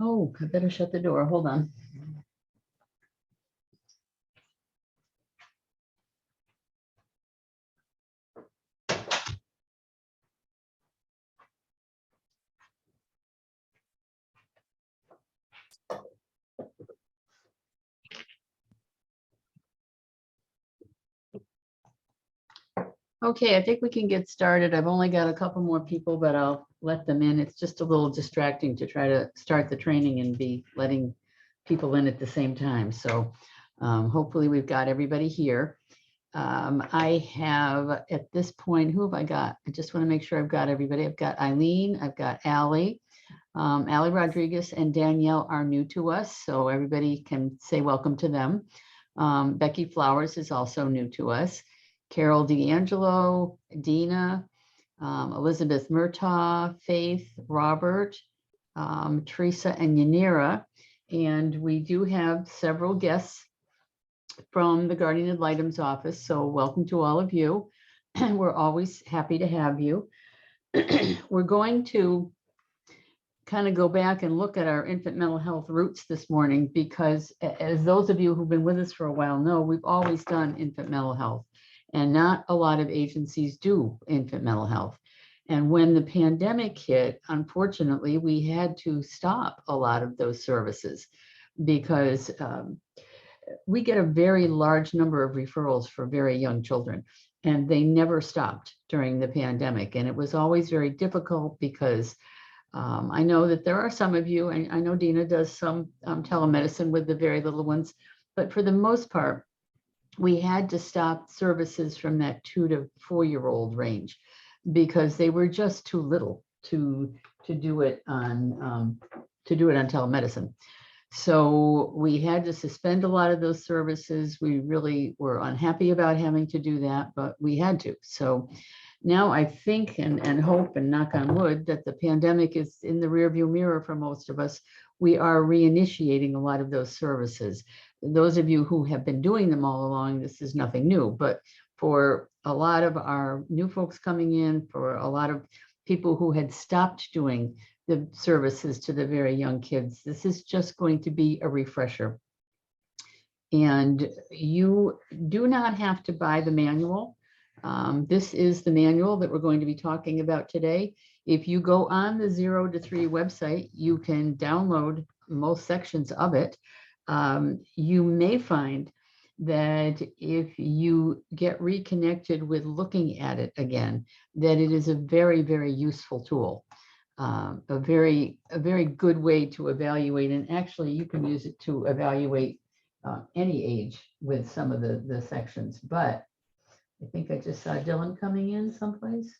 Oh, I better shut the door. Hold on. Okay, I think we can get started. I've only got a couple more people, but I'll let them in. It's just a little distracting to try to start the training and be letting people in at the same time. So hopefully we've got everybody here. I have at this point, who have I got? I just want to make sure I've got everybody. I've got Eileen, I've got Allie. Allie Rodriguez and Danielle are new to us, so everybody can say welcome to them. Becky Flowers is also new to us. Carol D'Angelo, Dina, Elizabeth Murtaugh, Faith, Robert, Teresa, and Yanira. And we do have several guests from the Guardian Ad Litem's office, so welcome to all of you. We're always happy to have you. We're going to kind of go back and look at our infant mental health roots this morning, because as those of you who've been with us for a while know, we've always done infant mental health, and not a lot of agencies do infant mental health. And when the pandemic hit, unfortunately, we had to stop a lot of those services because we get a very large number of referrals for very young children, and they never stopped during the pandemic. And it was always very difficult because I know that there are some of you, and I know Dina does some telemedicine with the very little ones, but for the most part, we had to stop services from that 2 to 4 year old range because they were just too little to do it on telemedicine. So we had to suspend a lot of those services. We really were unhappy about having to do that, but we had to. So now I think and hope and knock on wood that the pandemic is in the rearview mirror for most of us. We are reinitiating a lot of those services. Those of you who have been doing them all along, this is nothing new, but for a lot of our new folks coming in, for a lot of people who had stopped doing the services to the very young kids, this is just going to be a refresher. And you do not have to buy the manual. This is the manual that we're going to be talking about today. If you go on the 0 to 3 website, you can download most sections of it. You may find that if you get reconnected with looking at it again, that it is a very, very useful tool. A very good way to evaluate, and actually you can use it to evaluate any age with some of the sections. But I think I just saw Dylan coming in someplace.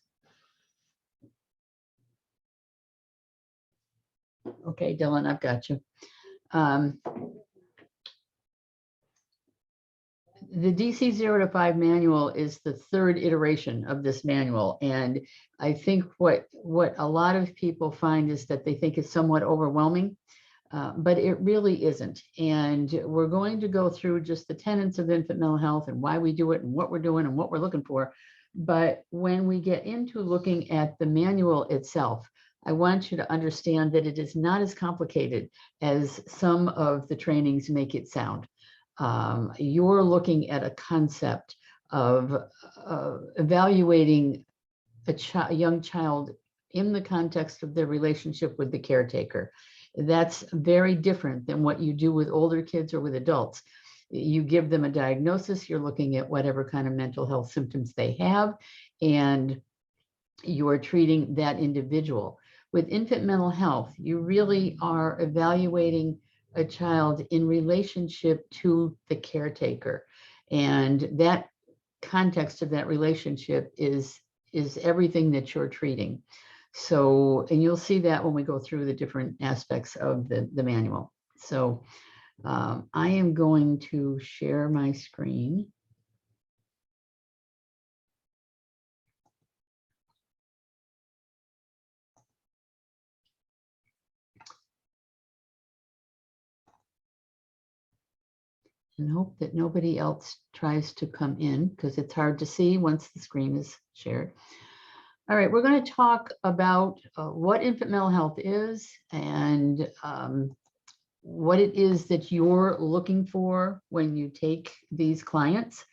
Okay, Dylan, I've got you. The DC 0 to 5 manual is the 3rd iteration of this manual. And I think what a lot of people find is that they think it's somewhat overwhelming, but it really isn't. And we're going to go through just the tenets of infant mental health and why we do it and what we're doing and what we're looking for. But when we get into looking at the manual itself, I want you to understand that it is not as complicated as some of the trainings make it sound. You're looking at a concept of evaluating a young child in the context of their relationship with the caretaker. That's very different than what you do with older kids or with adults. You give them a diagnosis, you're looking at whatever kind of mental health symptoms they have, and you're treating that individual. With infant mental health, you really are evaluating a child in relationship to the caretaker. And that context of that relationship is everything that you're treating. So, and you'll see that when we go through the different aspects of the manual. So I am going to share my screen. And hope that nobody else tries to come in because it's hard to see once the screen is shared. All right, we're going to talk about what infant mental health is and what it is that you're looking for when you take these clients.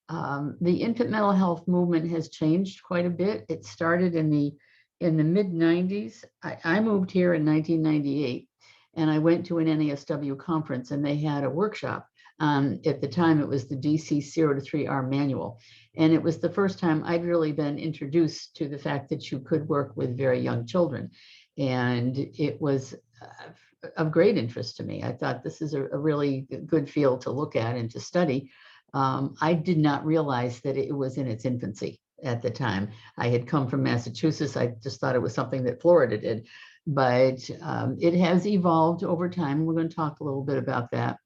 The infant mental health movement has changed quite a bit. It started in the mid 90s. I moved here in 1998, and I went to an NASW conference, and they had a workshop. At the time, it was the DC 0 to 3R manual. And it was the first time I'd really been introduced to the fact that you could work with very young children. And it was of great interest to me. I thought this is a really good field to look at and to study. I did not realize that it was in its infancy at the time. I had come from Massachusetts. I just thought it was something that Florida did, but it has evolved over time. We're going to talk a little bit about that.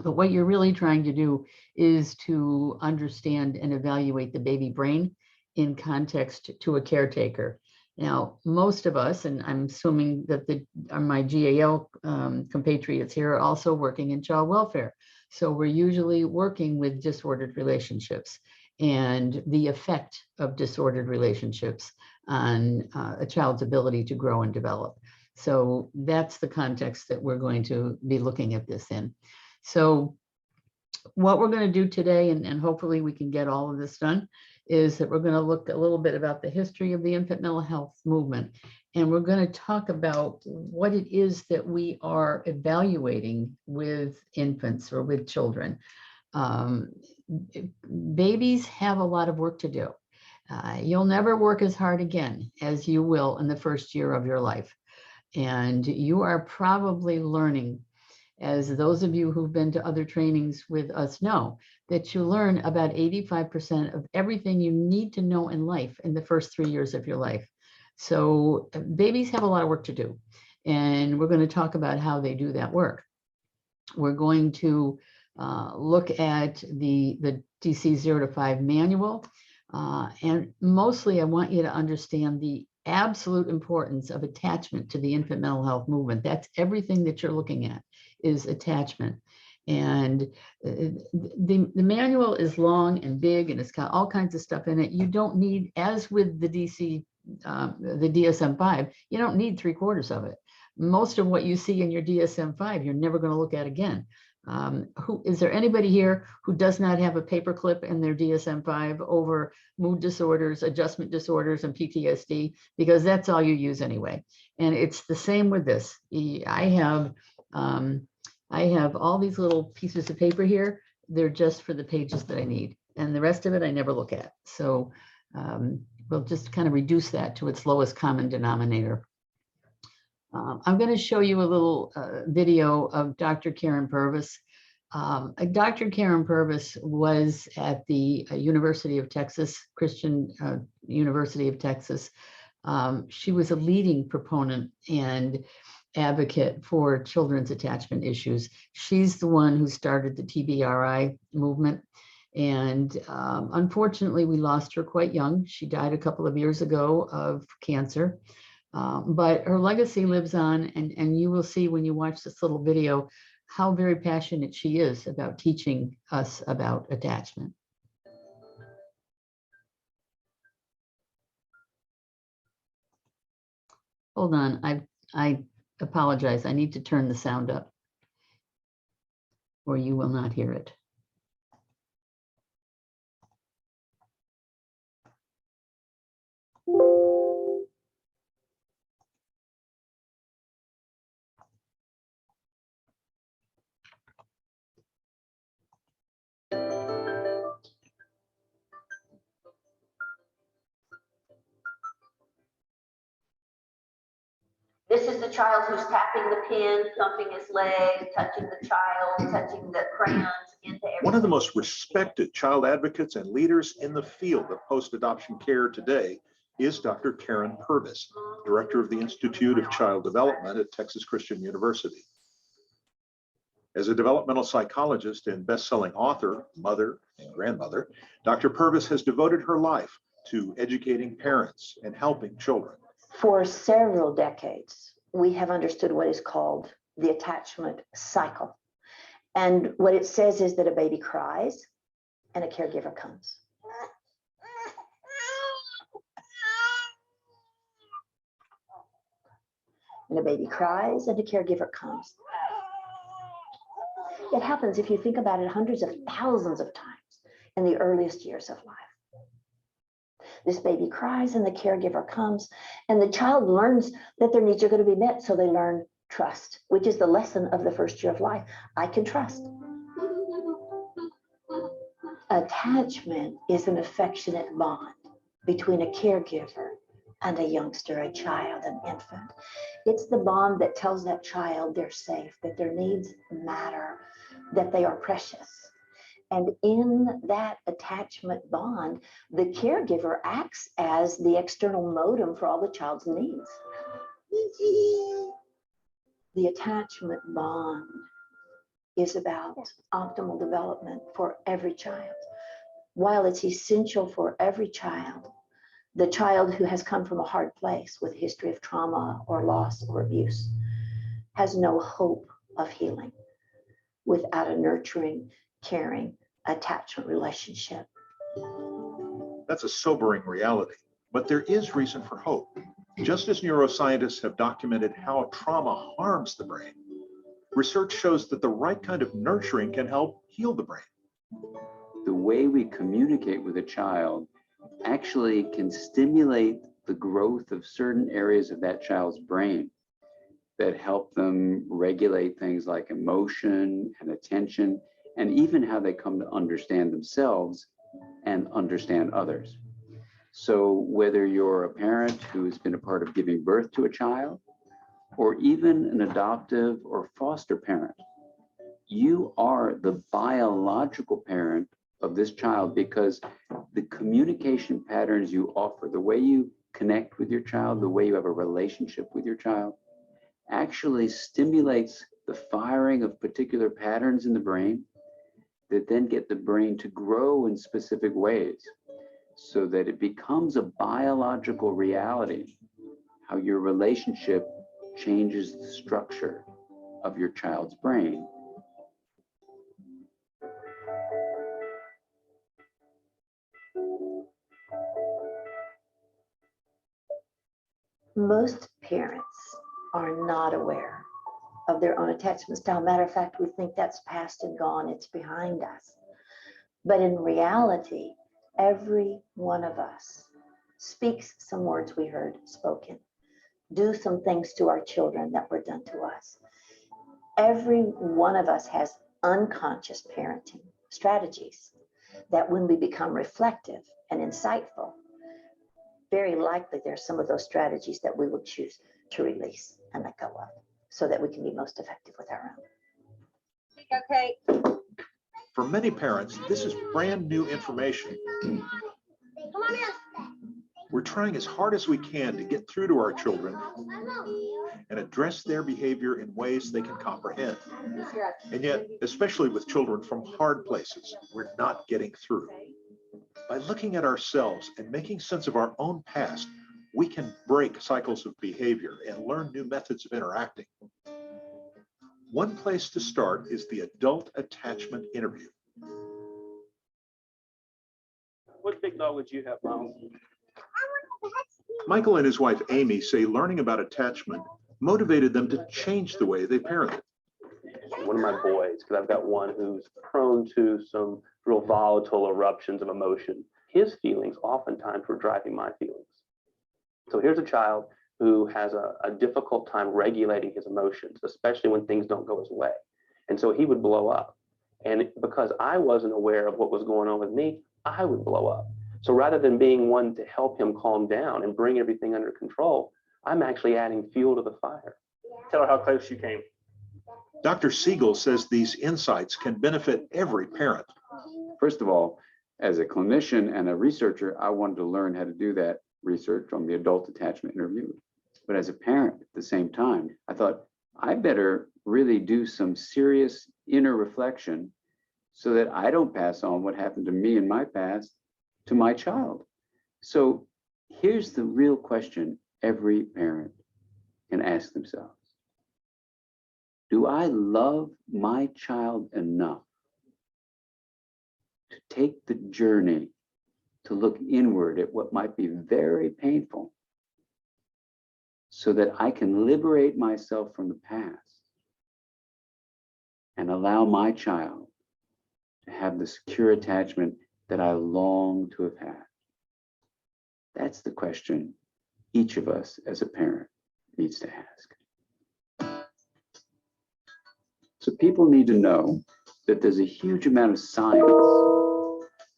But what you're really trying to do is to understand and evaluate the baby brain in context to a caretaker. Now, most of us, and I'm assuming that my GAL compatriots here are also working in child welfare. So we're usually working with disordered relationships and the effect of disordered relationships on a child's ability to grow and develop. So that's the context that we're going to be looking at this in. So what we're going to do today, and hopefully we can get all of this done, is that we're going to look a little bit about the history of the infant mental health movement. And we're going to talk about what it is that we are evaluating with infants or with children. Babies have a lot of work to do. You'll never work as hard again as you will in the first year of your life. And you are probably learning, as those of you who've been to other trainings with us know, that you learn about 85% of everything you need to know in life in the first 3 years of your life. So babies have a lot of work to do. And we're going to talk about how they do that work. We're going to look at the DC 0 to 5 manual. And mostly I want you to understand the absolute importance of attachment to the infant mental health movement. That's everything that you're looking at, is attachment. And the manual is long and big, and it's got all kinds of stuff in it. You don't need, as with the the DSM-5, you don't need 3/4 of it. Most of what you see in your DSM-5, you're never going to look at again. Is there anybody here who does not have a paperclip in their DSM-5 over mood disorders, adjustment disorders, and PTSD? Because that's all you use anyway. And it's the same with this. I have all these little pieces of paper here. They're just for the pages that I need. And the rest of it I never look at. So we'll just kind of reduce that to its lowest common denominator. I'm going to show you a little video of Dr. Karen Purvis. Dr. Karen Purvis was at the University of Texas, Christian University of Texas. She was a leading proponent and advocate for children's attachment issues. She's the one who started the TBRI movement. And unfortunately, we lost her quite young. She died a couple of years ago of cancer. But her legacy lives on, and you will see when you watch this little video how very passionate she is about teaching us about attachment. Hold on, I apologize. I need to turn the sound up, or you will not hear it. This is the child who's tapping the pen, thumping his leg, touching the child, touching the crayons into everything. One of the most respected child advocates and leaders in the field of post-adoption care today is Dr. Karen Purvis, Director of the Institute of Child Development at Texas Christian University. As a developmental psychologist and best-selling author, mother, and grandmother, Dr. Purvis has devoted her life to educating parents and helping children. For several decades, we have understood what is called the attachment cycle. And what it says is that a baby cries and a caregiver comes. And a baby cries and a caregiver comes. It happens, if you think about it, hundreds of thousands of times in the earliest years of life. This baby cries and the caregiver comes, and the child learns that their needs are going to be met. So they learn trust, which is the lesson of the first year of life. I can trust. Attachment is an affectionate bond between a caregiver and a youngster, a child, an infant. It's the bond that tells that child they're safe, that their needs matter, that they are precious. And in that attachment bond, the caregiver acts as the external modem for all the child's needs. The attachment bond is about optimal development for every child. While it's essential for every child, the child who has come from a hard place with a history of trauma or loss or abuse has no hope of healing without a nurturing, caring attachment relationship. That's a sobering reality, but there is reason for hope. Just as neuroscientists have documented how trauma harms the brain, research shows that the right kind of nurturing can help heal the brain. The way we communicate with a child actually can stimulate the growth of certain areas of that child's brain that help them regulate things like emotion and attention, and even how they come to understand themselves and understand others. So whether you're a parent who's been a part of giving birth to a child, or even an adoptive or foster parent, you are the biological parent of this child, because the communication patterns you offer, the way you connect with your child, the way you have a relationship with your child, actually stimulates the firing of particular patterns in the brain that then get the brain to grow in specific ways, so that it becomes a biological reality, how your relationship changes the structure of your child's brain. Most parents are not aware of their own attachment style. Matter of fact, we think that's past and gone, it's behind us. But in reality, every one of us speaks some words we heard spoken, do some things to our children that were done to us. Every one of us has unconscious parenting strategies that, when we become reflective and insightful, very likely there's some of those strategies that we will choose to release and let go of, so that we can be most effective with our own. Okay. For many parents, this is brand new information. Come on here. We're trying as hard as we can to get through to our children and address their behavior in ways they can comprehend. And yet, especially with children from hard places, we're not getting through. By looking at ourselves and making sense of our own past, we can break cycles of behavior and learn new methods of interacting. One place to start is the adult attachment interview. What big dog would you have, Miles? Michael and his wife, Amy, say learning about attachment motivated them to change the way they parented. One of my boys, because I've got one who's prone to some real volatile eruptions of emotion. His feelings oftentimes were driving my feelings. So here's a child who has a difficult time regulating his emotions, especially when things don't go his way. And so he would blow up. And because I wasn't aware of what was going on with me, I would blow up. So rather than being one to help him calm down and bring everything under control, I'm actually adding fuel to the fire. Tell her how close you came. Dr. Siegel says these insights can benefit every parent. First of all, as a clinician and a researcher, I wanted to learn how to do that research on the adult attachment interview. But as a parent at the same time, I thought I better really do some serious inner reflection so that I don't pass on what happened to me in my past to my child. So here's the real question every parent can ask themselves. Do I love my child enough to take the journey to look inward at what might be very painful, so that I can liberate myself from the past and allow my child to have the secure attachment that I long to have had? That's the question each of us as a parent needs to ask. So people need to know that there's a huge amount of science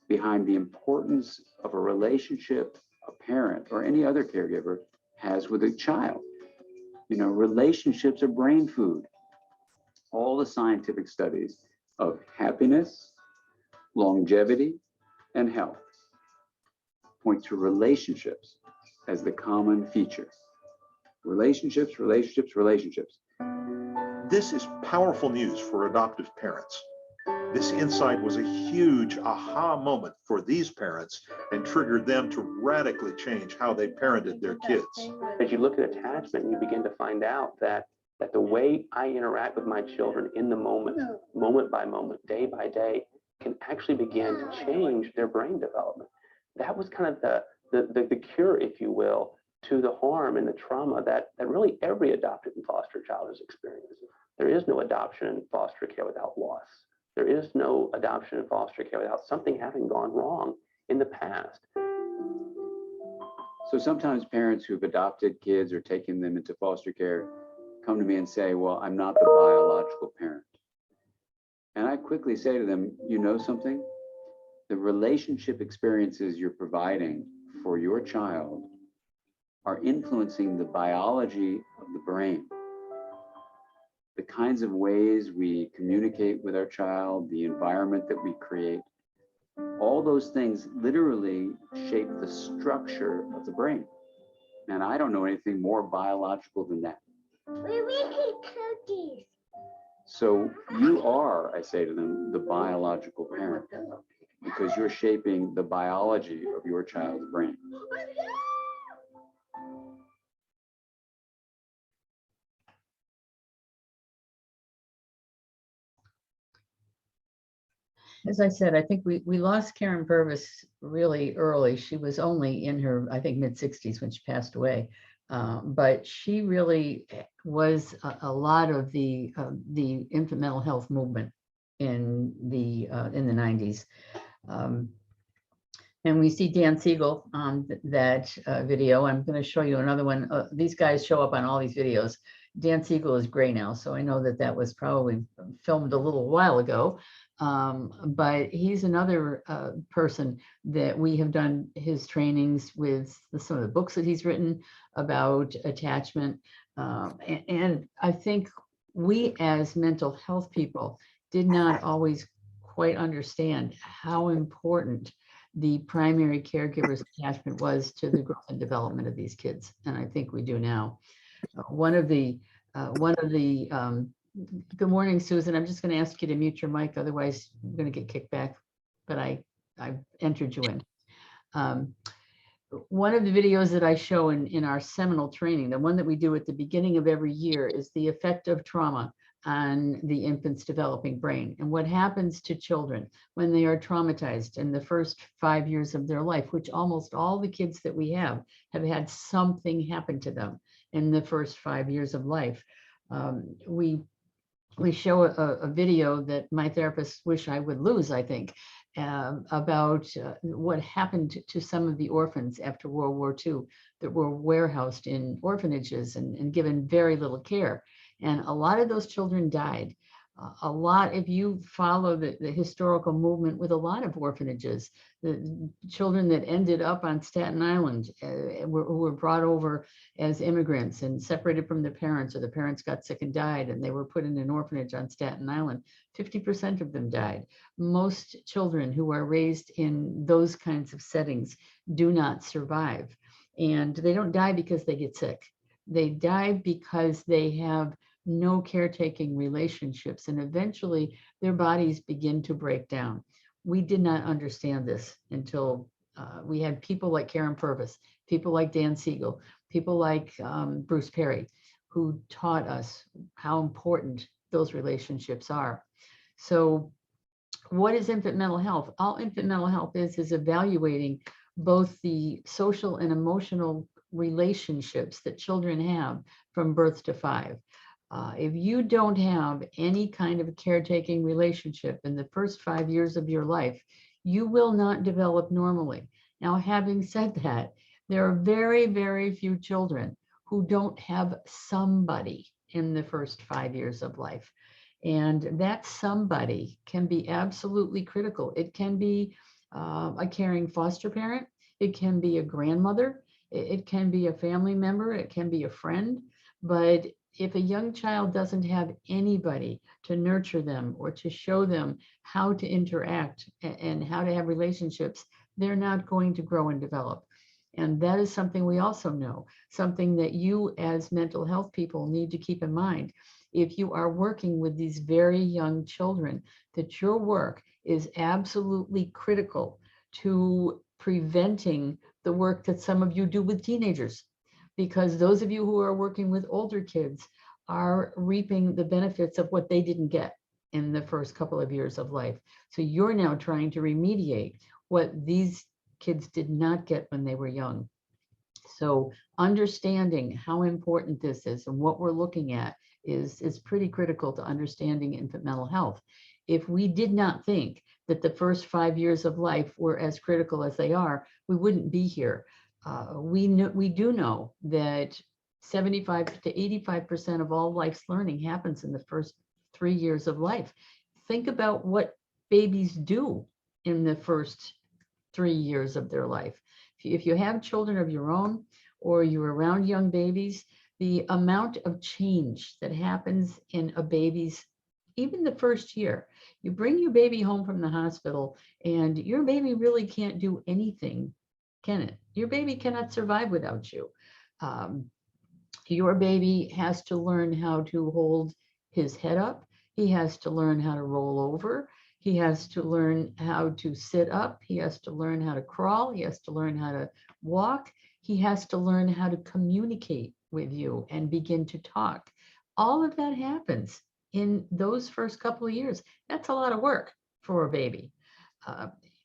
behind the importance of a relationship a parent or any other caregiver has with a child. You know, relationships are brain food. All the scientific studies of happiness, longevity, and health point to relationships as the common feature. Relationships, relationships, relationships. This is powerful news for adoptive parents. This insight was a huge aha moment for these parents and triggered them to radically change how they parented their kids. As you look at attachment, you begin to find out that the way I interact with my children in the moment, moment by moment, day by day, can actually begin to change their brain development. That was kind of the cure, if you will, to the harm and the trauma that really every adopted and foster child is experiencing. There is no adoption and foster care without loss. There is no adoption and foster care without something having gone wrong in the past. So sometimes parents who've adopted kids or taken them into foster care come to me and say, well, I'm not the biological parent. And I quickly say to them, you know something? The relationship experiences you're providing for your child are influencing the biology of the brain. The kinds of ways we communicate with our child, the environment that we create, all those things literally shape the structure of the brain. And I don't know anything more biological than that. We're making cookies. So you are, I say to them, the biological parent, because you're shaping the biology of your child's brain. As I said, I think we lost Karen Purvis really early. She was only in her, I think, mid-60s when she passed away. But she really was a lot of the infant mental health movement in the 90s. And we see Dan Siegel on that video. I'm going to show you another one. These guys show up on all these videos. Dan Siegel is gray now, so I know that was probably filmed a little while ago. But he's another person that we have done his trainings with, some of the books that he's written about attachment. And I think we as mental health people did not always quite understand how important the primary caregiver's attachment was to the growth and development of these kids. And I think we do now. Good morning, Susan. I'm just going to ask you to mute your mic, otherwise you're going to get kicked back, but I entered you in. One of the videos that I show in our seminal training, the one that we do at the beginning of every year, is the effect of trauma on the infant's developing brain and what happens to children when they are traumatized in the first 5 years of their life, which almost all the kids that we have had something happen to them in the first 5 years of life. We show a video that my therapists wish I would lose, I think, about what happened to some of the orphans after World War II that were warehoused in orphanages and given very little care. And a lot of those children died. A lot, if you follow the historical movement with a lot of orphanages, the children that ended up on Staten Island who were brought over as immigrants and separated from their parents, or the parents got sick and died and they were put in an orphanage on Staten Island, 50% of them died. Most children who are raised in those kinds of settings do not survive. And they don't die because they get sick. They die because they have no caretaking relationships, and eventually their bodies begin to break down. We did not understand this until we had people like Karen Purvis, people like Dan Siegel, people like Bruce Perry, who taught us how important those relationships are. So what is infant mental health? All infant mental health is evaluating both the social and emotional relationships that children have from birth to 5. If you don't have any kind of caretaking relationship in the first 5 years of your life, you will not develop normally. Now, having said that, there are very, very few children who don't have somebody in the first 5 years of life. And that somebody can be absolutely critical. It can be a caring foster parent. It can be a grandmother. It can be a family member. It can be a friend. But if a young child doesn't have anybody to nurture them or to show them how to interact and how to have relationships, they're not going to grow and develop. And that is something we also know, something that you as mental health people need to keep in mind. If you are working with these very young children, that your work is absolutely critical to preventing the work that some of you do with teenagers. Because those of you who are working with older kids are reaping the benefits of what they didn't get in the first couple of years of life. So you're now trying to remediate what these kids did not get when they were young. So understanding how important this is and what we're looking at is pretty critical to understanding infant mental health. If we did not think that the first 5 years of life were as critical as they are, we wouldn't be here. We do know that 75 to 85% of all life's learning happens in the first 3 years of life. Think about what babies do in the first 3 years of their life. If you have children of your own or you're around young babies, the amount of change that happens in a baby's, even the first year, you bring your baby home from the hospital and your baby really can't do anything, can it? Your baby cannot survive without you. Your baby has to learn how to hold his head up. He has to learn how to roll over. He has to learn how to sit up. He has to learn how to crawl. He has to learn how to walk. He has to learn how to communicate with you and begin to talk. All of that happens in those first couple of years. That's a lot of work for a baby.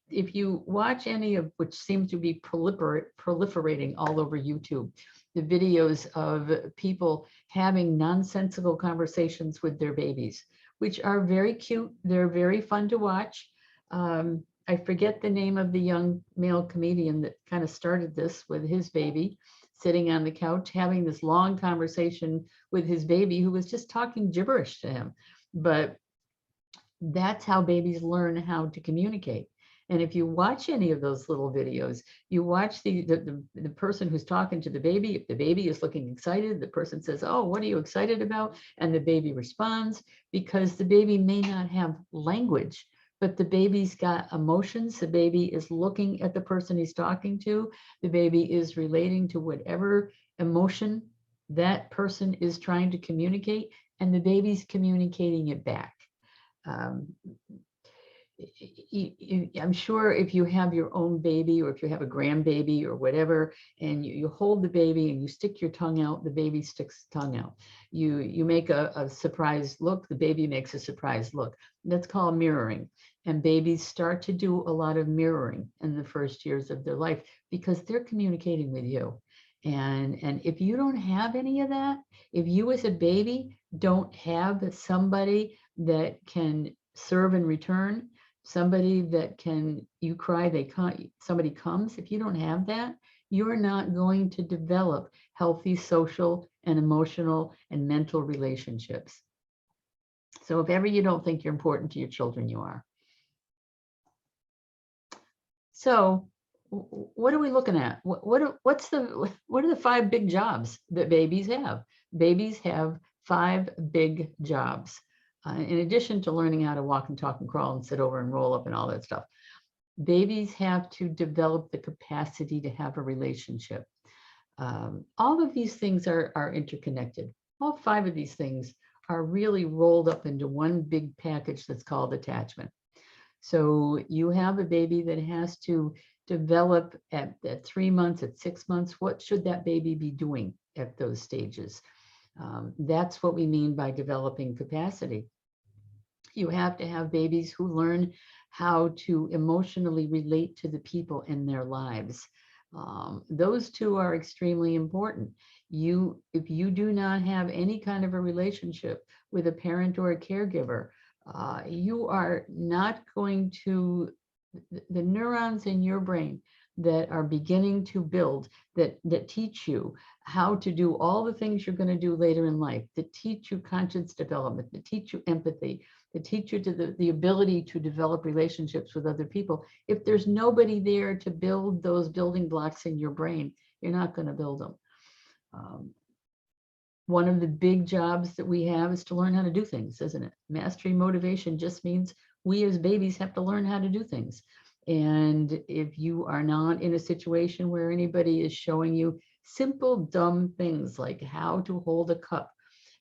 If you watch any of which seems to be proliferating all over YouTube, the videos of people having nonsensical conversations with their babies, which are very cute. They're very fun to watch. I forget the name of the young male comedian that kind of started this with his baby, sitting on the couch, having this long conversation with his baby who was just talking gibberish to him. But that's how babies learn how to communicate. And if you watch any of those little videos, you watch the person who's talking to the baby. If the baby is looking excited, the person says, "Oh, what are you excited about?" And the baby responds, because the baby may not have language, but the baby's got emotions. The baby is looking at the person he's talking to. The baby is relating to whatever emotion that person is trying to communicate, and the baby's communicating it back. I'm sure if you have your own baby or if you have a grandbaby or whatever, and you hold the baby and you stick your tongue out, the baby sticks the tongue out. You make a surprised look, the baby makes a surprised look. That's called mirroring. And babies start to do a lot of mirroring in the first years of their life because they're communicating with you. And if you don't have any of that, if you as a baby don't have somebody that can serve in return, somebody that can, you cry, they come, somebody comes. If you don't have that, you're not going to develop healthy social and emotional and mental relationships. So if ever you don't think you're important to your children, you are. So what are we looking at? What are the 5 big jobs that babies have? Babies have 5 big jobs. In addition to learning how to walk and talk and crawl and sit over and roll up and all that stuff, babies have to develop the capacity to have a relationship. All of these things are interconnected. All 5 of these things are really rolled up into one big package that's called attachment. So you have a baby that has to develop at 3 months, at 6 months. What should that baby be doing at those stages? That's what we mean by developing capacity. You have to have babies who learn how to emotionally relate to the people in their lives. Those two are extremely important. If you do not have any kind of a relationship with a parent or a caregiver, you are not going to, the neurons in your brain that are beginning to build, that teach you how to do all the things you're going to do later in life, that teach you conscience development, that teach you empathy, that teach you to the ability to develop relationships with other people. If there's nobody there to build those building blocks in your brain, you're not going to build them. One of the big jobs that we have is to learn how to do things, isn't it? Mastery motivation just means we as babies have to learn how to do things. And if you are not in a situation where anybody is showing you simple, dumb things like how to hold a cup,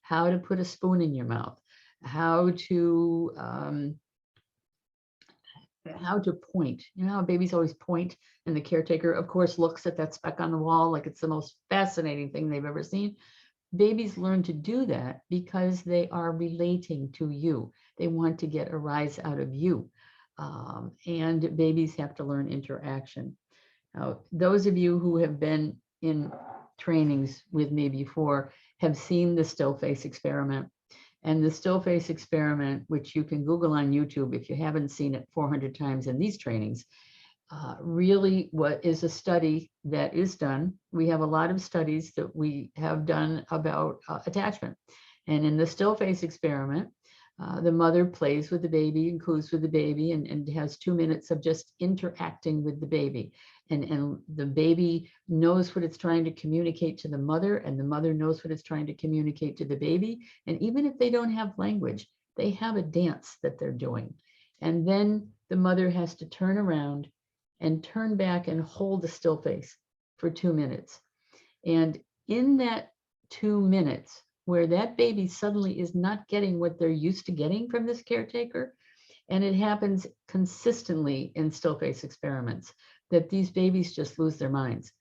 how to put a spoon in your mouth, how to point, you know how babies always point, and the caretaker, of course, looks at that speck on the wall like it's the most fascinating thing they've ever seen. Babies learn to do that because they are relating to you. They want to get a rise out of you. And babies have to learn interaction. Now, those of you who have been in trainings with me before have seen the still face experiment. And the still face experiment, which you can Google on YouTube if you haven't seen it 400 times in these trainings, really what is a study that is done. We have a lot of studies that we have done about attachment. And in the still face experiment, the mother plays with the baby and coos with the baby and has 2 minutes of just interacting with the baby. And the baby knows what it's trying to communicate to the mother, and the mother knows what it's trying to communicate to the baby. And even if they don't have language, they have a dance that they're doing. And then the mother has to turn around and turn back and hold a still face for 2 minutes. And in that 2 minutes, where that baby suddenly is not getting what they're used to getting from this caretaker, and it happens consistently in still face experiments, that these babies just lose their minds.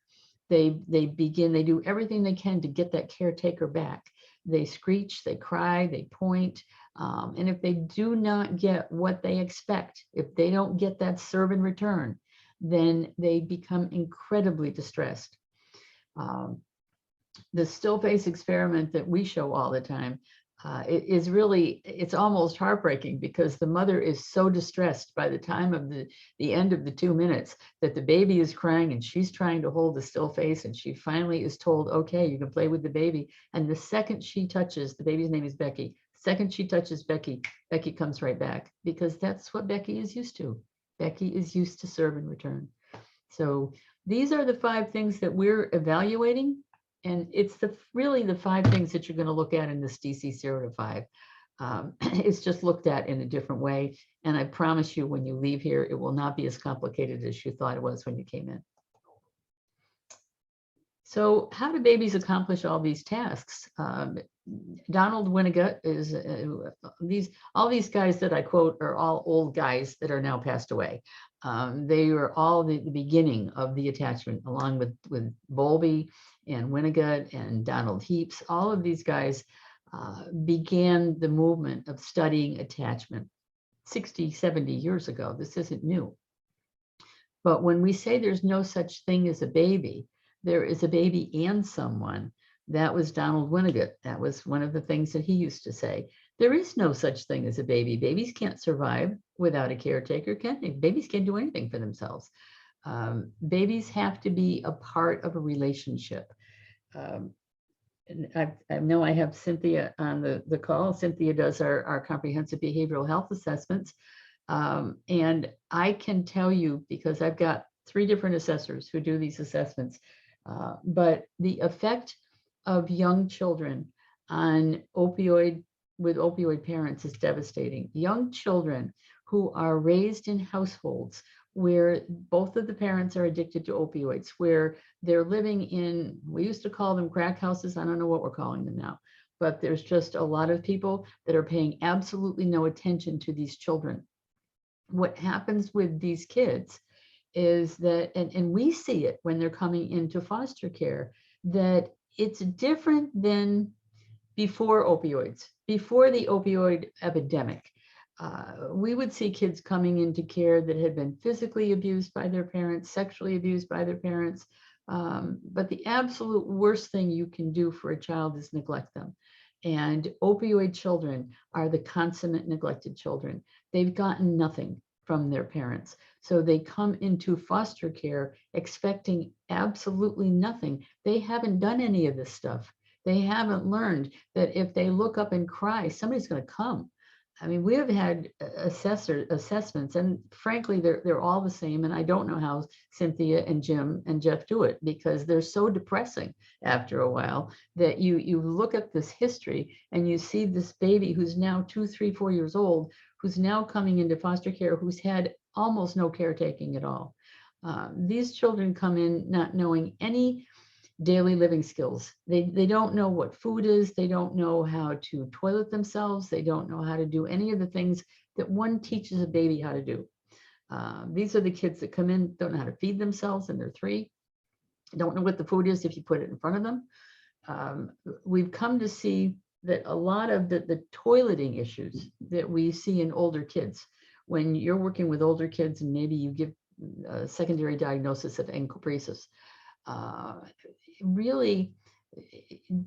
They do everything they can to get that caretaker back. They screech, they cry, they point. And if they do not get what they expect, if they don't get that serve in return, then they become incredibly distressed. The still face experiment that we show all the time, it's almost heartbreaking, because the mother is so distressed by the time of the end of the 2 minutes that the baby is crying and she's trying to hold the still face, and she finally is told, okay, you can play with the baby. And the second she touches, the baby's name is Becky, second she touches Becky, Becky comes right back, because that's what Becky is used to. Becky is used to serve and return. So these are the 5 things that we're evaluating. And it's really the 5 things that you're going to look at in this DC 0 to 5. It's just looked at in a different way. And I promise you, when you leave here, it will not be as complicated as you thought it was when you came in. So how do babies accomplish all these tasks? Donald Winnicott is all these guys that I quote are all old guys that are now passed away. They were all the beginning of the attachment, along with Bowlby and Winnicott and Donald Heaps. All of these guys began the movement of studying attachment 60, 70 years ago. This isn't new. But when we say there's no such thing as a baby, there is a baby and someone. That was Donald Winnicott. That was one of the things that he used to say. There is no such thing as a baby. Babies can't survive without a caretaker, can they? Babies can't do anything for themselves. Babies have to be a part of a relationship. And I know I have Cynthia on the call. Cynthia does our comprehensive behavioral health assessments. And I can tell you, because I've got 3 different assessors who do these assessments, but the effect of young children on opioid parents is devastating. Young children who are raised in households where both of the parents are addicted to opioids, where they're living in, we used to call them crack houses. I don't know what we're calling them now, but there's just a lot of people that are paying absolutely no attention to these children. What happens with these kids is that, and we see it when they're coming into foster care, that it's different than before opioids, before the opioid epidemic. We would see kids coming into care that had been physically abused by their parents, sexually abused by their parents. But the absolute worst thing you can do for a child is neglect them. And opioid children are the consummate neglected children. They've gotten nothing from their parents. So they come into foster care expecting absolutely nothing. They haven't done any of this stuff. They haven't learned that if they look up and cry, somebody's going to come. I mean, we have had assessments, and frankly, they're all the same. And I don't know how Cynthia and Jim and Jeff do it, because they're so depressing after a while that you look at this history and you see this baby who's now 2, 3, 4 years old, who's now coming into foster care, who's had almost no caretaking at all. These children come in not knowing any daily living skills. They don't know what food is. They don't know how to toilet themselves. They don't know how to do any of the things that one teaches a baby how to do. These are the kids that come in, don't know how to feed themselves, and they're 3. Don't know what the food is if you put it in front of them. We've come to see that a lot of the toileting issues that we see in older kids, when you're working with older kids and maybe you give a secondary diagnosis of encopresis, really,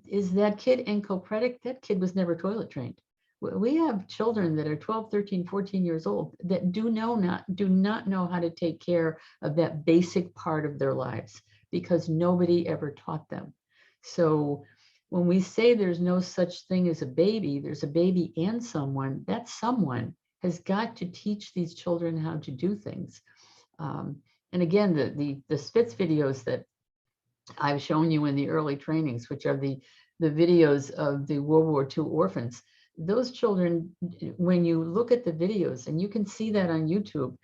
is that kid encopretic? That kid was never toilet trained. We have children that are 12, 13, 14 years old that do not know how to take care of that basic part of their lives because nobody ever taught them. So when we say there's no such thing as a baby, there's a baby and someone, that someone has got to teach these children how to do things. And again, the Spitz videos that I've shown you in the early trainings, which are the videos of the World War II orphans. Those children, when you look at the videos, and you can see that on YouTube,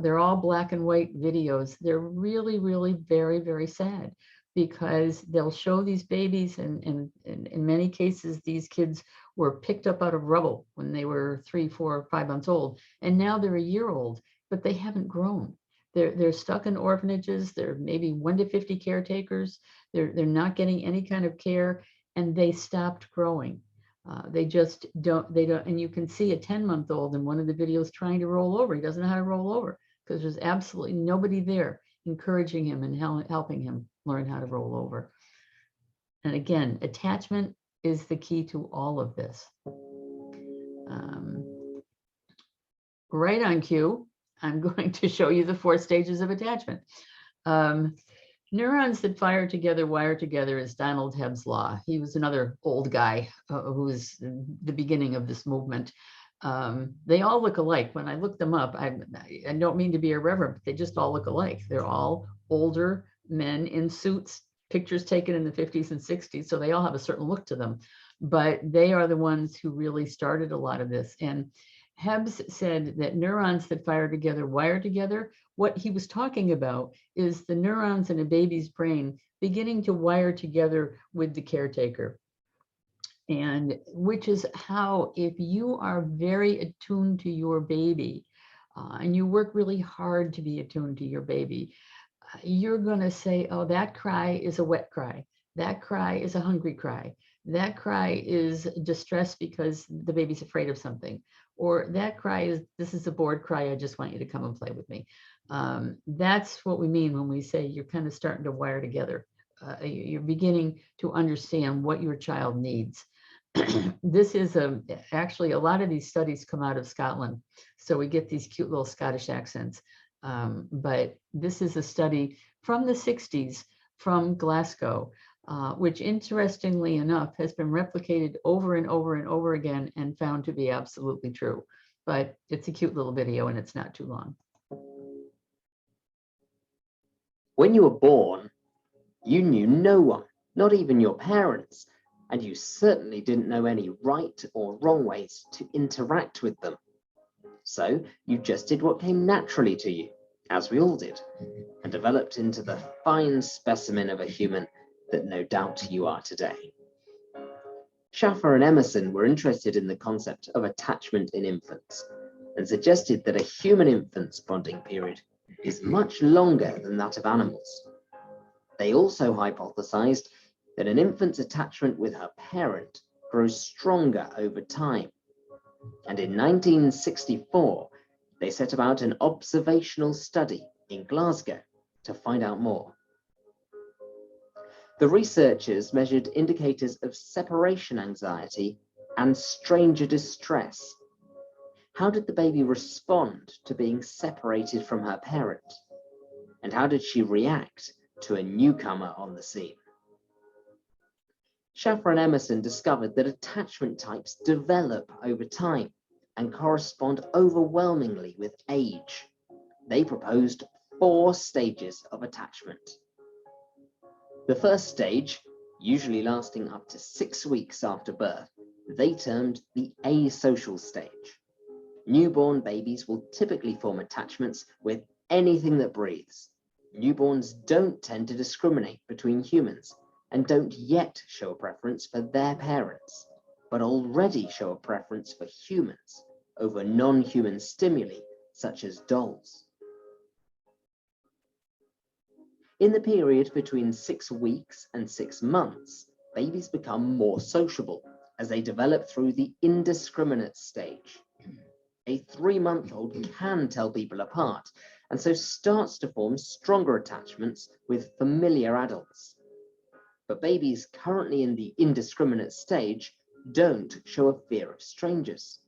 they're all black and white videos. They're really, really very, very sad, because they'll show these babies, and in many cases, these kids were picked up out of rubble when they were 3, 4, 5 months old, and now they're a year old, but they haven't grown. They're stuck in orphanages. They're maybe 1 to 50 caretakers. They're not getting any kind of care, and they stopped growing. They just don't, and you can see a 10-month-old in one of the videos trying to roll over. He doesn't know how to roll over because there's absolutely nobody there encouraging him and helping him learn how to roll over. And again, attachment is the key to all of this. Right on cue, I'm going to show you the 4 stages of attachment. Neurons that fire together wire together is Donald Hebb's law. He was another old guy who was the beginning of this movement. They all look alike. When I looked them up, I don't mean to be irreverent, but they just all look alike. They're all older men in suits, pictures taken in the 50s and 60s, so they all have a certain look to them. But they are the ones who really started a lot of this. And Hebbs said that neurons that fire together wire together. What he was talking about is the neurons in a baby's brain beginning to wire together with the caretaker. And which is how, if you are very attuned to your baby, and you work really hard to be attuned to your baby, you're going to say, oh, that cry is a wet cry. That cry is a hungry cry. That cry is distress because the baby's afraid of something. Or that cry is, this is a bored cry, I just want you to come and play with me. That's what we mean when we say you're kind of starting to wire together. You're beginning to understand what your child needs. This is actually a lot of these studies come out of Scotland. So we get these cute little Scottish accents. But this is a study from the 60s from Glasgow, which interestingly enough has been replicated over and over and over again and found to be absolutely true. But it's a cute little video and it's not too long. When you were born, you knew no one, not even your parents, and you certainly didn't know any right or wrong ways to interact with them. So you just did what came naturally to you, as we all did, and developed into the fine specimen of a human that no doubt you are today. Schaffer and Emerson were interested in the concept of attachment in infants and suggested that a human infant's bonding period is much longer than that of animals. They also hypothesized that an infant's attachment with her parent grows stronger over time, And in 1964, they set about an observational study in Glasgow to find out more. The researchers measured indicators of separation anxiety and stranger distress. How did the baby respond to being separated from her parent? And how did she react to a newcomer on the scene? Schaffer and Emerson discovered that attachment types develop over time and correspond overwhelmingly with age. They proposed 4 stages of attachment. The first stage, usually lasting up to 6 weeks after birth, they termed the asocial stage. Newborn babies will typically form attachments with anything that breathes. Newborns don't tend to discriminate between humans and don't yet show a preference for their parents, but already show a preference for humans over non-human stimuli such as dolls. In the period between 6 weeks and 6 months, babies become more sociable as they develop through the indiscriminate stage. A 3-month-old can tell people apart and so starts to form stronger attachments with familiar adults. But babies currently in the indiscriminate stage don't show a fear of strangers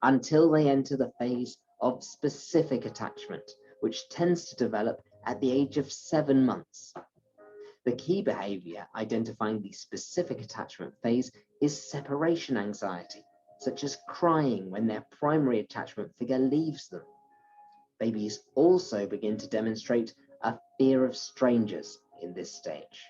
until they enter the phase of specific attachment, which tends to develop at the age of 7 months. The key behavior identifying the specific attachment phase is separation anxiety, such as crying when their primary attachment figure leaves them. Babies also begin to demonstrate a fear of strangers in this stage.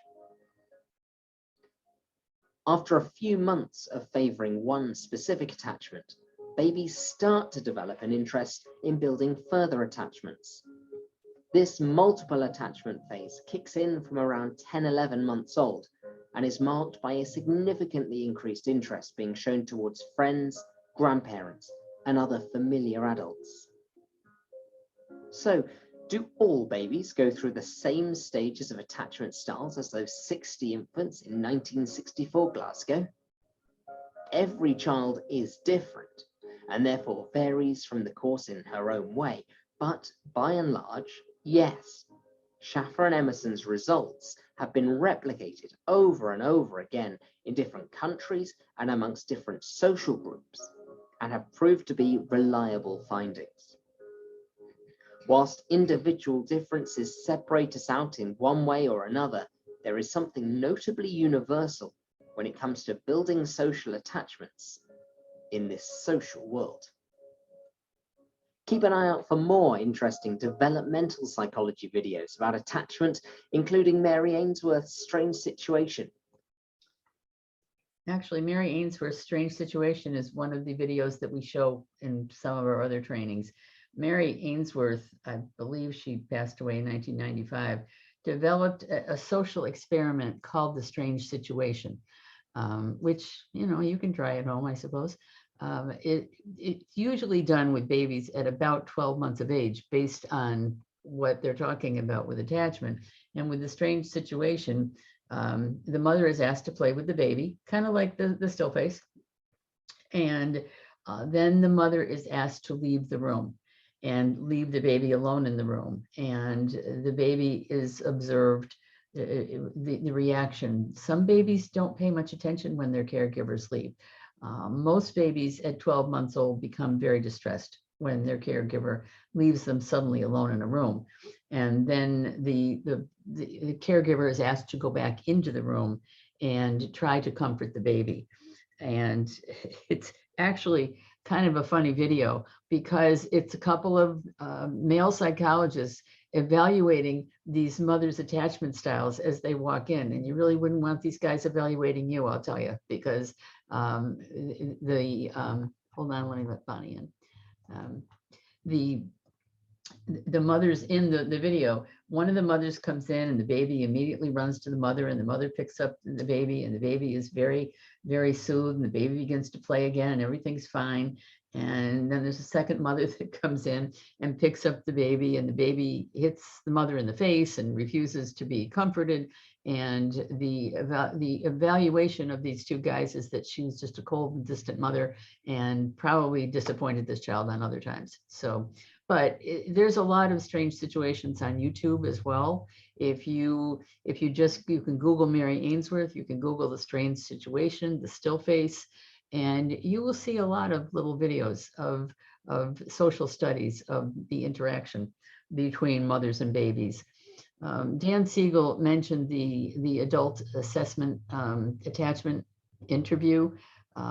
After a few months of favoring one specific attachment, babies start to develop an interest in building further attachments. This multiple attachment phase kicks in from around 10-11 months old and is marked by a significantly increased interest being shown towards friends, grandparents, and other familiar adults. So, do all babies go through the same stages of attachment styles as those 60 infants in 1964 Glasgow? Every child is different and therefore varies from the course in her own way, but by and large, yes. Schaffer and Emerson's results have been replicated over and over again in different countries and amongst different social groups and have proved to be reliable findings. Whilst individual differences separate us out in one way or another, there is something notably universal when it comes to building social attachments in this social world. Keep an eye out for more interesting developmental psychology videos about attachment, including Mary Ainsworth's Strange Situation. Actually, Mary Ainsworth's Strange Situation is one of the videos that we show in some of our other trainings. Mary Ainsworth, I believe she passed away in 1995, developed a social experiment called the Strange Situation, which, you can try at home, I suppose. It's usually done with babies at about 12 months of age based on what they're talking about with attachment. And with the Strange Situation, the mother is asked to play with the baby, kind of like the still face. And then the mother is asked to leave the room and leave the baby alone in the room. And the baby is observed, the reaction. Some babies don't pay much attention when their caregivers leave. Most babies at 12 months old become very distressed when their caregiver leaves them suddenly alone in a room. And then the caregiver is asked to go back into the room and try to comfort the baby. And it's actually kind of a funny video because it's a couple of male psychologists evaluating these mothers' attachment styles as they walk in. And you really wouldn't want these guys evaluating you, I'll tell you, because hold on, let me let Bonnie in. The mothers in the video, one of the mothers comes in and the baby immediately runs to the mother and the mother picks up the baby and the baby is very, very soothed and the baby begins to play again and everything's fine. And then there's a second mother that comes in and picks up the baby and the baby hits the mother in the face and refuses to be comforted. And the evaluation of these two guys is that she was just a cold and distant mother and probably disappointed this child on other times. So, but there's a lot of strange situations on YouTube as well. If you can Google Mary Ainsworth, you can Google the strange situation, the still face, and you will see a lot of little videos of social studies of the interaction between mothers and babies. Dan Siegel mentioned the adult assessment attachment interview,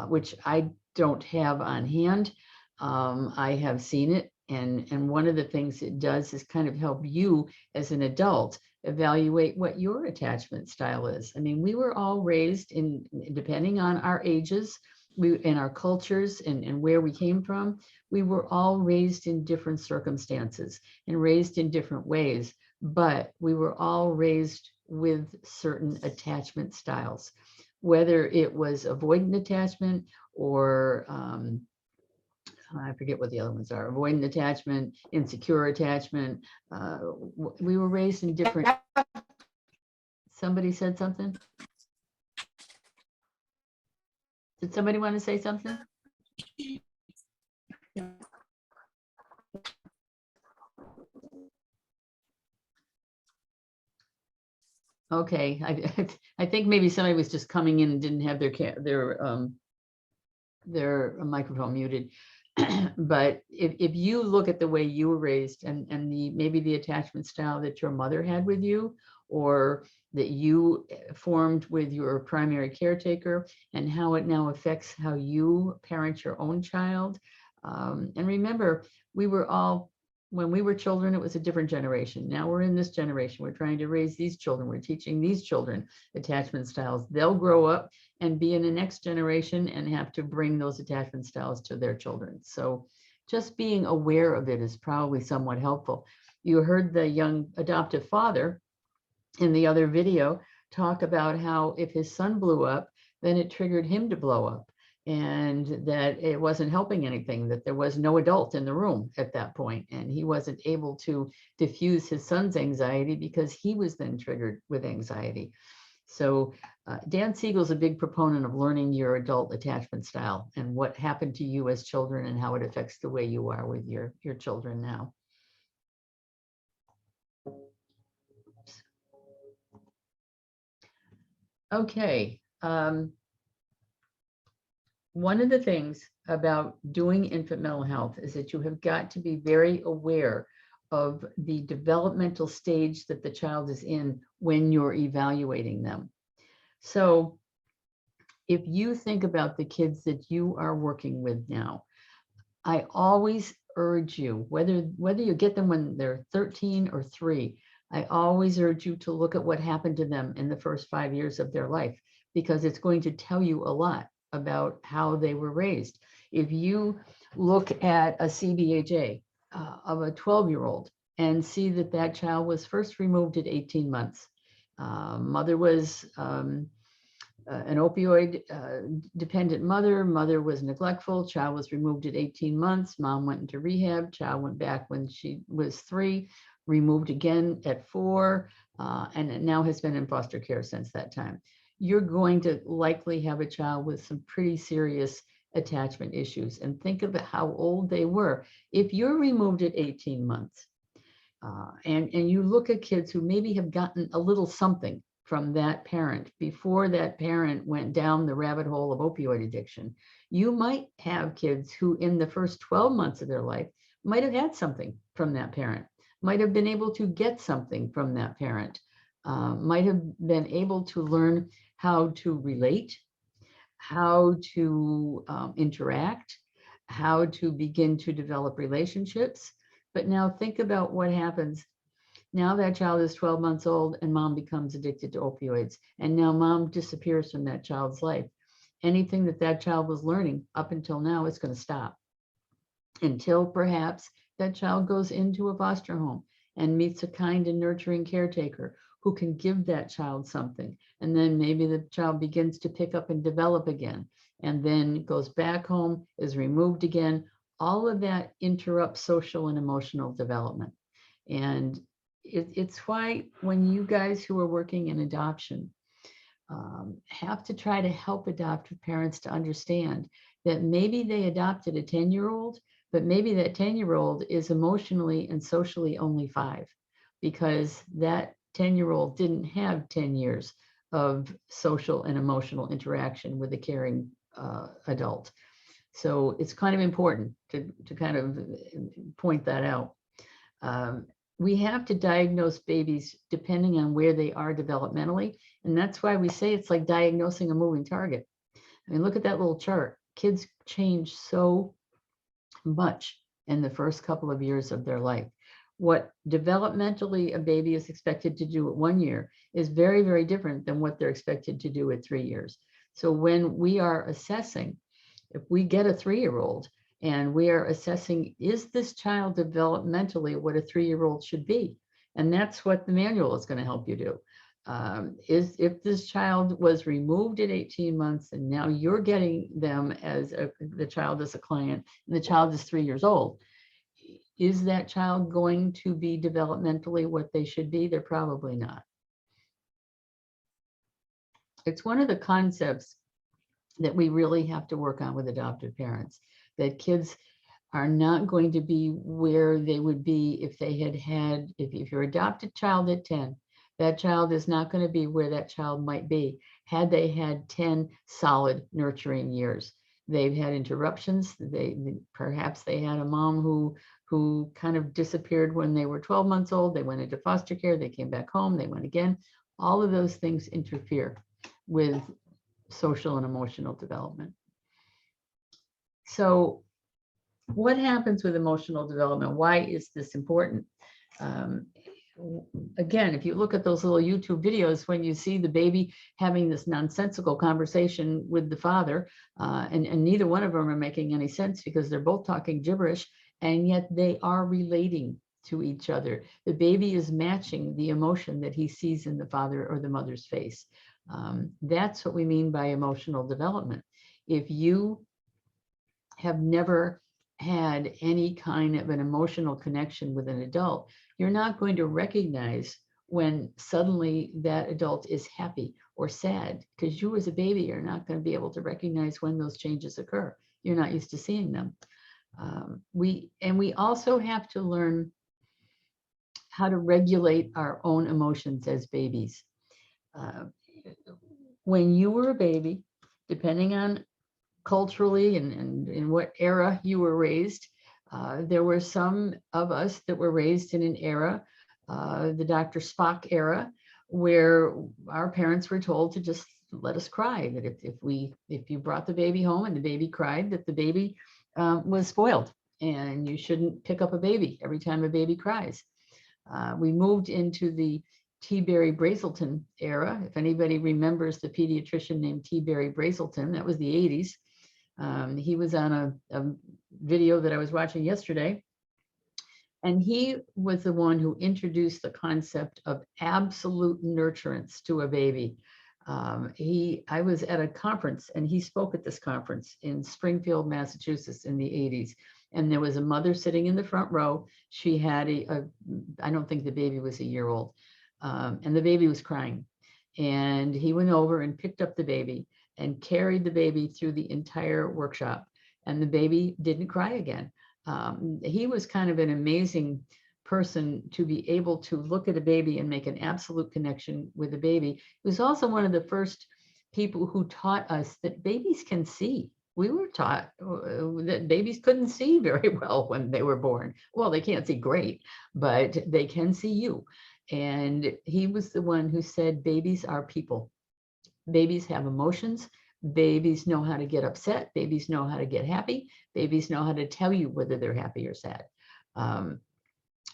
which I don't have on hand. I have seen it, and one of the things it does is kind of help you as an adult evaluate what your attachment style is. I mean, we were all raised in, depending on our ages, in our cultures and where we came from, we were all raised in different circumstances and raised in different ways, but we were all raised with certain attachment styles, whether it was avoidant attachment or I forget what the other ones are, avoidant attachment, insecure attachment. We were raised in different. Somebody said something? Did somebody want to say something? Okay, I think maybe somebody was just coming in and didn't have their microphone muted. But if you look at the way you were raised and maybe the attachment style that your mother had with you, or that you formed with your primary caretaker, and how it now affects how you parent your own child. And remember, we were all, when we were children, it was a different generation. Now we're in this generation. We're trying to raise these children. We're teaching these children attachment styles. They'll grow up and be in the next generation and have to bring those attachment styles to their children. So just being aware of it is probably somewhat helpful. You heard the young adoptive father in the other video talk about how if his son blew up, then it triggered him to blow up, and that it wasn't helping anything, that there was no adult in the room at that point, and he wasn't able to diffuse his son's anxiety because he was then triggered with anxiety. So Dan Siegel's a big proponent of learning your adult attachment style and what happened to you as children and how it affects the way you are with your children now. Okay. One of the things about doing infant mental health is that you have got to be very aware of the developmental stage that the child is in when you're evaluating them. So if you think about the kids that you are working with now, I always urge you, whether you get them when they're 13 or 3, I always urge you to look at what happened to them in the first 5 years of their life, because it's going to tell you a lot about how they were raised. If you look at a CBHA of a 12-year-old and see that that child was first removed at 18 months, mother was an opioid dependent mother was neglectful, child was removed at 18 months, mom went into rehab, child went back when she was 3, removed again at 4, and it now has been in foster care since that time. You're going to likely have a child with some pretty serious attachment issues, and think of how old they were. If you're removed at 18 months and you look at kids who maybe have gotten a little something from that parent before that parent went down the rabbit hole of opioid addiction, you might have kids who in the first 12 months of their life might have had something from that parent, might have been able to get something from that parent, might have been able to learn how to relate, how to interact, how to begin to develop relationships. But now think about what happens. Now that child is 12 months old and mom becomes addicted to opioids, and now mom disappears from that child's life. Anything that that child was learning up until now is going to stop, until perhaps that child goes into a foster home and meets a kind and nurturing caretaker who can give that child something. And then maybe the child begins to pick up and develop again, and then goes back home, is removed again. All of that interrupts social and emotional development. And it's why when you guys who are working in adoption have to try to help adoptive parents to understand that maybe they adopted a 10-year-old, but maybe that 10-year-old is emotionally and socially only 5, because that 10-year-old didn't have 10 years of social and emotional interaction with a caring adult. So it's kind of important to kind of point that out. We have to diagnose babies depending on where they are developmentally. And that's why we say it's like diagnosing a moving target. I mean, look at that little chart. Kids change so much in the first couple of years of their life. What developmentally a baby is expected to do at 1 year is very, very different than what they're expected to do at 3 years. So when we are assessing, if we get a 3-year-old and we are assessing, is this child developmentally what a 3-year-old should be? And that's what the manual is going to help you do. Is if this child was removed at 18 months and now you're getting them as the child as a client and the child is 3 years old, is that child going to be developmentally what they should be? They're probably not. It's one of the concepts that we really have to work on with adoptive parents, that kids are not going to be where they would be if they had, if your adopted child at 10, that child is not going to be where that child might be had they had 10 solid nurturing years. They've had interruptions. Perhaps they had a mom who kind of disappeared when they were 12 months old. They went into foster care. They came back home. They went again. All of those things interfere with social and emotional development. So what happens with emotional development? Why is this important? Again, if you look at those little YouTube videos, when you see the baby having this nonsensical conversation with the father, and neither one of them are making any sense because they're both talking gibberish, and yet they are relating to each other. The baby is matching the emotion that he sees in the father or the mother's face. That's what we mean by emotional development. If you have never had any kind of an emotional connection with an adult, you're not going to recognize when suddenly that adult is happy or sad, because you as a baby are not going to be able to recognize when those changes occur. You're not used to seeing them. We also have to learn how to regulate our own emotions as babies. When you were a baby, depending on culturally and in what era you were raised, there were some of us that were raised in an era, the Dr. Spock era, where our parents were told to just let us cry, that if you brought the baby home and the baby cried, that the baby was spoiled and you shouldn't pick up a baby every time a baby cries. We moved into the T. Barry Brazelton era. If anybody remembers the pediatrician named T. Barry Brazelton, that was the 80s. He was on a video that I was watching yesterday, and he was the one who introduced the concept of absolute nurturance to a baby. I was at a conference and he spoke at this conference in Springfield, Massachusetts in the 80s. And there was a mother sitting in the front row. She had I don't think the baby was a year old, and the baby was crying. And he went over and picked up the baby and carried the baby through the entire workshop. And the baby didn't cry again. He was kind of an amazing person to be able to look at a baby and make an absolute connection with the baby. He was also one of the first people who taught us that babies can see. We were taught that babies couldn't see very well when they were born. Well, they can't see great, but they can see you. And he was the one who said, babies are people. Babies have emotions. Babies know how to get upset. Babies know how to get happy. Babies know how to tell you whether they're happy or sad.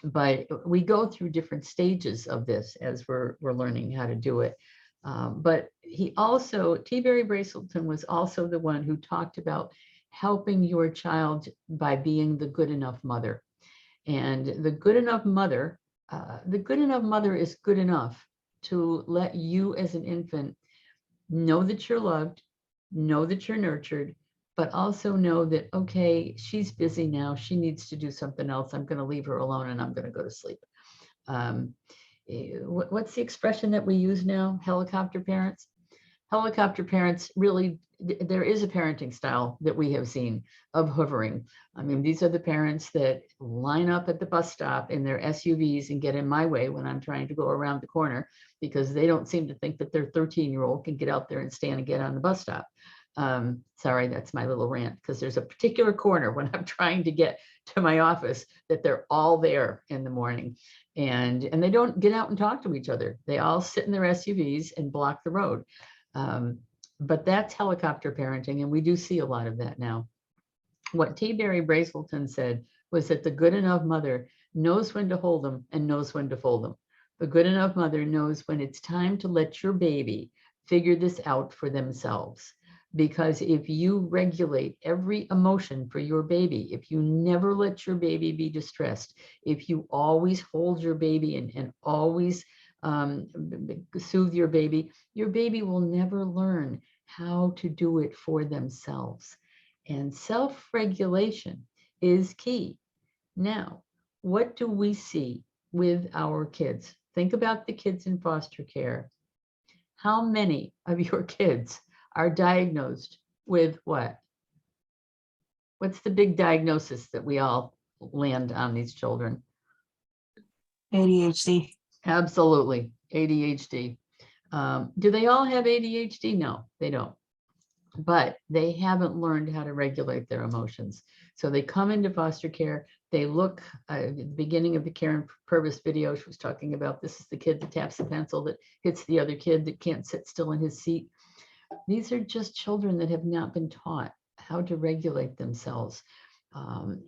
But we go through different stages of this as we're learning how to do it. But he also, T. Barry Brazelton was also the one who talked about helping your child by being the good enough mother. And the good enough mother is good enough to let you as an infant know that you're loved, know that you're nurtured, but also know that, okay, she's busy now. She needs to do something else. I'm going to leave her alone and I'm going to go to sleep. What's the expression that we use now? Helicopter parents? Helicopter parents really, there is a parenting style that we have seen of hovering. I mean, these are the parents that line up at the bus stop in their SUVs and get in my way when I'm trying to go around the corner because they don't seem to think that their 13-year-old can get out there and stand and get on the bus stop. Sorry, that's my little rant, because there's a particular corner when I'm trying to get to my office that they're all there in the morning, and they don't get out and talk to each other. They all sit in their SUVs and block the road. But that's helicopter parenting, and we do see a lot of that now. What T. Barry Brazelton said was that the good enough mother knows when to hold them and knows when to fold them. The good enough mother knows when it's time to let your baby figure this out for themselves. Because if you regulate every emotion for your baby, if you never let your baby be distressed, if you always hold your baby and always soothe your baby will never learn how to do it for themselves. And self-regulation is key. Now, what do we see with our kids? Think about the kids in foster care. How many of your kids are diagnosed with what? What's the big diagnosis that we all land on these children? ADHD. Absolutely, ADHD. Do they all have ADHD? No, they don't. But they haven't learned how to regulate their emotions. So they come into foster care, they look, at the beginning of the Karen Purvis video, she was talking about this is the kid that taps the pencil that hits the other kid that can't sit still in his seat. These are just children that have not been taught how to regulate themselves.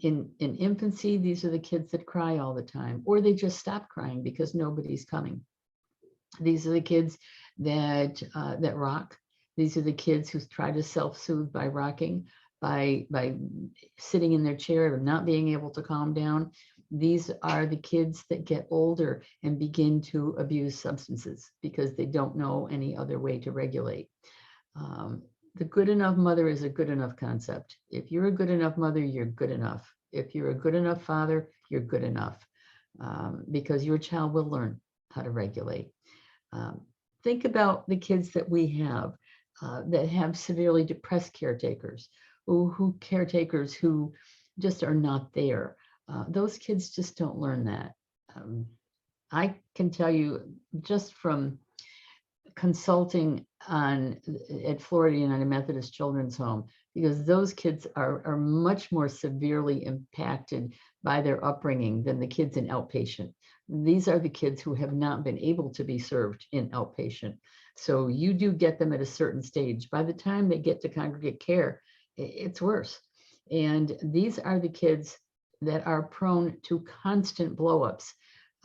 In infancy, these are the kids that cry all the time, or they just stop crying because nobody's coming. These are the kids that rock. These are the kids who try to self-soothe by rocking, by sitting in their chair and not being able to calm down. These are the kids that get older and begin to abuse substances because they don't know any other way to regulate. The good enough mother is a good enough concept. If you're a good enough mother, you're good enough. If you're a good enough father, you're good enough, because your child will learn how to regulate. Think about the kids that we have that have severely depressed caretakers, who caretakers who just are not there. Those kids just don't learn that. I can tell you just from consulting at Florida United Methodist Children's Home, because those kids are much more severely impacted by their upbringing than the kids in outpatient. These are the kids who have not been able to be served in outpatient. So you do get them at a certain stage. By the time they get to congregate care, it's worse. And these are the kids that are prone to constant blowups.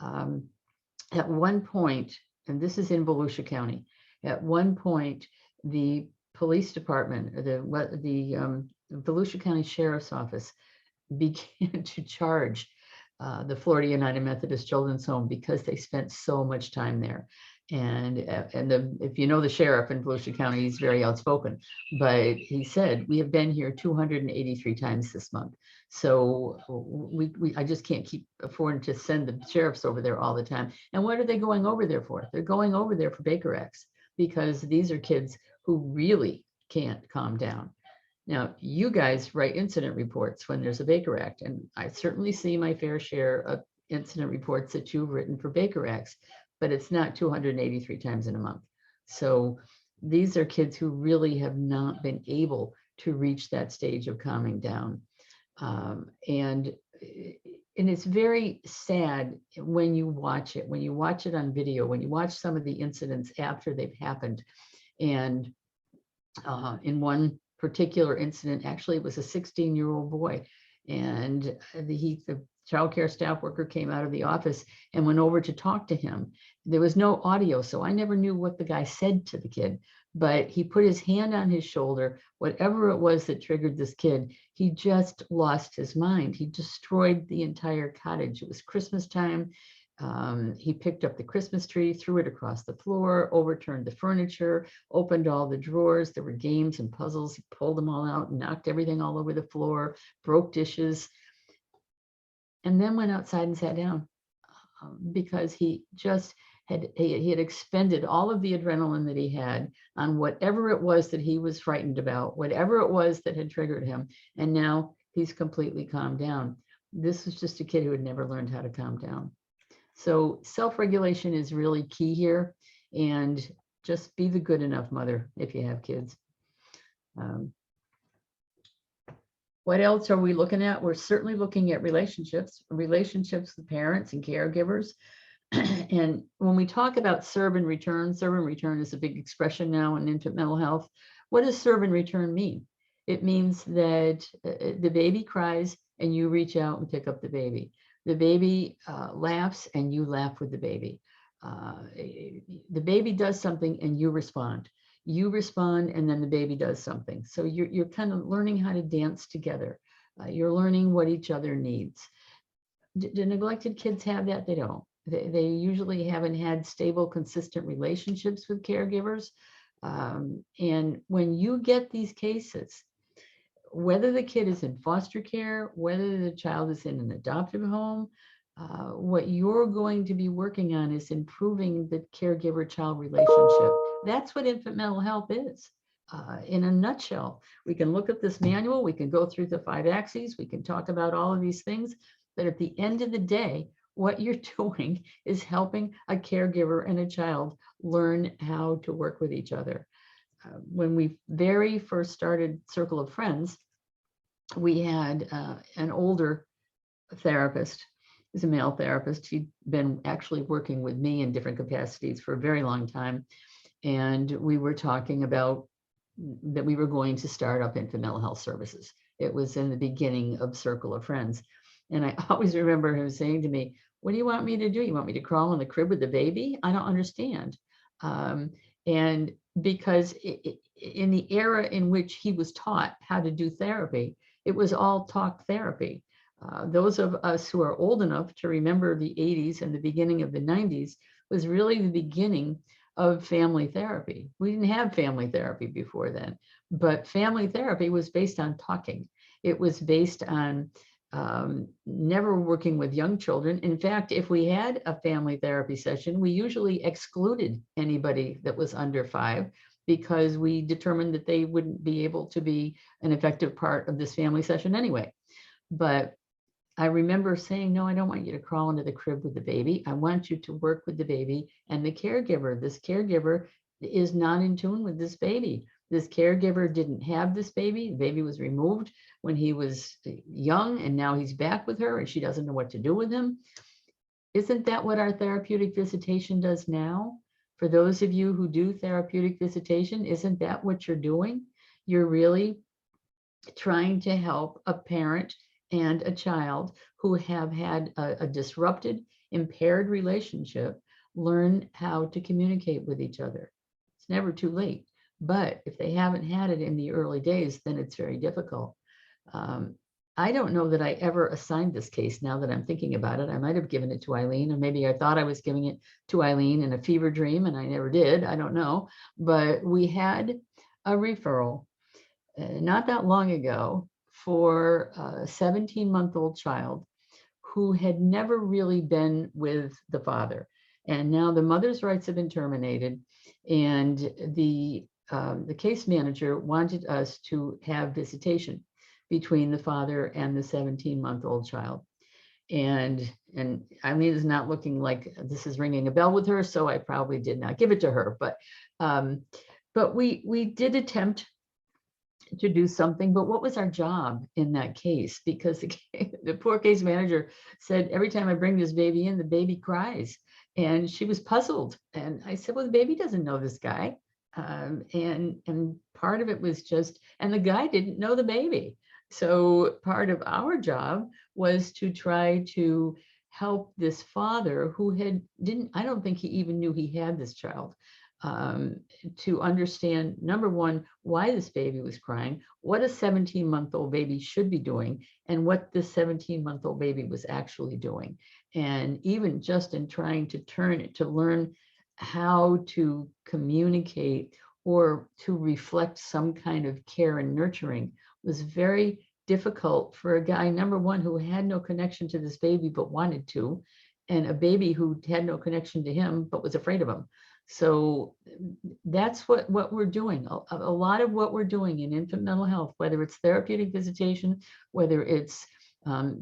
At one point, and this is in Volusia County, at one point, the police department, or the Volusia County Sheriff's Office began to charge the Florida United Methodist Children's Home because they spent so much time there. And if you know the sheriff in Volusia County, he's very outspoken, but he said, we have been here 283 times this month. So I just can't keep affording to send the sheriffs over there all the time. And what are they going over there for? They're going over there for Baker Acts, because these are kids who really can't calm down. Now, you guys write incident reports when there's a Baker Act, and I certainly see my fair share of incident reports that you've written for Baker Acts, but it's not 283 times in a month. So these are kids who really have not been able to reach that stage of calming down. And it's very sad when you watch it on video, when you watch some of the incidents after they've happened. And in one particular incident, actually it was a 16-year-old boy, and the child care staff worker came out of the office and went over to talk to him. There was no audio, so I never knew what the guy said to the kid, but he put his hand on his shoulder. Whatever it was that triggered this kid, he just lost his mind. He destroyed the entire cottage. It was Christmas time. He picked up the Christmas tree, threw it across the floor, overturned the furniture, opened all the drawers. There were games and puzzles. He pulled them all out, knocked everything all over the floor, broke dishes, and then went outside and sat down. because he just he had expended all of the adrenaline that he had on whatever it was that he was frightened about, whatever it was that had triggered him. And now he's completely calmed down. This was just a kid who had never learned how to calm down. So self-regulation is really key here, and just be the good enough mother if you have kids. What else are we looking at? We're certainly looking at relationships with parents and caregivers. And when we talk about serve and return is a big expression now in infant mental health. What does serve and return mean? It means that the baby cries and you reach out and pick up the baby. The baby laughs and you laugh with the baby. The baby does something and you respond. You respond and then the baby does something. So you're kind of learning how to dance together. You're learning what each other needs. Do neglected kids have that? They don't. They usually haven't had stable, consistent relationships with caregivers. And when you get these cases, whether the kid is in foster care, whether the child is in an adoptive home, what you're going to be working on is improving the caregiver-child relationship. That's what infant mental health is. In a nutshell, we can look at this manual, we can go through the 5 axes, we can talk about all of these things, but at the end of the day, what you're doing is helping a caregiver and a child learn how to work with each other. When we very first started Circle of Friends, we had an older therapist. He's a male therapist. He'd been actually working with me in different capacities for a very long time. And we were talking about that we were going to start up infant mental health services. It was in the beginning of Circle of Friends. And I always remember him saying to me, what do you want me to do? You want me to crawl in the crib with the baby? I don't understand. And because in the era in which he was taught how to do therapy, it was all talk therapy. Those of us who are old enough to remember the 80s and the beginning of the 90s was really the beginning of family therapy. We didn't have family therapy before then, but family therapy was based on talking. It was based on never working with young children. In fact, if we had a family therapy session, we usually excluded anybody that was under 5 because we determined that they wouldn't be able to be an effective part of this family session anyway. But I remember saying, no, I don't want you to crawl into the crib with the baby. I want you to work with the baby and the caregiver. This caregiver is not in tune with this baby. This caregiver didn't have this baby. The baby was removed when he was young, and now he's back with her and she doesn't know what to do with him. Isn't that what our therapeutic visitation does now? For those of you who do therapeutic visitation, isn't that what you're doing? You're really trying to help a parent and a child who have had a disrupted, impaired relationship learn how to communicate with each other. It's never too late. But if they haven't had it in the early days, then it's very difficult. I don't know that I ever assigned this case now that I'm thinking about it. I might have given it to Eileen, or maybe I thought I was giving it to Eileen in a fever dream and I never did. I don't know. But we had a referral not that long ago for a 17-month-old child who had never really been with the father. And now the mother's rights have been terminated, and the case manager wanted us to have visitation between the father and the 17-month-old child. And Eileen is not looking like this is ringing a bell with her, so I probably did not give it to her. But we did attempt to do something, but what was our job in that case? Because the poor case manager said, every time I bring this baby in, the baby cries. And she was puzzled. And I said, well, the baby doesn't know this guy. And part of it was just, and the guy didn't know the baby. So part of our job was to try to help this father who I don't think he even knew he had this child, to understand, number one, why this baby was crying, what a 17-month-old baby should be doing, and what this 17-month-old baby was actually doing. And even just in trying to turn it to learn how to communicate or to reflect some kind of care and nurturing was very difficult for a guy, number one, who had no connection to this baby but wanted to, and a baby who had no connection to him but was afraid of him. So that's what we're doing. A lot of what we're doing in infant mental health, whether it's therapeutic visitation, whether it's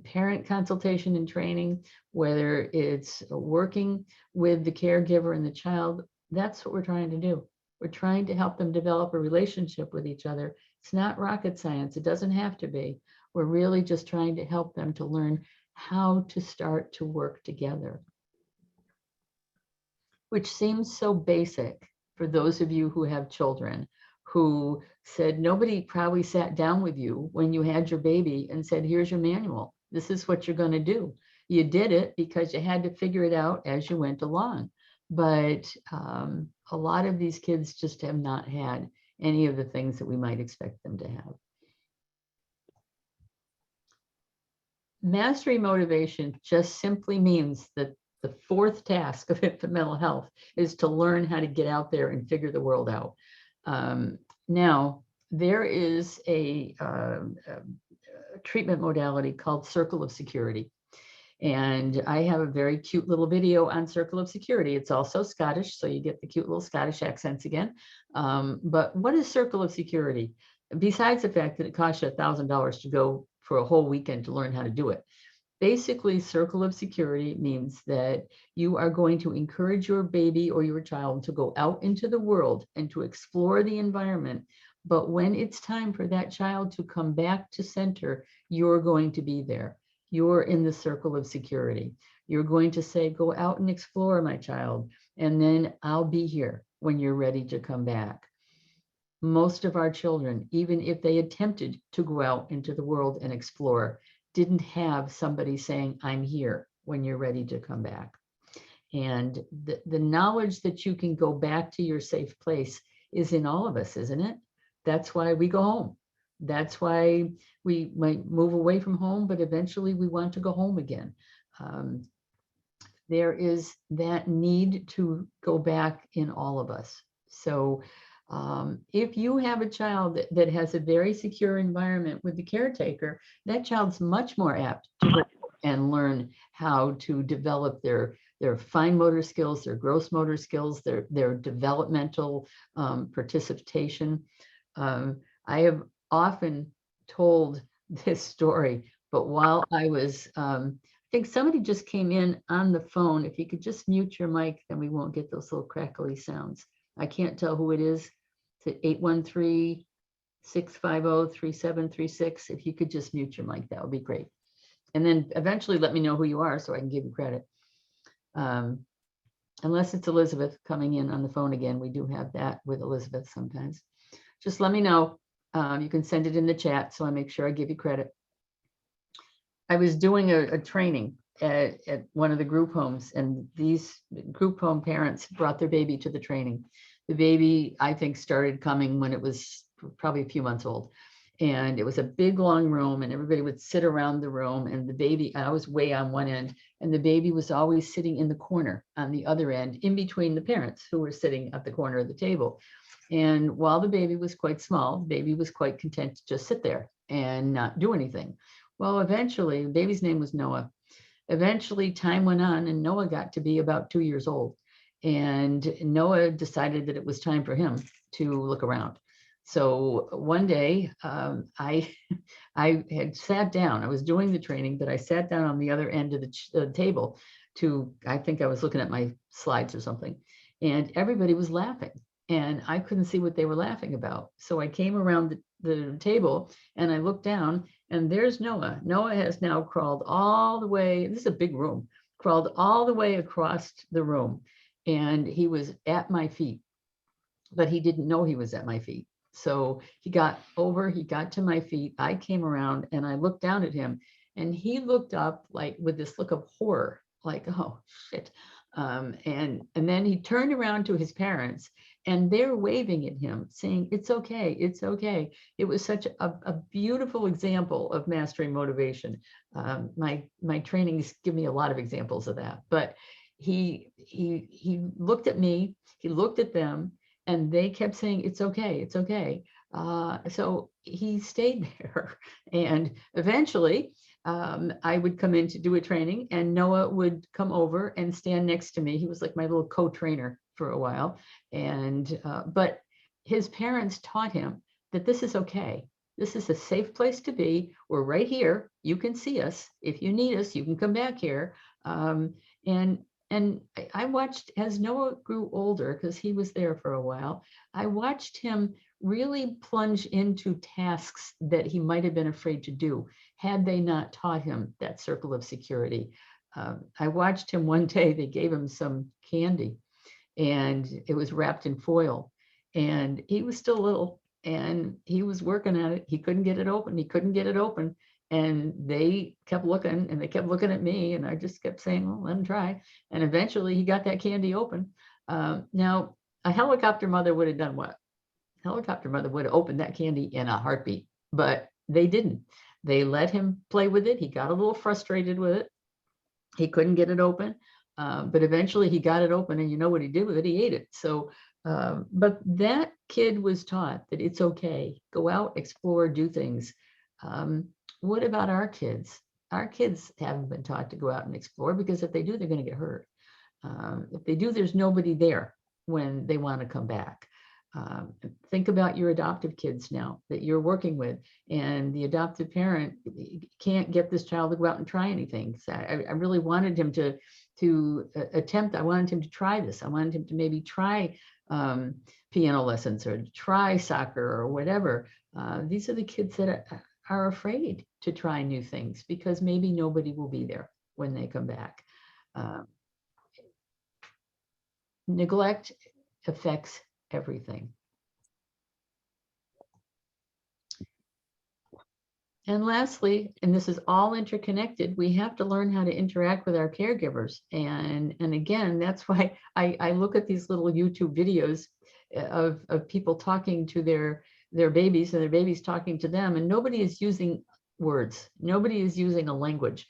parent consultation and training, whether it's working with the caregiver and the child, that's what we're trying to do. We're trying to help them develop a relationship with each other. It's not rocket science. It doesn't have to be. We're really just trying to help them to learn how to start to work together, which seems so basic for those of you who have children who said nobody probably sat down with you when you had your baby and said, here's your manual. This is what you're going to do. You did it because you had to figure it out as you went along. But a lot of these kids just have not had any of the things that we might expect them to have. Mastery motivation just simply means that the fourth task of infant mental health is to learn how to get out there and figure the world out. Now, there is a treatment modality called Circle of Security. And I have a very cute little video on Circle of Security. It's also Scottish, so you get the cute little Scottish accents again. But what is Circle of Security? Besides the fact that it costs you $1,000 to go for a whole weekend to learn how to do it. Basically, Circle of Security means that you are going to encourage your baby or your child to go out into the world and to explore the environment. But when it's time for that child to come back to center, you're going to be there. You're in the circle of security. You're going to say, go out and explore, my child, and then I'll be here when you're ready to come back. Most of our children, even if they attempted to go out into the world and explore, didn't have somebody saying, I'm here when you're ready to come back. And the knowledge that you can go back to your safe place is in all of us, isn't it? That's why we go home. That's why we might move away from home, but eventually we want to go home again. There is that need to go back in all of us. So if you have a child that has a very secure environment with the caretaker, that child's much more apt to go and learn how to develop their fine motor skills, their gross motor skills, their developmental participation. I have often told this story, but while I was, I think somebody just came in on the phone. If you could just mute your mic, then we won't get those little crackly sounds. I can't tell who it is. It's 813-650-3736. If you could just mute your mic, that would be great. And then eventually let me know who you are so I can give you credit. Unless it's Elizabeth coming in on the phone again. We do have that with Elizabeth sometimes. Just let me know. You can send it in the chat so I make sure I give you credit. I was doing a training at one of the group homes, and these group home parents brought their baby to the training. The baby, I think, started coming when it was probably a few months old. And it was a big, long room, and everybody would sit around the room. And the baby, I was way on one end, and the baby was always sitting in the corner on the other end, in between the parents who were sitting at the corner of the table. And while the baby was quite small, the baby was quite content to just sit there and not do anything. Well, eventually, the baby's name was Noah. Eventually, time went on, and Noah got to be about 2 years old. And Noah decided that it was time for him to look around. So one day I had sat down. I was doing the training, but I sat down on the other end of the table to, I think I was looking at my slides or something, and everybody was laughing. And I couldn't see what they were laughing about. So I came around the table and I looked down, and there's Noah. Noah has now crawled all the way, this is a big room, crawled all the way across the room. And he was at my feet, but he didn't know he was at my feet. So he got over, he got to my feet. I came around and I looked down at him, and he looked up like with this look of horror, like, oh shit. And then he turned around to his parents, and they're waving at him saying, it's okay, it's okay. It was such a beautiful example of mastering motivation. My trainings give me a lot of examples of that, but he looked at me, he looked at them, and they kept saying, it's okay, it's okay. So he stayed there. And eventually I would come in to do a training and Noah would come over and stand next to me. He was like my little co-trainer for a while. And, but his parents taught him that this is okay. This is a safe place to be. We're right here. You can see us. If you need us, you can come back here. And I watched as Noah grew older, because he was there for a while, I watched him really plunge into tasks that he might have been afraid to do had they not taught him that circle of security. I watched him one day, they gave him some candy and it was wrapped in foil. And he was still little and he was working at it. He couldn't get it open. He couldn't get it open. And they kept looking and they kept looking at me. And I just kept saying, well, let him try. And eventually he got that candy open. Now, a helicopter mother would have done what? Helicopter mother would have opened that candy in a heartbeat, but they didn't. They let him play with it. He got a little frustrated with it. He couldn't get it open, but eventually he got it open, and you know what he did with it? He ate it. So, but that kid was taught that it's okay. Go out, explore, do things. What about our kids? Our kids haven't been taught to go out and explore, because if they do, they're going to get hurt. If they do, there's nobody there when they want to come back. Think about your adoptive kids now that you're working with, and the adoptive parent can't get this child to go out and try anything. So I really wanted him to attempt. I wanted him to try this. I wanted him to maybe try piano lessons or try soccer or whatever. These are the kids that are afraid to try new things because maybe nobody will be there when they come back. Neglect affects everything. And lastly, and this is all interconnected, we have to learn how to interact with our caregivers. And again, that's why I look at these little YouTube videos of people talking to their babies and their babies talking to them, and nobody is using words. Nobody is using a language.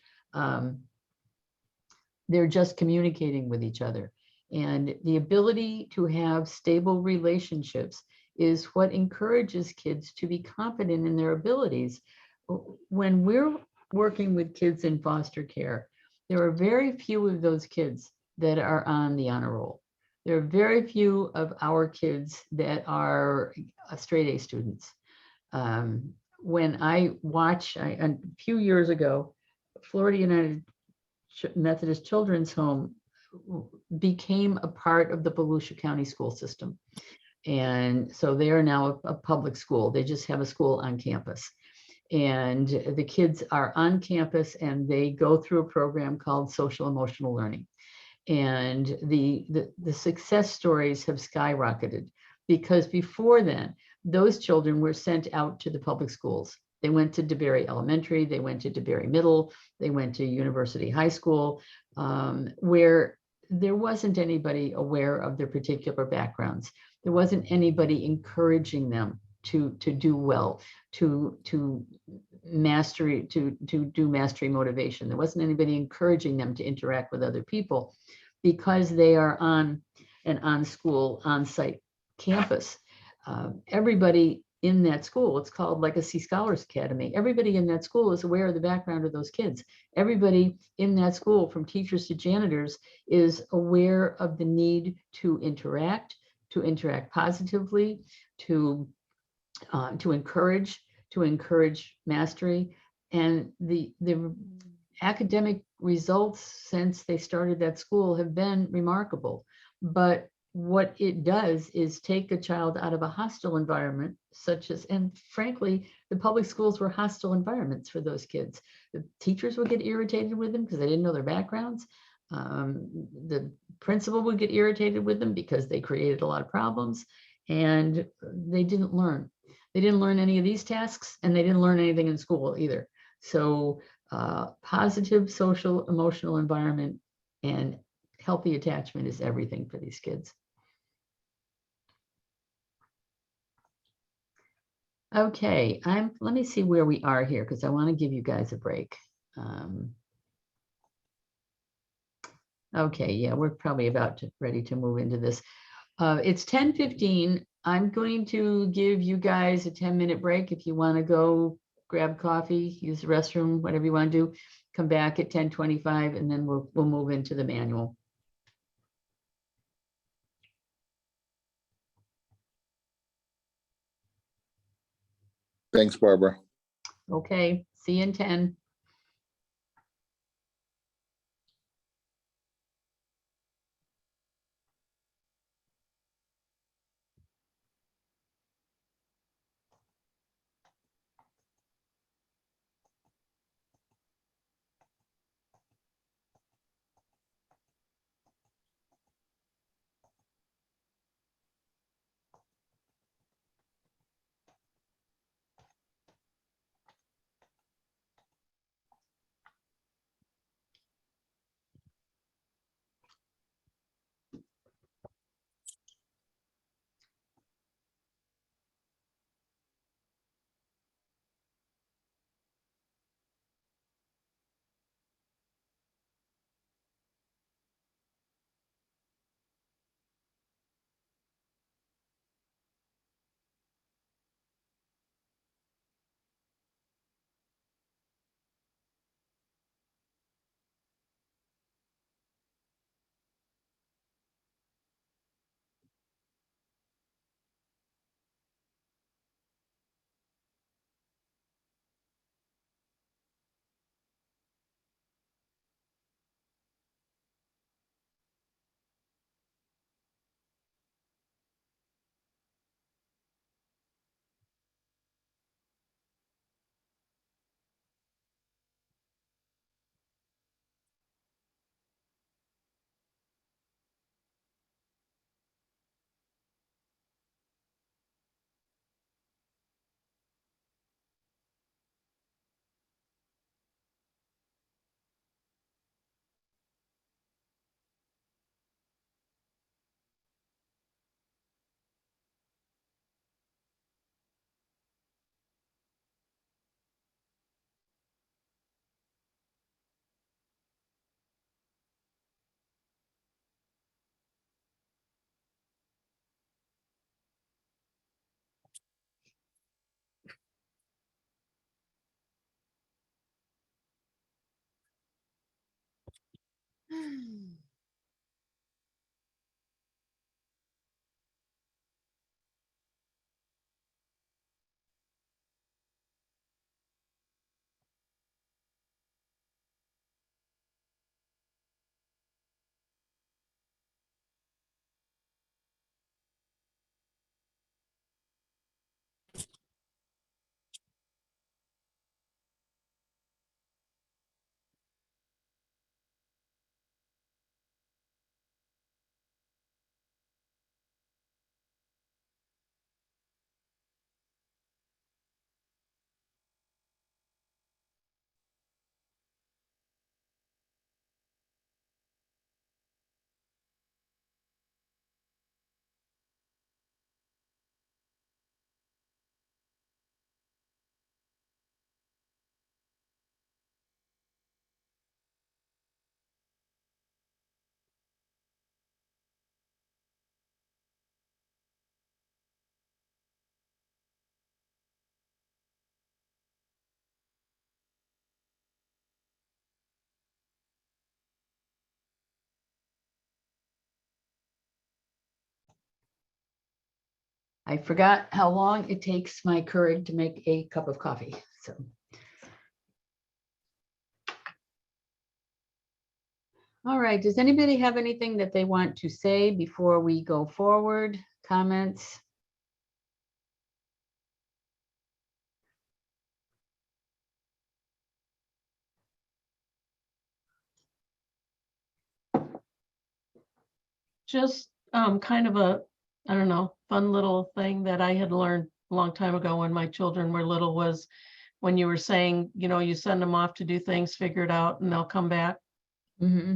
They're just communicating with each other. And the ability to have stable relationships is what encourages kids to be confident in their abilities. When we're working with kids in foster care, there are very few of those kids that are on the honor roll. There are very few of our kids that are straight A students. When I watch, a few years ago, Florida United Methodist Children's Home became a part of the Volusia County school system. And so they are now a public school. They just have a school on campus. And the kids are on campus and they go through a program called social emotional learning. And the success stories have skyrocketed because before then, those children were sent out to the public schools. They went to DeBerry Elementary, they went to DeBerry Middle, they went to University High School, where there wasn't anybody aware of their particular backgrounds. There wasn't anybody encouraging them to do well, to mastery, to do mastery motivation. There wasn't anybody encouraging them to interact with other people because they are on an on-school, on-site campus. Everybody in that school, it's called Legacy Scholars Academy. Everybody in that school is aware of the background of those kids. Everybody in that school, from teachers to janitors, is aware of the need to interact positively, to encourage mastery. And the academic results since they started that school have been remarkable. But what it does is take a child out of a hostile environment, such as, and frankly, the public schools were hostile environments for those kids. The teachers would get irritated with them because they didn't know their backgrounds. The principal would get irritated with them because they created a lot of problems, and they didn't learn. They didn't learn any of these tasks, and they didn't learn anything in school either. So positive social emotional environment and healthy attachment is everything for these kids. Okay, let me see where we are here because I want to give you guys a break. Okay, yeah, we're probably ready to move into this. It's 10:15. I'm going to give you guys a 10-minute break if you want to go grab coffee, use the restroom, whatever you want to do. Come back at 10:25 and then we'll move into the manual. Thanks, Barbara. Okay, see you in 10. I forgot how long it takes my Keurig to make a cup of coffee. So. All right, does anybody have anything that they want to say before we go forward? Comments? Just kind of a, I don't know, fun little thing that I had learned a long time ago when my children were little was when you were saying, you know, you send them off to do things, figure it out, and they'll come back. Mm-hmm.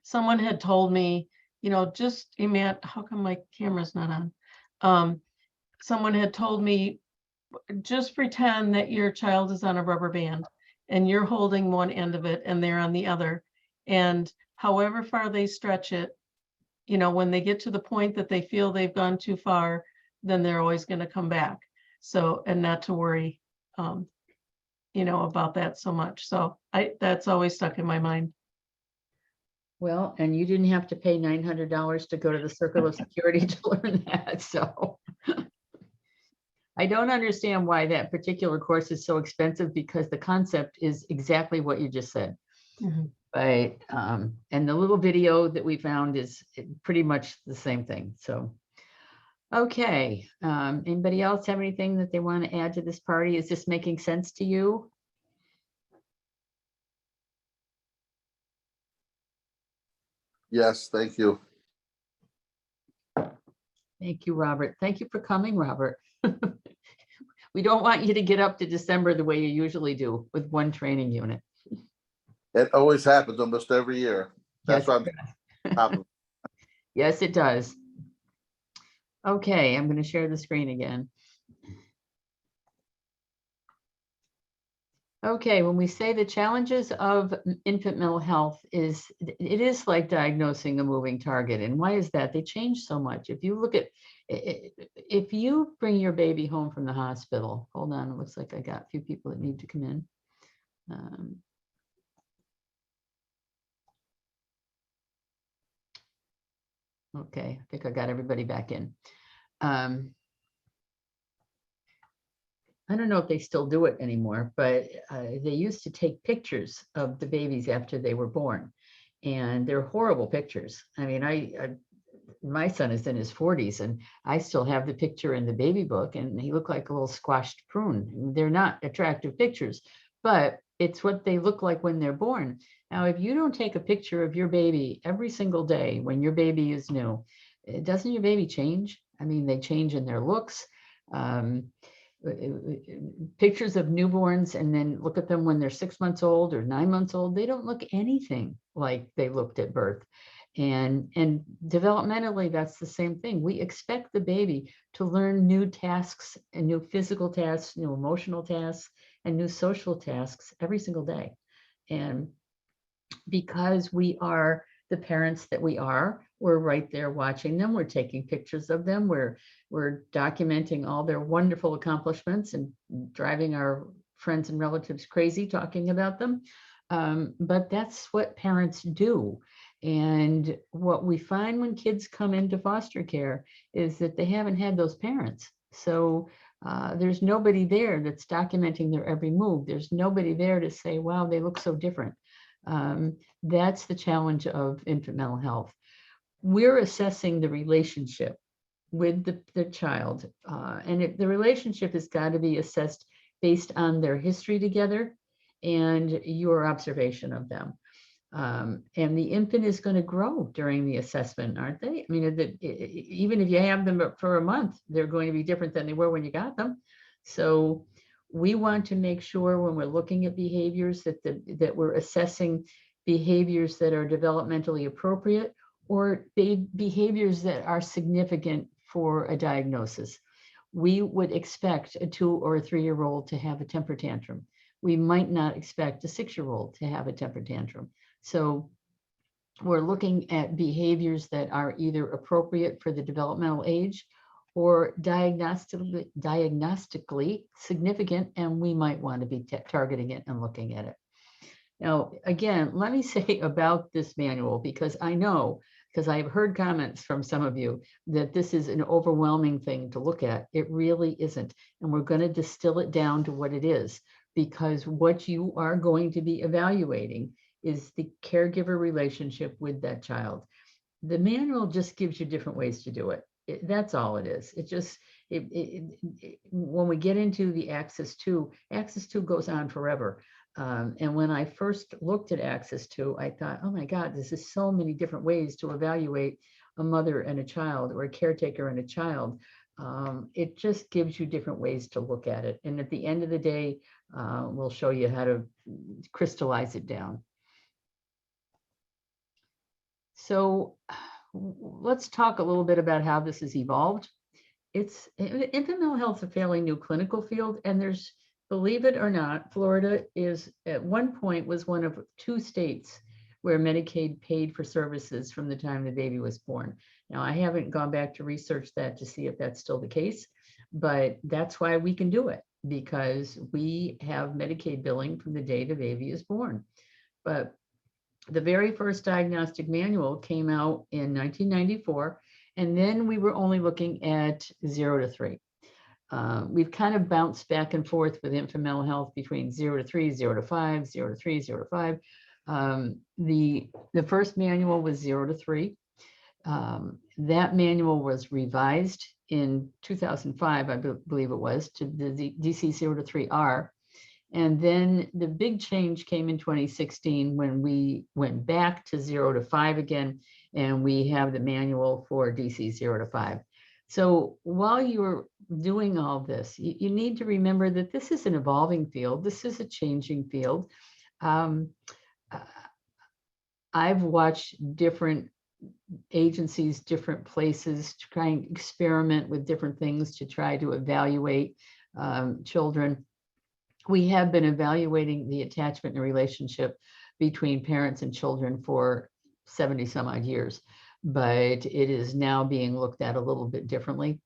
Someone had told me, you know, just imagine, how come my camera's not on? Someone had told me, just pretend that your child is on a rubber band and you're holding one end of it and they're on the other. And however far they stretch it, you know, when they get to the point that they feel they've gone too far, then they're always going to come back. So, and not to worry. about that so much. So that's always stuck in my mind. Well, and you didn't have to pay $900 to go to the Circle of Security to learn that, so. I don't understand why that particular course is so expensive, because the concept is exactly what you just said. Mhm. But, and the little video that we found is pretty much the same thing, so. Okay, anybody else have anything that they want to add to this party? Is this making sense to you? Yes, thank you. Thank you, Robert. Thank you for coming, Robert. We don't want you to get up to December the way you usually do with one training unit. It always happens almost every year. That's Yes, why I'm. yes, it does. Okay, I'm going to share the screen again. Okay, when we say the challenges of infant mental health it is like diagnosing a moving target. And why is that? They change so much. If you look at, if you bring your baby home from the hospital, hold on, it looks like I got a few people that need to come in. Okay, I think I got everybody back in. I don't know if they still do it anymore, but they used to take pictures of the babies after they were born, and they're horrible pictures. I mean, my son is in his 40s, and I still have the picture in the baby book, and he looked like a little squashed prune. They're not attractive pictures, but it's what they look like when they're born. Now, if you don't take a picture of your baby every single day when your baby is new, doesn't your baby change? I mean, they change in their looks. Pictures of newborns, and then look at them when they're 6 months old or 9 months old, they don't look anything like they looked at birth. And developmentally, that's the same thing. We expect the baby to learn new tasks and new physical tasks, new emotional tasks, and new social tasks every single day. And because we are the parents that we are, we're right there watching them. We're taking pictures of them. We're documenting all their wonderful accomplishments and driving our friends and relatives crazy talking about them. But that's what parents do. And what we find when kids come into foster care is that they haven't had those parents. So there's nobody there that's documenting their every move. There's nobody there to say, wow, they look so different. That's the challenge of infant mental health. We're assessing the relationship with the child, and the relationship has got to be assessed based on their history together and your observation of them. And the infant is going to grow during the assessment, aren't they? I mean, even if you have them for a month, they're going to be different than they were when you got them. So we want to make sure when we're looking at behaviors that we're assessing behaviors that are developmentally appropriate, or behaviors that are significant for a diagnosis. We would expect a 2 or a 3-year-old to have a temper tantrum. We might not expect a 6-year-old to have a temper tantrum. So we're looking at behaviors that are either appropriate for the developmental age or diagnostically significant, and we might want to be targeting it and looking at it. Now, again, let me say about this manual, because I know, because I've heard comments from some of you that this is an overwhelming thing to look at. It really isn't. And we're going to distill it down to what it is, because what you are going to be evaluating is the caregiver relationship with that child. The manual just gives you different ways to do it. That's all it is. It just, when we get into the Access 2 goes on forever. And when I first looked at Access 2, I thought, oh my God, this is so many different ways to evaluate a mother and a child, or a caretaker and a child. It just gives you different ways to look at it. And at the end of the day, we'll show you how to crystallize it down. So let's talk a little bit about how this has evolved. Infant mental health is a fairly new clinical field, and there's, believe it or not, Florida is at one point was one of 2 states where Medicaid paid for services from the time the baby was born. Now, I haven't gone back to research that to see if that's still the case, but that's why we can do it. because we have Medicaid billing from the day the baby is born. But the very first diagnostic manual came out in 1994, and then we were only looking at 0 to 3. We've kind of bounced back and forth with infant mental health between 0 to 3, 0 to 5, 0 to 3, 0 to 5. The first manual was 0 to 3. That manual was revised in 2005, I believe it was, to the DC 0 to 3R. And then the big change came in 2016 when we went back to 0 to 5 again, and we have the manual for DC 0 to 5. So while you're doing all this, you need to remember that this is an evolving field. This is a changing field. I've watched different agencies, different places to try and experiment with different things to try to evaluate children. We have been evaluating the attachment and relationship between parents and children for 70 some odd years, but it is now being looked at a little bit differently.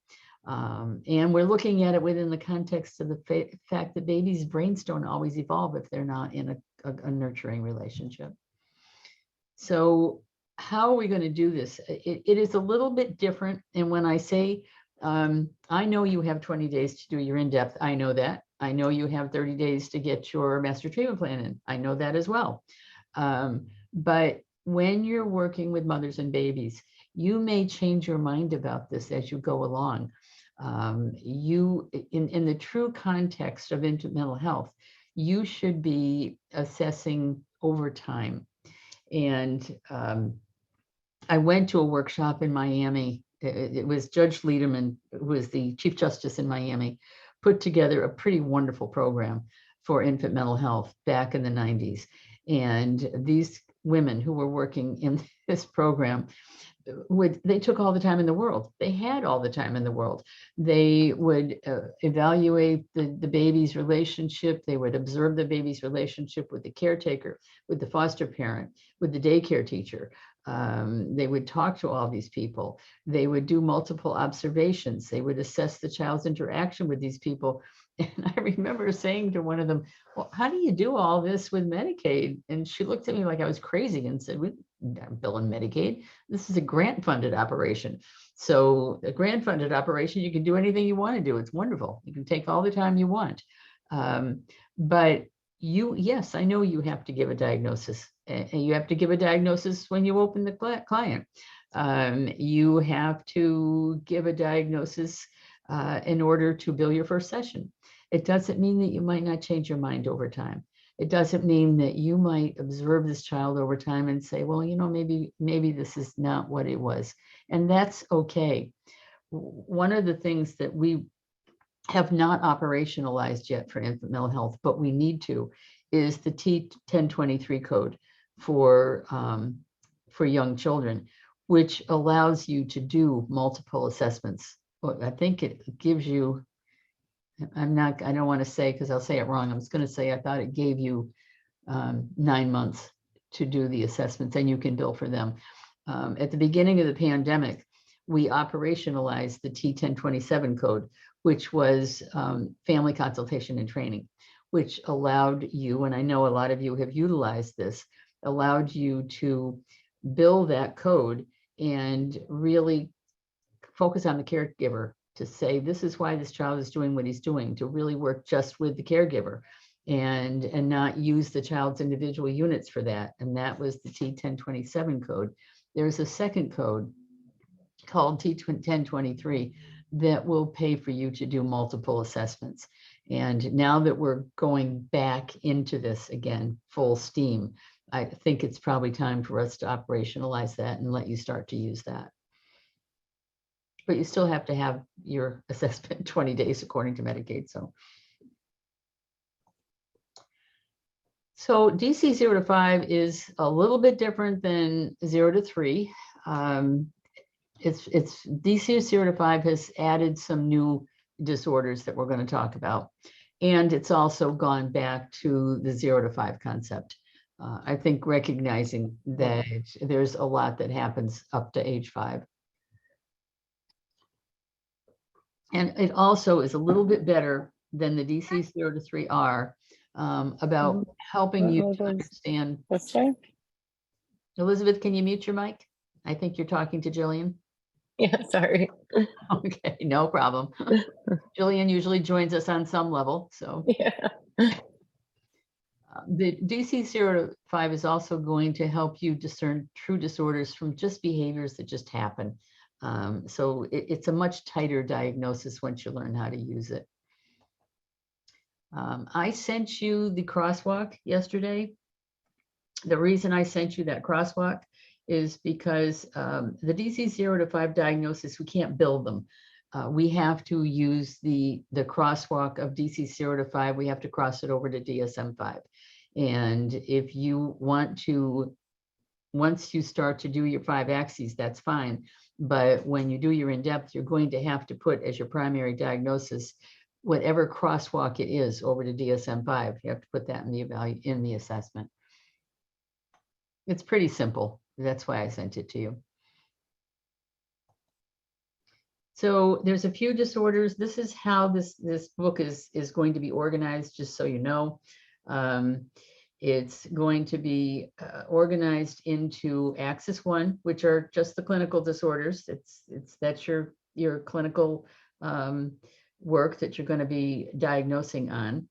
And we're looking at it within the context of the fact that babies' brains don't always evolve if they're not in a nurturing relationship. So how are we going to do this? It is a little bit different. And when I say, I know you have 20 days to do your in-depth, I know that. I know you have 30 days to get your master treatment plan in. I know that as well. But when you're working with mothers and babies, you may change your mind about this as you go along. In the true context of infant mental health, you should be assessing over time. And I went to a workshop in Miami. It was Judge Lederman, who was the Chief Justice in Miami, put together a pretty wonderful program for infant mental health back in the 90s. And these women who were working in this program, they took all the time in the world. They had all the time in the world. They would evaluate the baby's relationship. They would observe the baby's relationship with the caretaker, with the foster parent, with the daycare teacher. They would talk to all these people. They would do multiple observations. They would assess the child's interaction with these people. And I remember saying to one of them, well, how do you do all this with Medicaid? And she looked at me like I was crazy and said, we're not billing Medicaid. This is a grant funded operation. So a grant funded operation, you can do anything you want to do. It's wonderful. You can take all the time you want. But yes, I know you have to give a diagnosis. And you have to give a diagnosis when you open the client. You have to give a diagnosis in order to bill your first session. It doesn't mean that you might not change your mind over time. It doesn't mean that you might observe this child over time and say, well, maybe this is not what it was. And that's okay. One of the things that we have not operationalized yet for infant mental health, but we need to, is the T1023 code for young children, which allows you to do multiple assessments. Well, I think it gives you, I don't want to say, because I'll say it wrong. I'm just going to say, I thought it gave you 9 months to do the assessments, and you can bill for them. At the beginning of the pandemic, we operationalized the T1027 code, which was family consultation and training, which allowed you, and I know a lot of you have utilized this, allowed you to bill that code and really focus on the caregiver, to say, this is why this child is doing what he's doing, to really work just with the caregiver and not use the child's individual units for that. And that was the T1027 code. There's a second code called T1023 that will pay for you to do multiple assessments. And now that we're going back into this again, full steam, I think it's probably time for us to operationalize that and let you start to use that. But you still have to have your assessment 20 days according to Medicaid. So DC 0 to 5 is a little bit different than 0 to 3. It's DC 0 to 5 has added some new disorders that we're going to talk about. And it's also gone back to the 0 to 5 concept. I think recognizing that there's a lot that happens up to age 5. And it also is a little bit better than the DC 0 to 3 are, about helping you to understand. Elizabeth, can you mute your mic? I think you're talking to Jillian. Yeah, sorry. Okay, no problem. Jillian usually joins us on some level, so. Yeah. The DC 0 to 5 is also going to help you discern true disorders from just behaviors that just happen. So it's a much tighter diagnosis once you learn how to use it. I sent you the crosswalk yesterday. The reason I sent you that crosswalk is because the DC 0 to 5 diagnosis, we can't build them. We have to use the crosswalk of DC 0 to 5. We have to cross it over to DSM-5. And if you want to, once you start to do your 5 axes, that's fine. But when you do your in-depth, you're going to have to put as your primary diagnosis whatever crosswalk it is over to DSM-5. You have to put that in the assessment. It's pretty simple. That's why I sent it to you. So there's a few disorders. This is how this book is going to be organized, just so you know. It's going to be organized into Axis 1, which are just the clinical disorders. That's your clinical work that you're going to be diagnosing on.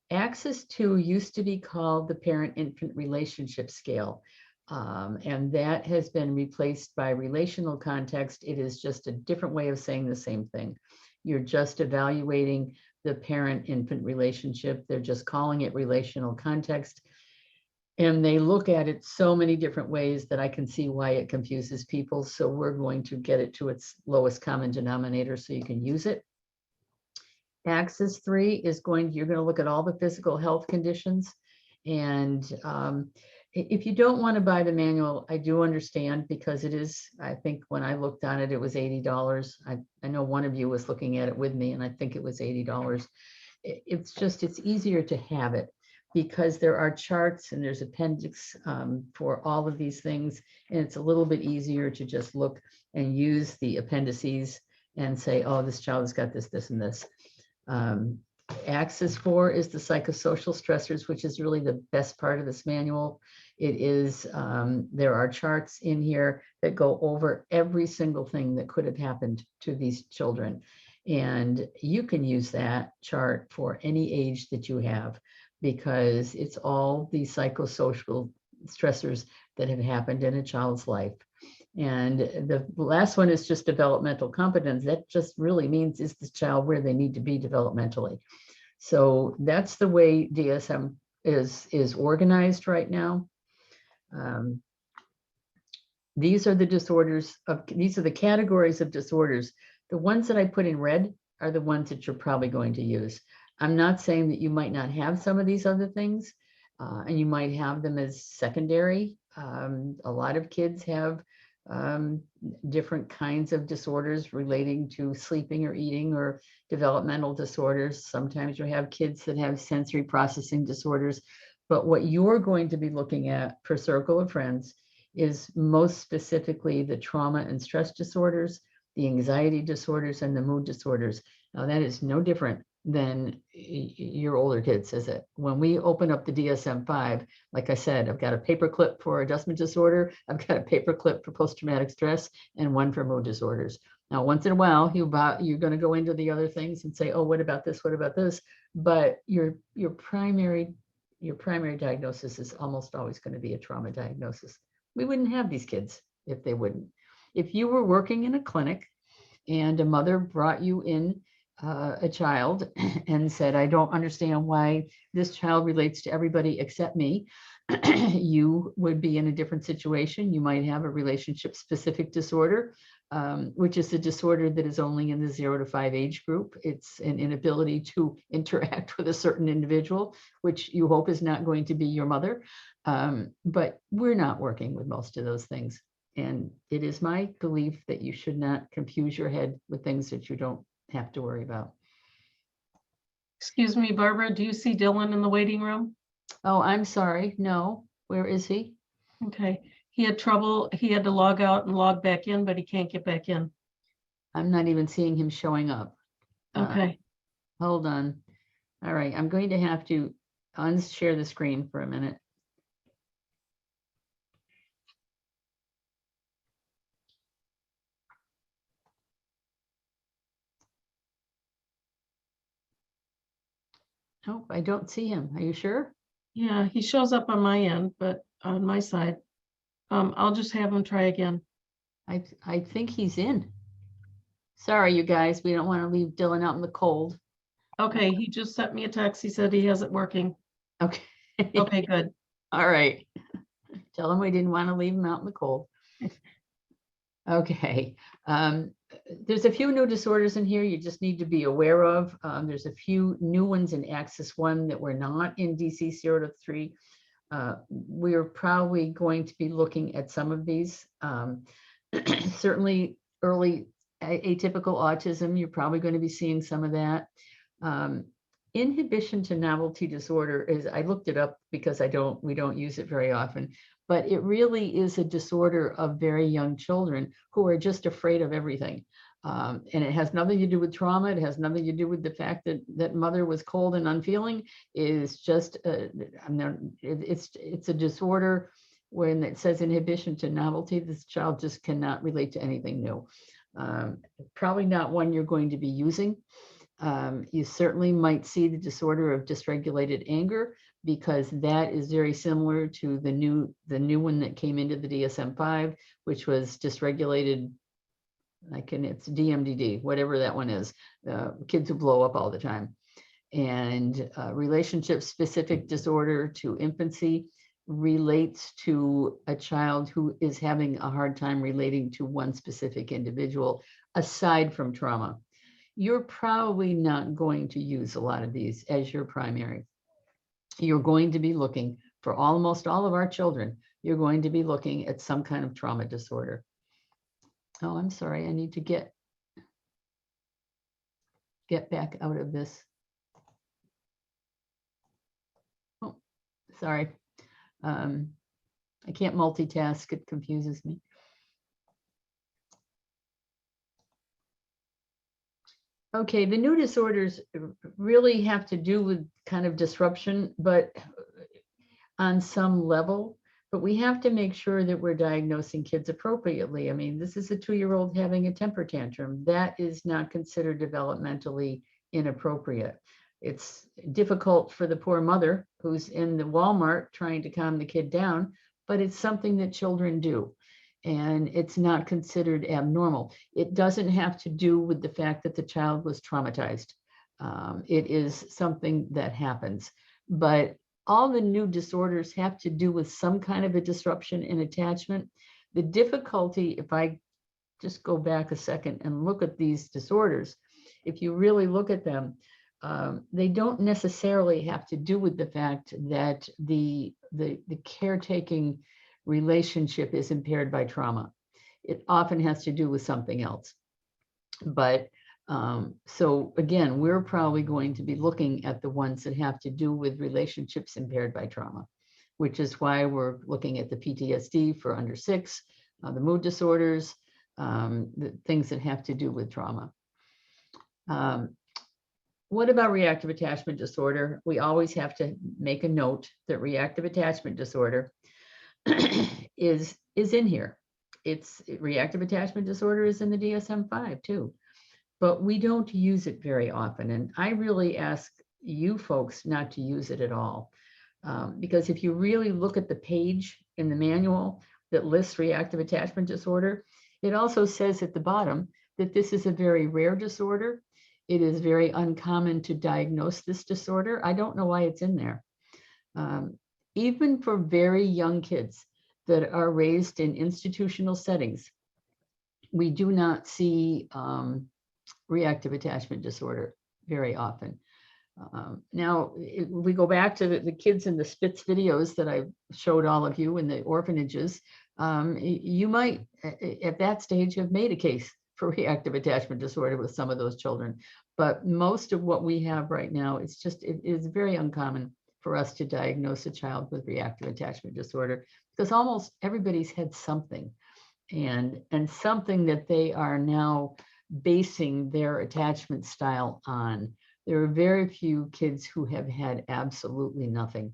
Axis 2 used to be called the Parent-Infant Relationship Scale. And that has been replaced by relational context. It is just a different way of saying the same thing. You're just evaluating the parent-infant relationship. They're just calling it relational context. And they look at it so many different ways that I can see why it confuses people. So we're going to get it to its lowest common denominator so you can use it. Axis 3 is you're going to look at all the physical health conditions. And if you don't want to buy the manual, I do understand, because it is, I think when I looked on it, it was $80. I know one of you was looking at it with me, and I think it was $80. It's easier to have it because there are charts and there's appendix for all of these things. And it's a little bit easier to just look and use the appendices and say, oh, this child has got this, this, and this. Axis 4 is the psychosocial stressors, which is really the best part of this manual. It is, there are charts in here that go over every single thing that could have happened to these children. And you can use that chart for any age that you have, because it's all the psychosocial stressors that have happened in a child's life. And the last one is just developmental competence. That just really means, is the child where they need to be developmentally? So that's the way DSM is organized right now. These are the disorders these are the categories of disorders. The ones that I put in red are the ones that you're probably going to use. I'm not saying that you might not have some of these other things, and you might have them as secondary. A lot of kids have different kinds of disorders relating to sleeping or eating or developmental disorders. Sometimes you have kids that have sensory processing disorders. But what you're going to be looking at for Circle of Friends is most specifically the trauma and stress disorders, the anxiety disorders, and the mood disorders. Now, that is no different than your older kids, is it? When we open up the DSM-5, like I said, I've got a paperclip for adjustment disorder, I've got a paperclip for post-traumatic stress, and one for mood disorders. Now, once in a while, you're going to go into the other things and say, oh, what about this? What about this? But your primary diagnosis is almost always going to be a trauma diagnosis. We wouldn't have these kids if they wouldn't. If you were working in a clinic and a mother brought you in a child and said, I don't understand why this child relates to everybody except me, you would be in a different situation. You might have a relationship specific disorder, which is a disorder that is only in the 0 to 5 age group. It's an inability to interact with a certain individual, which you hope is not going to be your mother. But we're not working with most of those things. And it is my belief that you should not confuse your head with things that you don't have to worry about. Excuse me, Barbara, do you see Dylan in the waiting room? Oh, I'm sorry. No, where is he? Okay, he had trouble. He had to log out and log back in, but he can't get back in. I'm not even seeing him showing up. Okay. Hold on. All right, I'm going to have to unshare the screen for a minute. Oh, I don't see him. Are you sure? Yeah, he shows up on my end, but on my side, I'll just have him try again. I think he's in. Sorry, you guys, we don't want to leave Dylan out in the cold. Okay, he just sent me a text. He said he has it working. Okay. Okay, good. All right. Tell him we didn't want to leave him out in the cold. Okay. There's a few new disorders in here you just need to be aware of. There's a few new ones in Axis 1 that were not in DC 0 to 3. We're probably going to be looking at some of these. Certainly early atypical autism, you're probably going to be seeing some of that. Inhibition to novelty disorder is, I looked it up because we don't use it very often, but it really is a disorder of very young children who are just afraid of everything. And it has nothing to do with trauma. It has nothing to do with the fact that mother was cold and unfeeling. Is just, it's a disorder when it says inhibition to novelty, this child just cannot relate to anything new. Probably not one you're going to be using. You certainly might see the disorder of dysregulated anger, because that is very similar to the new one that came into the DSM-5, which was dysregulated, it's DMDD, whatever that one is, kids who blow up all the time. And relationship specific disorder to infancy relates to a child who is having a hard time relating to one specific individual aside from trauma. You're probably not going to use a lot of these as your primary. You're going to be looking for almost all of our children. You're going to be looking at some kind of trauma disorder. Oh, I'm sorry. I need to get back out of this. Oh, sorry. I can't multitask. It confuses me. Okay, the new disorders really have to do with kind of disruption, but on some level, but we have to make sure that we're diagnosing kids appropriately. I mean, this is a 2-year-old having a temper tantrum. That is not considered developmentally inappropriate. It's difficult for the poor mother who's in the Walmart trying to calm the kid down, but it's something that children do. And it's not considered abnormal. It doesn't have to do with the fact that the child was traumatized. It is something that happens. But all the new disorders have to do with some kind of a disruption in attachment. The difficulty, if I just go back a second and look at these disorders, if you really look at them, they don't necessarily have to do with the fact that the caretaking relationship is impaired by trauma. It often has to do with something else. But so again, we're probably going to be looking at the ones that have to do with relationships impaired by trauma, which is why we're looking at the PTSD for under 6, the mood disorders, the things that have to do with trauma. What about reactive attachment disorder? We always have to make a note that reactive attachment disorder is in here. It's reactive attachment disorder is in the DSM-5 too, but we don't use it very often. And I really ask you folks not to use it at all. Because if you really look at the page in the manual that lists reactive attachment disorder, it also says at the bottom that this is a very rare disorder. It is very uncommon to diagnose this disorder. I don't know why it's in there. Even for very young kids that are raised in institutional settings, we do not see reactive attachment disorder very often. Now, if we go back to the kids in the Spitz videos that I showed all of you in the orphanages, you might, at that stage, have made a case for reactive attachment disorder with some of those children. But most of what we have right now, it is very uncommon for us to diagnose a child with reactive attachment disorder, because almost everybody's had something, and something that they are now basing their attachment style on. There are very few kids who have had absolutely nothing.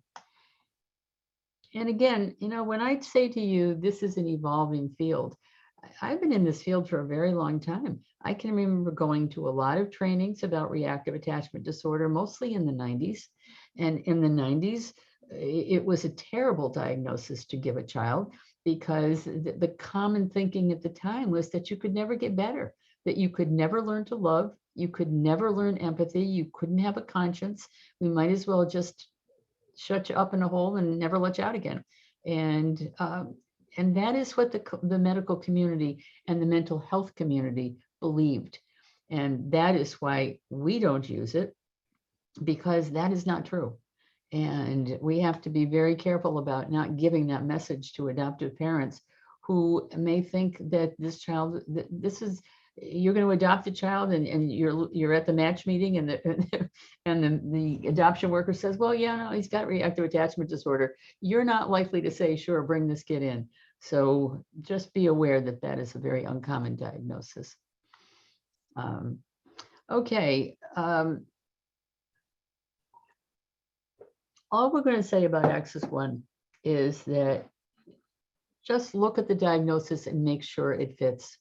And again, you know, when I say to you, this is an evolving field, I've been in this field for a very long time. I can remember going to a lot of trainings about reactive attachment disorder, mostly in the 90s. And in the 90s, it was a terrible diagnosis to give a child, because the common thinking at the time was that you could never get better, that you could never learn to love, you could never learn empathy, you couldn't have a conscience. We might as well just shut you up in a hole and never let you out again. And that is what the medical community and the mental health community believed. And that is why we don't use it, because that is not true. And we have to be very careful about not giving that message to adoptive parents who may think that this child, you're going to adopt a child, and you're at the match meeting, and the adoption worker says, well, yeah, no, he's got reactive attachment disorder. You're not likely to say, sure, bring this kid in. So just be aware that that is a very uncommon diagnosis. Okay. All we're going to say about Axis 1 is that just look at the diagnosis and make sure it fits.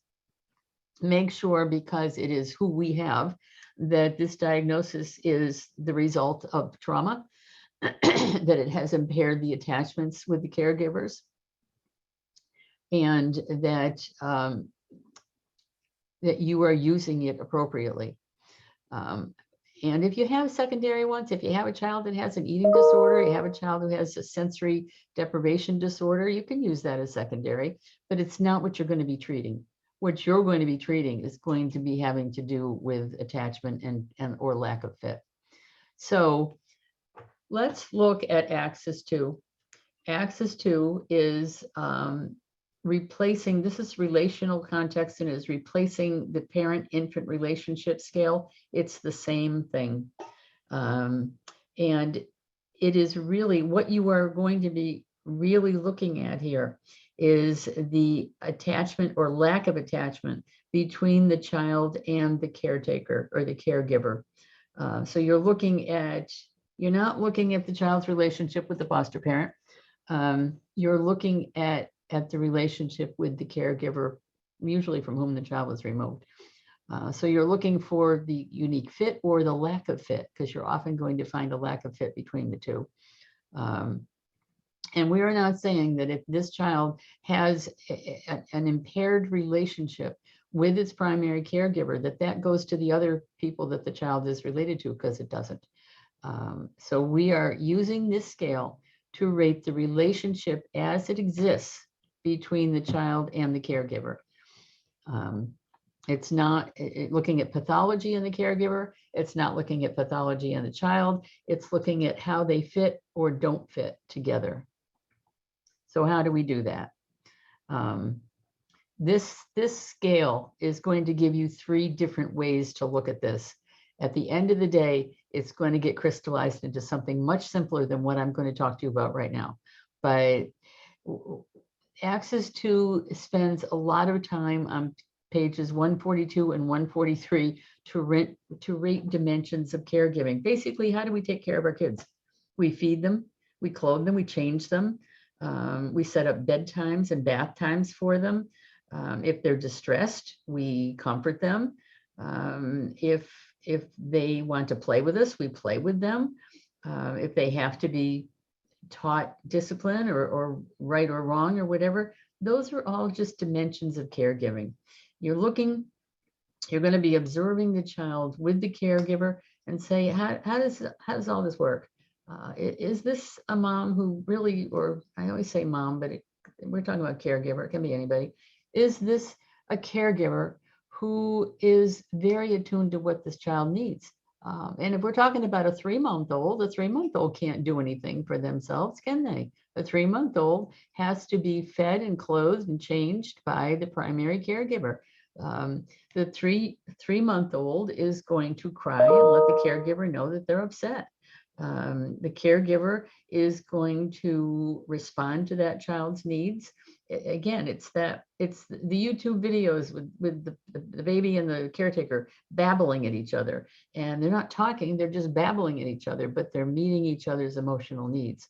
Make sure, because it is who we have, that this diagnosis is the result of trauma, that it has impaired the attachments with the caregivers, and that that you are using it appropriately. And if you have secondary ones, if you have a child that has an eating disorder, you have a child who has a sensory deprivation disorder, you can use that as secondary, but it's not what you're going to be treating. What you're going to be treating is going to be having to do with attachment and or lack of fit. So let's look at Axis 2. Axis 2 is replacing, this is relational context, and is replacing the parent-infant relationship scale. It's the same thing. And it is really what you are going to be really looking at here is the attachment or lack of attachment between the child and the caretaker or the caregiver. So you're not looking at the child's relationship with the foster parent. You're looking at the relationship with the caregiver, usually from whom the child was removed. So you're looking for the unique fit or the lack of fit, because you're often going to find a lack of fit between the two. And we are not saying that if this child has an impaired relationship with its primary caregiver, that goes to the other people that the child is related to, because it doesn't. So we are using this scale to rate the relationship as it exists between the child and the caregiver. It's not looking at pathology in the caregiver. It's not looking at pathology in the child. It's looking at how they fit or don't fit together. So how do we do that? This scale is going to give you 3 different ways to look at this. At the end of the day, it's going to get crystallized into something much simpler than what I'm going to talk to you about right now. But Axis 2 spends a lot of time on pages 142 and 143 to rate dimensions of caregiving. Basically, how do we take care of our kids? We feed them, we clothe them, we change them. We set up bedtimes and bath times for them. If they're distressed, we comfort them. If they want to play with us, we play with them. If they have to be taught discipline or right or wrong or whatever, those are all just dimensions of caregiving. You're going to be observing the child with the caregiver and say, how does all this work? Is this a mom who really, or I always say mom, but we're talking about caregiver, it can be anybody. Is this a caregiver who is very attuned to what this child needs? And if we're talking about a 3-month-old, a 3-month-old can't do anything for themselves, can they? A 3-month-old has to be fed and clothed and changed by the primary caregiver. The 3-month-old is going to cry and let the caregiver know that they're upset. The caregiver is going to respond to that child's needs. Again, it's the YouTube videos with the baby and the caretaker babbling at each other, and they're not talking, they're just babbling at each other, but they're meeting each other's emotional needs.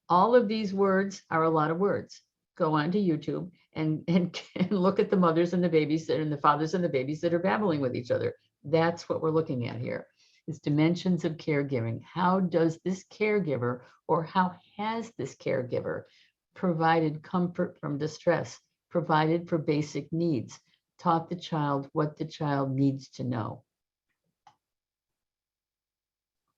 All of these words are a lot of words. Go onto YouTube and look at the mothers and the babies and the fathers and the babies that are babbling with each other. That's what we're looking at here. Is dimensions of caregiving. How does this caregiver, or how has this caregiver provided comfort from distress, provided for basic needs, taught the child what the child needs to know?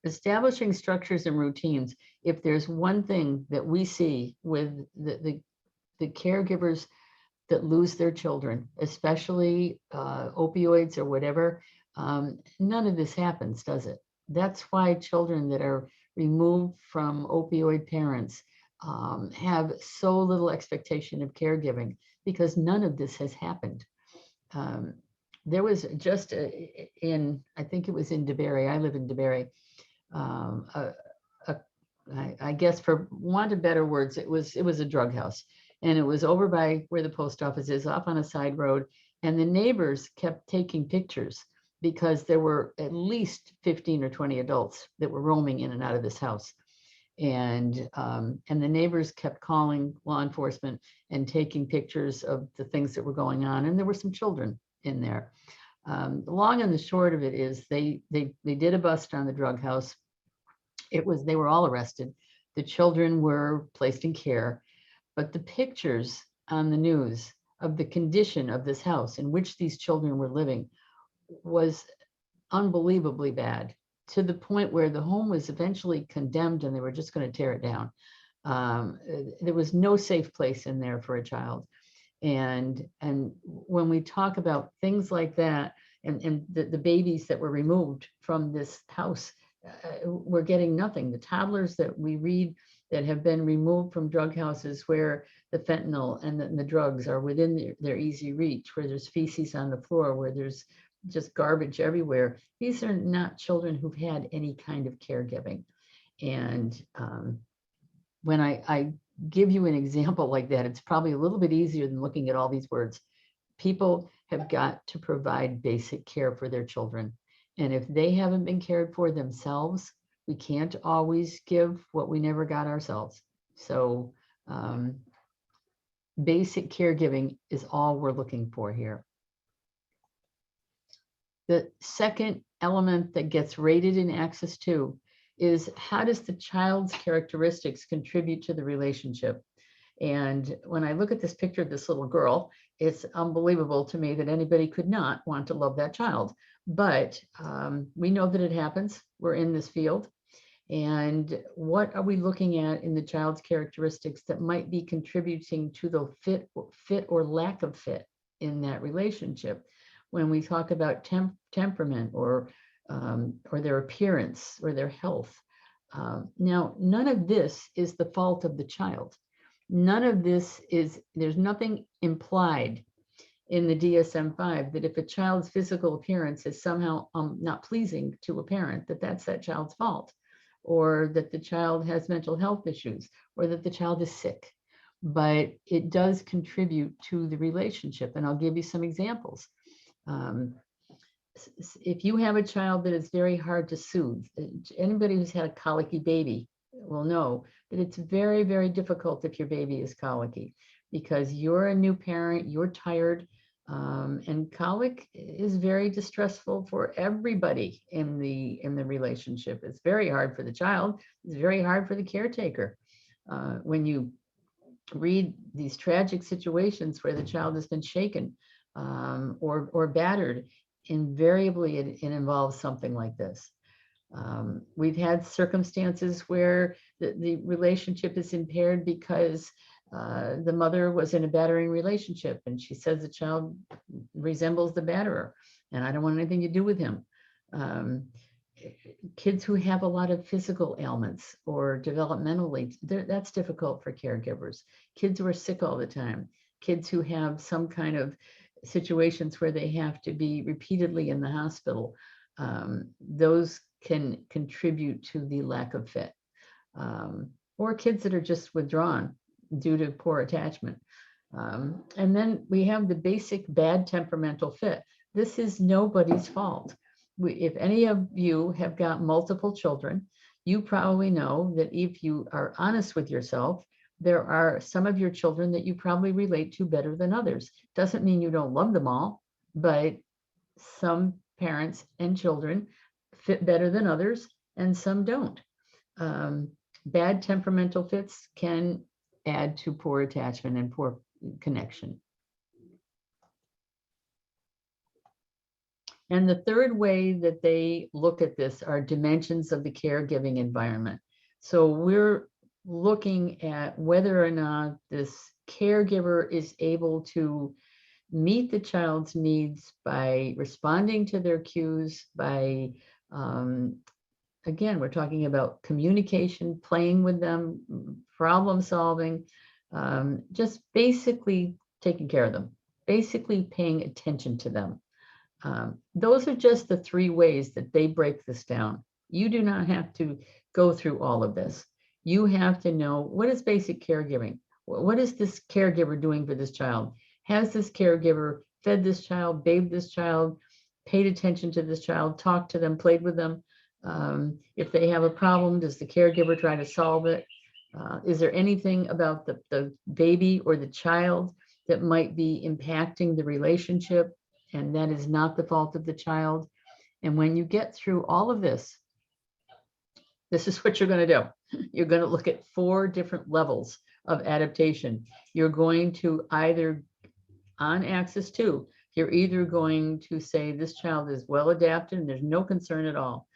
Establishing structures and routines. If there's one thing that we see with the caregivers that lose their children, especially opioids or whatever, none of this happens, does it? That's why children that are removed from opioid parents have so little expectation of caregiving, because none of this has happened. There was just I think it was in DeBerry, I live in DeBerry, I guess for want of better words, it was a drug house. And it was over by where the post office is, off on a side road. And the neighbors kept taking pictures because there were at least 15 or 20 adults that were roaming in and out of this house. And the neighbors kept calling law enforcement and taking pictures of the things that were going on. And there were some children in there. The long and the short of it is they did a bust on the drug house. They were all arrested. The children were placed in care. But the pictures on the news of the condition of this house in which these children were living was unbelievably bad, to the point where the home was eventually condemned and they were just going to tear it down. There was no safe place in there for a child. And when we talk about things like that, and the babies that were removed from this house, we're getting nothing. The toddlers that we read that have been removed from drug houses where the fentanyl and the drugs are within their easy reach, where there's feces on the floor, where there's just garbage everywhere. These are not children who've had any kind of caregiving. And when I give you an example like that, it's probably a little bit easier than looking at all these words. People have got to provide basic care for their children. And if they haven't been cared for themselves, we can't always give what we never got ourselves. So basic caregiving is all we're looking for here. The second element that gets rated in Axis 2 is, how does the child's characteristics contribute to the relationship? And when I look at this picture of this little girl, it's unbelievable to me that anybody could not want to love that child. But we know that it happens. We're in this field. And what are we looking at in the child's characteristics that might be contributing to the fit or lack of fit in that relationship? When we talk about temperament or their appearance or their health. Now, none of this is the fault of the child. None of this there's nothing implied in the DSM-5 that if a child's physical appearance is somehow not pleasing to a parent, that's that child's fault, or that the child has mental health issues, or that the child is sick. But it does contribute to the relationship. And I'll give you some examples. If you have a child that is very hard to soothe, anybody who's had a colicky baby will know that it's very, very difficult if your baby is colicky, because you're a new parent, you're tired, and colic is very distressful for everybody in the relationship. It's very hard for the child. It's very hard for the caretaker. When you read these tragic situations where the child has been shaken or battered, invariably it involves something like this. We've had circumstances where the relationship is impaired because the mother was in a battering relationship and she says the child resembles the batterer and I don't want anything to do with him. Kids who have a lot of physical ailments or developmentally, that's difficult for caregivers. Kids who are sick all the time, kids who have some kind of situations where they have to be repeatedly in the hospital, those can contribute to the lack of fit. Or kids that are just withdrawn due to poor attachment. And then we have the basic bad temperamental fit. This is nobody's fault. If any of you have got multiple children, you probably know that if you are honest with yourself, there are some of your children that you probably relate to better than others. Doesn't mean you don't love them all, but some parents and children fit better than others and some don't. Bad temperamental fits can add to poor attachment and poor connection. And the third way that they look at this are dimensions of the caregiving environment. So we're looking at whether or not this caregiver is able to meet the child's needs by responding to their cues, by, again, we're talking about communication, playing with them, problem solving, just basically taking care of them, basically paying attention to them. Those are just the three ways that they break this down. You do not have to go through all of this. You have to know, what is basic caregiving? What is this caregiver doing for this child? Has this caregiver fed this child, bathed this child, paid attention to this child, talked to them, played with them? If they have a problem, does the caregiver try to solve it? Is there anything about the baby or the child that might be impacting the relationship, and that is not the fault of the child? And when you get through all of this, this is what you're going to do. You're going to look at 4 different levels of adaptation. You're going to either, on axis 2, you're either going to say this child is well adapted and there's no concern at all.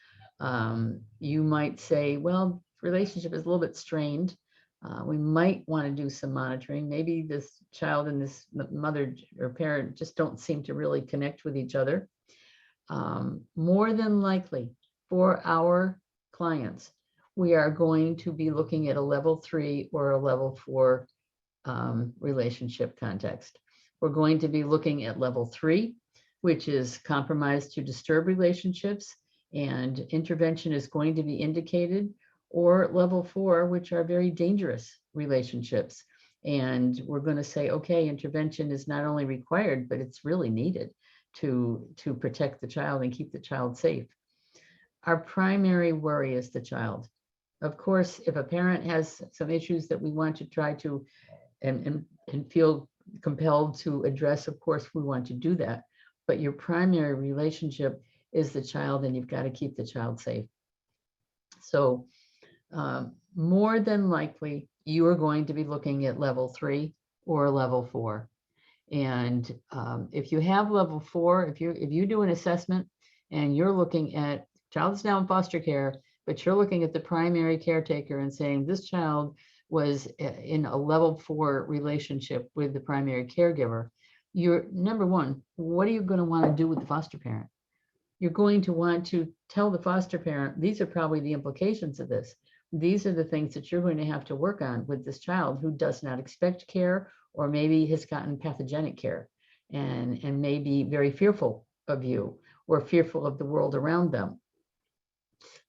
You might say, well, relationship is a little bit strained. We might want to do some monitoring. Maybe this child and this mother or parent just don't seem to really connect with each other. More than likely, for our clients, we are going to be looking at a level 3 or a level 4 relationship context. We're going to be looking at level 3, which is compromised to disturb relationships, and intervention is going to be indicated, or level 4, which are very dangerous relationships. And we're going to say, okay, intervention is not only required, but it's really needed to protect the child and keep the child safe. Our primary worry is the child. Of course, if a parent has some issues that we want to try to and feel compelled to address, of course, we want to do that. But your primary relationship is the child, and you've got to keep the child safe. So more than likely, you are going to be looking at level 3 or level 4. And if you have level 4, if you do an assessment and you're looking at child is now in foster care, but you're looking at the primary caretaker and saying this child was in a level 4 relationship with the primary caregiver, you're, number one, what are you going to want to do with the foster parent? You're going to want to tell the foster parent, these are probably the implications of this. These are the things that you're going to have to work on with this child who does not expect care, or maybe has gotten pathogenic care and may be very fearful of you or fearful of the world around them.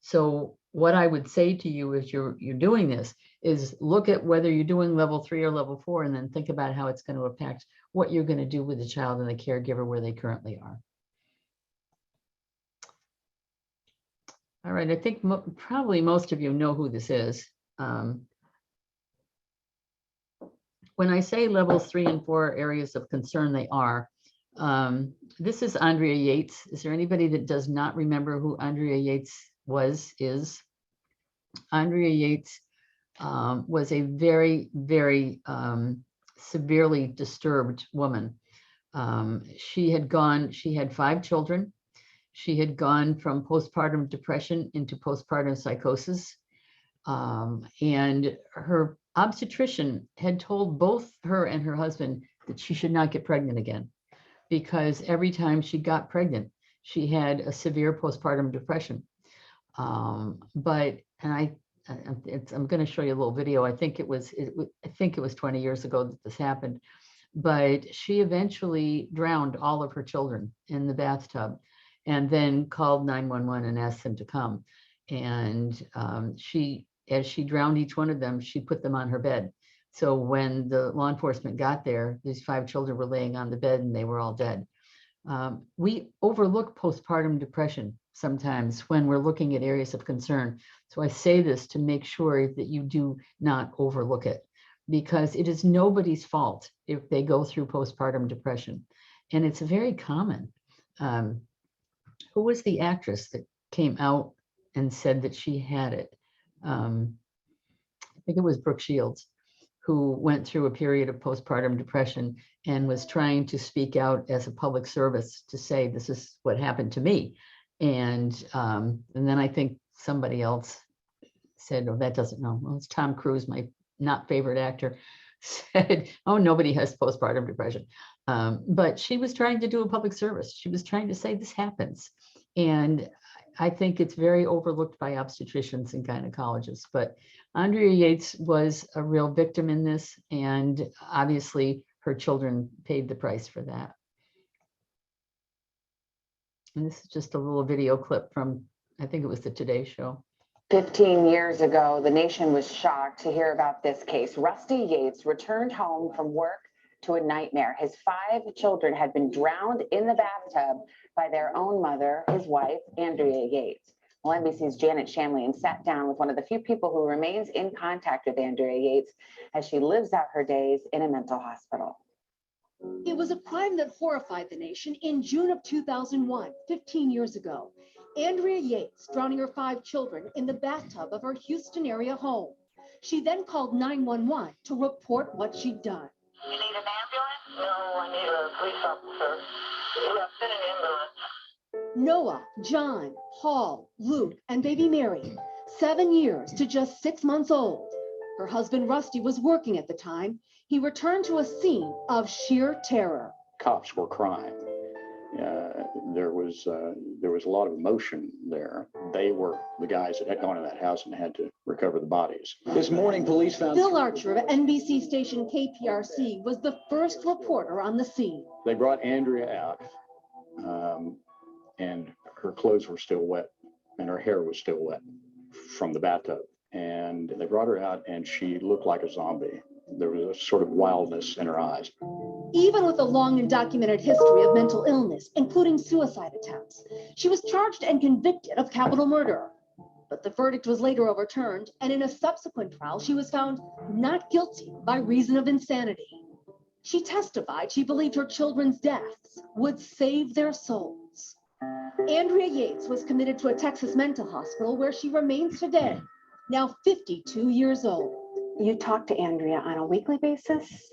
So what I would say to you as you're doing this is look at whether you're doing level 3 or level 4, and then think about how it's going to impact what you're going to do with the child and the caregiver where they currently are. All right, I think probably most of you know who this is. When I say levels 3 and 4 areas of concern, they are. This is Andrea Yates. Is there anybody that does not remember who Andrea Yates is? Andrea Yates was a very, very severely disturbed woman. She had 5 children. She had gone from postpartum depression into postpartum psychosis. And her obstetrician had told both her and her husband that she should not get pregnant again, because every time she got pregnant, she had a severe postpartum depression. I'm going to show you a little video. I think it was 20 years ago that this happened, but she eventually drowned all of her children in the bathtub. and then called 911 and asked them to come. And as she drowned each one of them, she put them on her bed. So when the law enforcement got there, these 5 children were laying on the bed and they were all dead. We overlook postpartum depression sometimes when we're looking at areas of concern. So I say this to make sure that you do not overlook it, because it is nobody's fault if they go through postpartum depression. And it's very common. Who was the actress that came out and said that she had it? I think it was Brooke Shields, who went through a period of postpartum depression and was trying to speak out as a public service to say, this is what happened to me. And then I think somebody else said, oh, that doesn't know. Well, it's Tom Cruise, my not favorite actor, said, oh, nobody has postpartum depression. But she was trying to do a public service. She was trying to say this happens. And I think it's very overlooked by obstetricians and gynecologists. But Andrea Yates was a real victim in this, and obviously her children paid the price for that. And this is just a little video clip from, I think it was the Today Show. 15 years ago, the nation was shocked to hear about this case. Rusty Yates returned home from work to a nightmare. His 5 children had been drowned in the bathtub by their own mother, his wife, Andrea Yates. Well, NBC's Janet Shamlian sat down with one of the few people who remains in contact with Andrea Yates as she lives out her days in a mental hospital. It was a crime that horrified the nation in June of 2001, 15 years ago. Andrea Yates drowning her 5 children in the bathtub of her Houston area home. She then called 911 to report what she'd done. You need an ambulance? No, I need a police officer. You have sent an ambulance. Noah, John, Paul, Luke, and baby Mary, 7 years to just 6 months old. Her husband Rusty was working at the time. He returned to a scene of sheer terror. Cops were crying. There was a lot of emotion there. They were the guys that had gone to that house and had to recover the bodies. This morning, police found... Phil Archer of NBC station KPRC was the first reporter on the scene. They brought Andrea out, and her clothes were still wet, and her hair was still wet from the bathtub. And they brought her out, and she looked like a zombie. There was a sort of wildness in her eyes. Even with a long and documented history of mental illness, including suicide attempts, she was charged and convicted of capital murder. But the verdict was later overturned, and in a subsequent trial, she was found not guilty by reason of insanity. She testified she believed her children's deaths would save their souls. Andrea Yates was committed to a Texas mental hospital where she remains today, now 52 years old. You talk to Andrea on a weekly basis?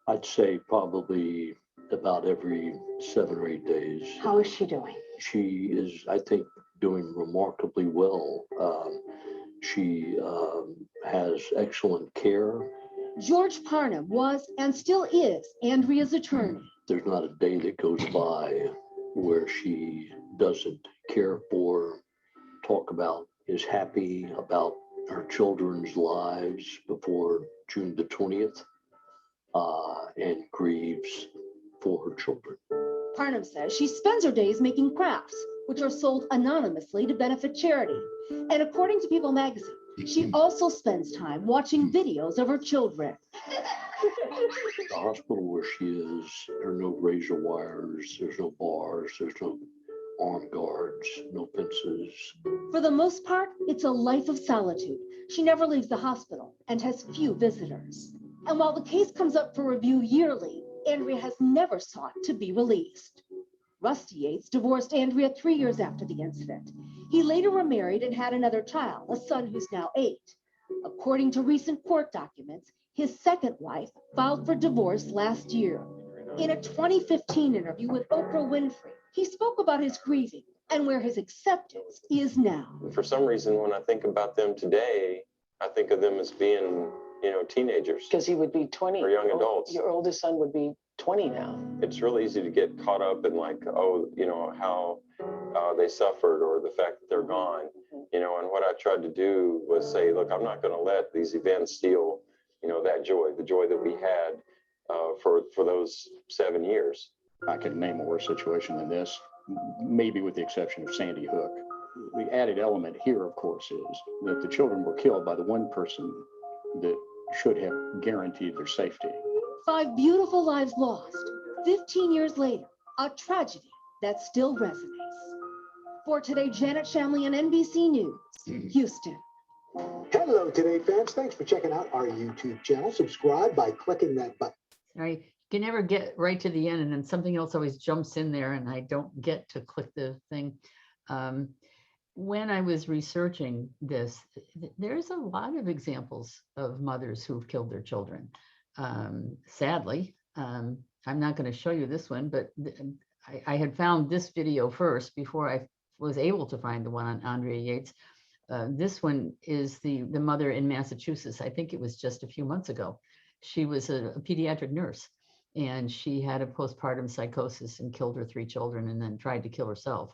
I'd say probably about every 7 or 8 days. How is she doing? She is, I think, doing remarkably well. She has excellent care. George Parnham was and still is Andrea's attorney. There's not a day that goes by where she doesn't care for, talk about, is happy about her children's lives before June the 20th, and grieves for her children. Parnham says she spends her days making crafts, which are sold anonymously to benefit charity. And according to People magazine, she also spends time watching videos of her children. The hospital where she is, there are no razor wires, there's no bars, there's no armed guards, no fences. For the most part, it's a life of solitude. She never leaves the hospital and has few visitors. And while the case comes up for review yearly, Andrea has never sought to be released. Rusty Yates divorced Andrea 3 years after the incident. He later remarried and had another child, a son who's now 8. According to recent court documents, his second wife filed for divorce last year. In a 2015 interview with Oprah Winfrey, he spoke about his grieving and where his acceptance is now. For some reason, when I think about them today, I think of them as being, teenagers. Because he would be 20. Or young adults. Your oldest son would be 20 now. It's really easy to get caught up in how they suffered or the fact that they're gone. And what I tried to do was say, look, I'm not going to let these events steal, that joy, the joy that we had for those 7 years. I could name a worse situation than this, maybe with the exception of Sandy Hook. The added element here, of course, is that the children were killed by the one person that should have guaranteed their safety. 5 beautiful lives lost. 15 years later, a tragedy that still resonates. For Today, Janet Shamley and NBC News, Houston. Hello, Today fans. Thanks for checking out our YouTube channel. Subscribe by clicking that button. I can never get right to the end, and then something else always jumps in there and I don't get to click the thing. When I was researching this, there's a lot of examples of mothers who've killed their children. Sadly, I'm not going to show you this one, but I had found this video first before I was able to find the one on Andrea Yates. This one is the mother in Massachusetts. I think it was just a few months ago. She was a pediatric nurse, and she had a postpartum psychosis and killed her 3 children and then tried to kill herself.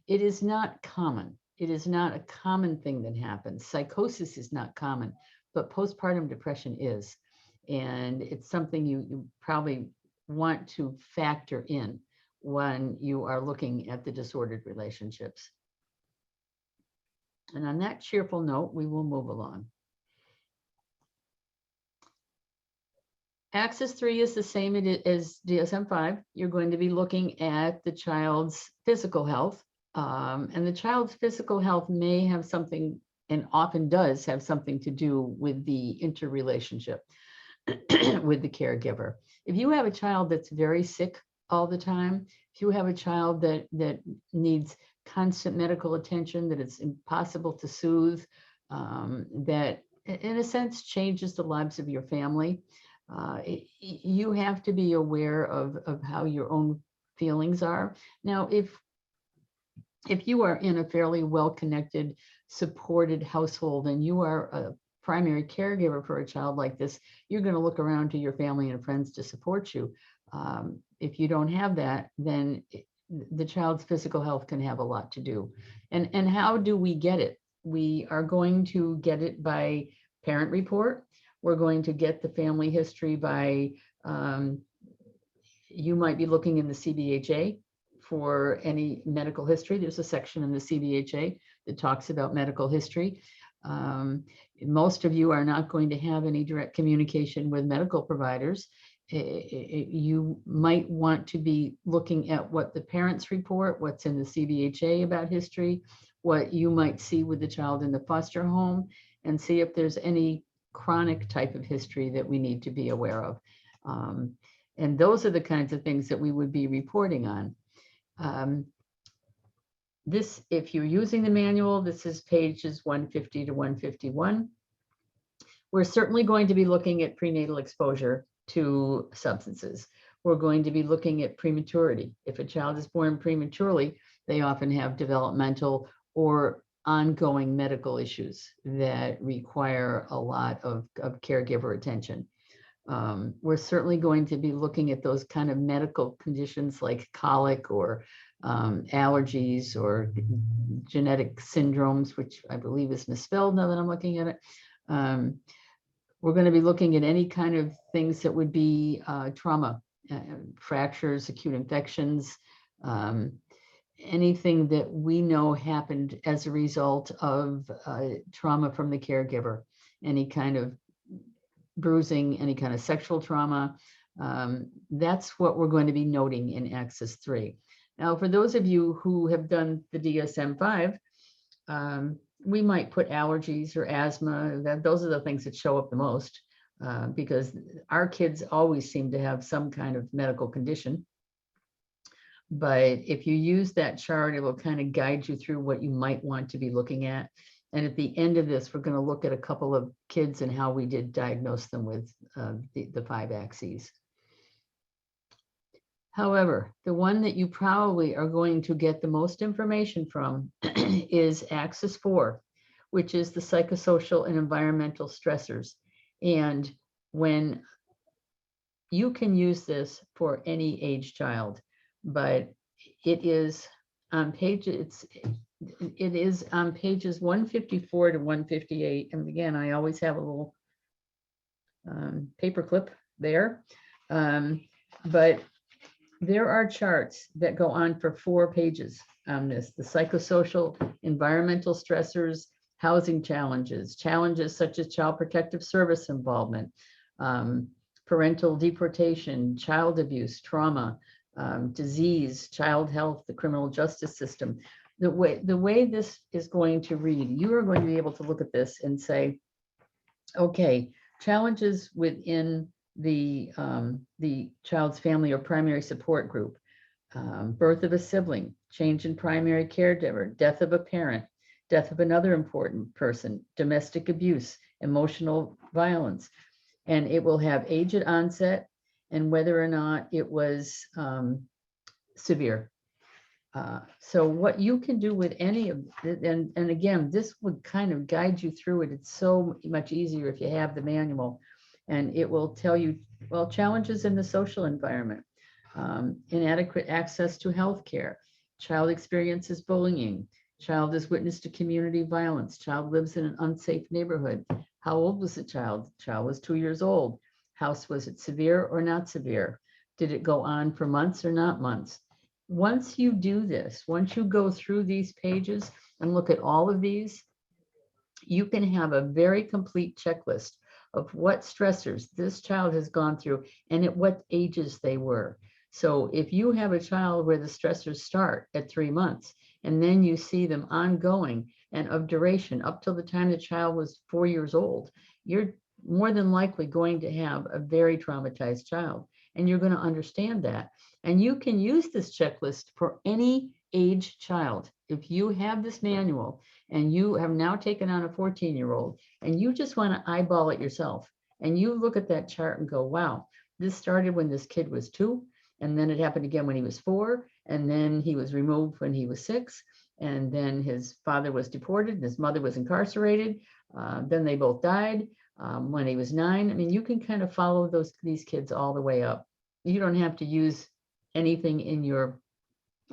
It is not common. It is not a common thing that happens. Psychosis is not common, but postpartum depression is. And it's something you probably want to factor in when you are looking at the disordered relationships. And on that cheerful note, we will move along. Axis 3 is the same as DSM-5. You're going to be looking at the child's physical health. And the child's physical health may have something, and often does have something to do with the interrelationship with the caregiver. If you have a child that's very sick all the time, if you have a child that needs constant medical attention, that it's impossible to soothe, that in a sense changes the lives of your family, you have to be aware of how your own feelings are. Now, if you are in a fairly well-connected, supported household and you are a primary caregiver for a child like this, you're going to look around to your family and friends to support you. If you don't have that, then the child's physical health can have a lot to do. And how do we get it? We are going to get it by parent report. We're going to get the family history by, you might be looking in the CBHA for any medical history. There's a section in the CBHA that talks about medical history. Most of you are not going to have any direct communication with medical providers. You might want to be looking at what the parents report, what's in the CBHA about history, what you might see with the child in the foster home, and see if there's any chronic type of history that we need to be aware of. And those are the kinds of things that we would be reporting on. This, if you're using the manual, this is pages 150 to 151. We're certainly going to be looking at prenatal exposure to substances. We're going to be looking at prematurity. If a child is born prematurely, they often have developmental or ongoing medical issues that require a lot of caregiver attention. We're certainly going to be looking at those kind of medical conditions like colic or allergies or genetic syndromes, which I believe is misspelled now that I'm looking at it. We're going to be looking at any kind of things that would be trauma, fractures, acute infections, anything that we know happened as a result of trauma from the caregiver, any kind of bruising, any kind of sexual trauma. That's what we're going to be noting in Axis 3. Now, for those of you who have done the DSM-5, we might put allergies or asthma. Those are the things that show up the most because our kids always seem to have some kind of medical condition. But if you use that chart, it will kind of guide you through what you might want to be looking at. And at the end of this, we're going to look at a couple of kids and how we did diagnose them with the 5 axes. However, the one that you probably are going to get the most information from is Axis 4, which is the psychosocial and environmental stressors. And when you can use this for any age child, but it is on pages 154 to 158. And again, I always have a little paper clip there, but there are charts that go on for 4 pages on this, the psychosocial, environmental stressors, housing challenges, challenges such as child protective service involvement, parental deportation, child abuse, trauma, disease, child health, the criminal justice system. The way this is going to read, you are going to be able to look at this and say, okay, challenges within the child's family or primary support group, birth of a sibling, change in primary caregiver, death of a parent, death of another important person, domestic abuse, emotional violence, and it will have age at onset and whether or not it was severe. So what you can do with any of it, and again, this would kind of guide you through it. It's so much easier if you have the manual, and it will tell you, well, challenges in the social environment, inadequate access to health care, child experiences bullying, child has witnessed to community violence, child lives in an unsafe neighborhood. How old was the child? Child was 2 years old. House, was it severe or not severe? Did it go on for months or not months? Once you do this, once you go through these pages and look at all of these, you can have a very complete checklist of what stressors this child has gone through and at what ages they were. So if you have a child where the stressors start at 3 months and then you see them ongoing and of duration up till the time the child was 4 years old, you're more than likely going to have a very traumatized child, and you're going to understand that. And you can use this checklist for any age child. If you have this manual and you have now taken on a 14-year-old and you just want to eyeball it yourself and you look at that chart and go, wow, this started when this kid was 2, and then it happened again when he was 4, and then he was removed when he was 6, and then his father was deported and his mother was incarcerated. Then they both died when he was 9. I mean, you can kind of follow these kids all the way up. You don't have to use anything in your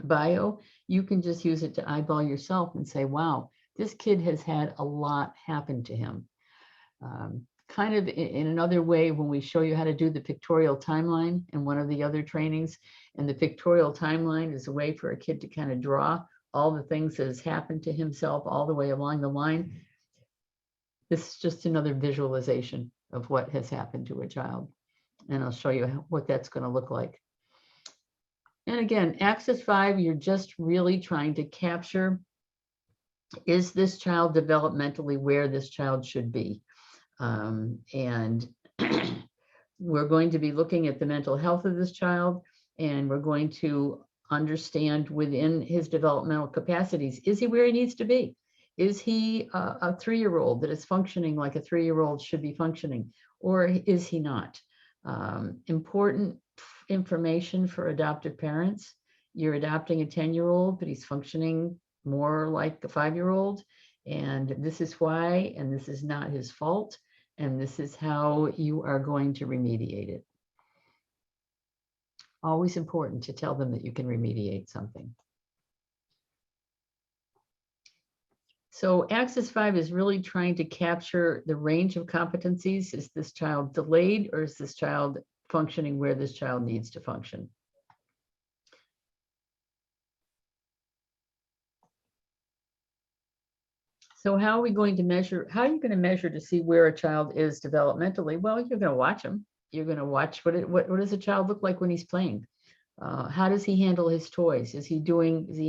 bio. You can just use it to eyeball yourself and say, wow, this kid has had a lot happen to him. Kind of in another way, when we show you how to do the pictorial timeline in one of the other trainings, and the pictorial timeline is a way for a kid to kind of draw all the things that has happened to himself all the way along the line. This is just another visualization of what has happened to a child. And I'll show you what that's going to look like. And again, Axis 5, you're just really trying to capture, is this child developmentally where this child should be? And we're going to be looking at the mental health of this child, and we're going to understand within his developmental capacities, is he where he needs to be? Is he a 3-year-old that is functioning like a 3-year-old should be functioning, or is he not? Important information for adoptive parents. You're adopting a 10-year-old, but he's functioning more like a 5-year-old. And this is why, and this is not his fault. And this is how you are going to remediate it. Always important to tell them that you can remediate something. So Axis 5 is really trying to capture the range of competencies. Is this child delayed, or is this child functioning where this child needs to function? So how are we going to measure? How are you going to measure to see where a child is developmentally? Well, you're going to watch him. You're going to watch what does a child look like when he's playing? How does he handle his toys? Is he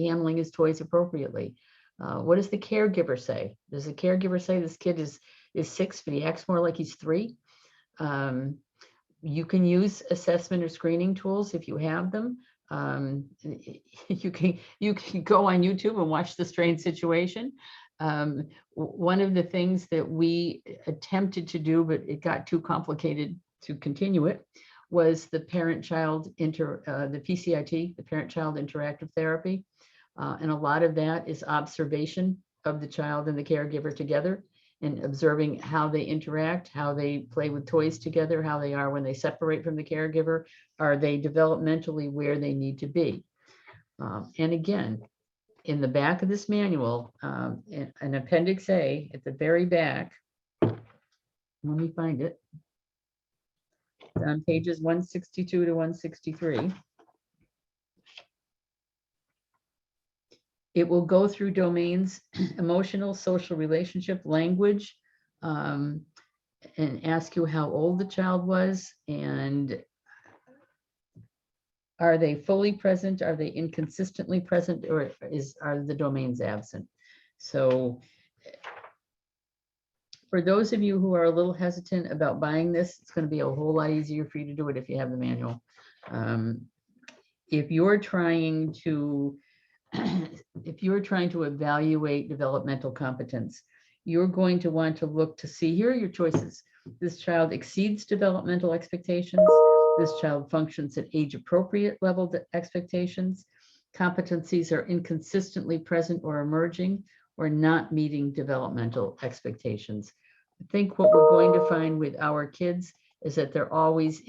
handling his toys appropriately? What does the caregiver say? Does the caregiver say this kid is 6, but he acts more like he's 3? You can use assessment or screening tools if you have them. You can go on YouTube and watch The Strained Situation. One of the things that we attempted to do, but it got too complicated to continue it, was the parent-child the PCIT, the parent-child interactive therapy. And a lot of that is observation of the child and the caregiver together, and observing how they interact, how they play with toys together, how they are when they separate from the caregiver. Are they developmentally where they need to be? And again, in the back of this manual, in Appendix A, at the very back, let me find it. It's on pages 162 to 163. It will go through domains, emotional, social, relationship, language, and ask you how old the child was, and are they fully present? Are they inconsistently present, or are the domains absent? So for those of you who are a little hesitant about buying this, it's going to be a whole lot easier for you to do it if you have the manual. If you're trying to evaluate developmental competence, you're going to want to look to see, here are your choices. This child exceeds developmental expectations. This child functions at age appropriate level expectations. Competencies are inconsistently present or emerging, or not meeting developmental expectations. I think what we're going to find with our kids is that they're almost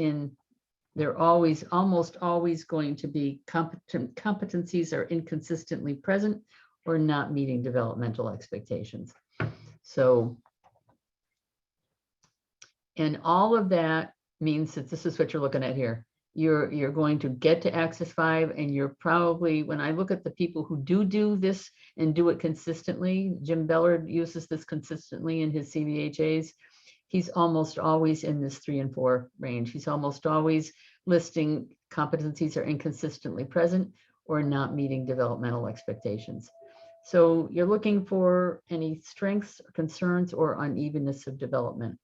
always going to be competencies are inconsistently present or not meeting developmental expectations. So, and all of that means that this is what you're looking at here. You're going to get to Axis 5, and you're probably, when I look at the people who do this and do it consistently, Jim Bellard uses this consistently in his CVHAs. He's almost always in this 3 and 4 range. He's almost always listing competencies are inconsistently present or not meeting developmental expectations. So you're looking for any strengths, concerns, or unevenness of development.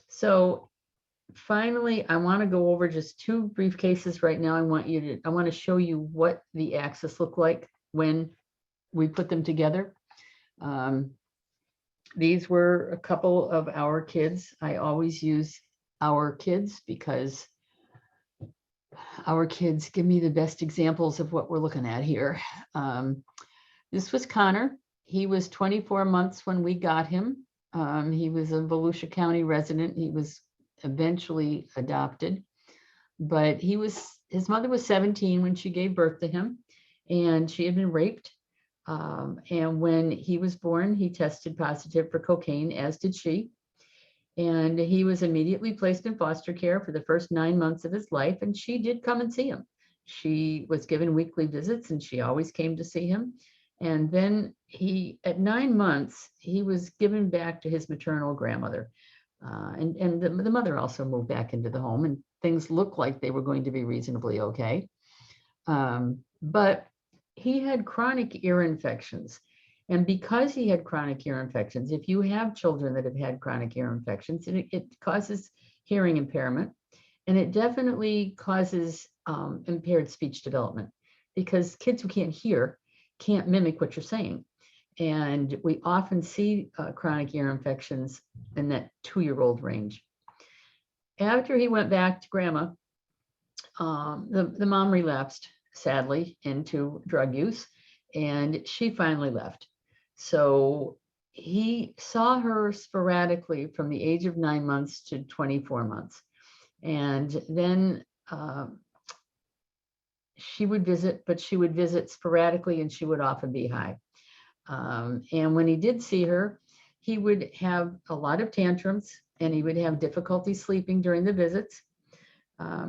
So finally, I want to go over just 2 brief cases right now. I want to show you what the axis look like when we put them together. These were a couple of our kids. I always use our kids because our kids give me the best examples of what we're looking at here. This was Connor. He was 24 months when we got him. He was a Volusia County resident. He was eventually adopted, but his mother was 17 when she gave birth to him, and she had been raped. And when he was born, he tested positive for cocaine, as did she. And he was immediately placed in foster care for the first 9 months of his life. And she did come and see him. She was given weekly visits, and she always came to see him. And then at 9 months, he was given back to his maternal grandmother. And the mother also moved back into the home, and things looked like they were going to be reasonably okay. But he had chronic ear infections. And because he had chronic ear infections, if you have children that have had chronic ear infections, it causes hearing impairment. And it definitely causes impaired speech development, because kids who can't hear can't mimic what you're saying. And we often see chronic ear infections in that 2-year-old range. After he went back to grandma, the mom relapsed, sadly, into drug use, and she finally left. So he saw her sporadically from the age of 9 months to 24 months. And then she would visit, but she would visit sporadically, and she would often be high. And when he did see her, he would have a lot of tantrums, and he would have difficulty sleeping during the visits.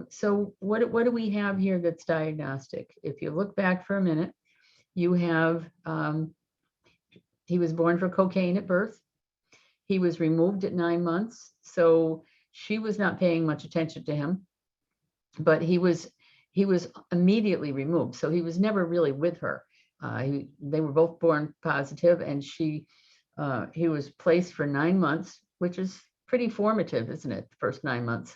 So what do we have here that's diagnostic? If you look back for a minute, you have, he was born for cocaine at birth. He was removed at 9 months. So she was not paying much attention to him, but he was immediately removed. So he was never really with her. They were both born positive, and he was placed for 9 months, which is pretty formative, isn't it? The first 9 months.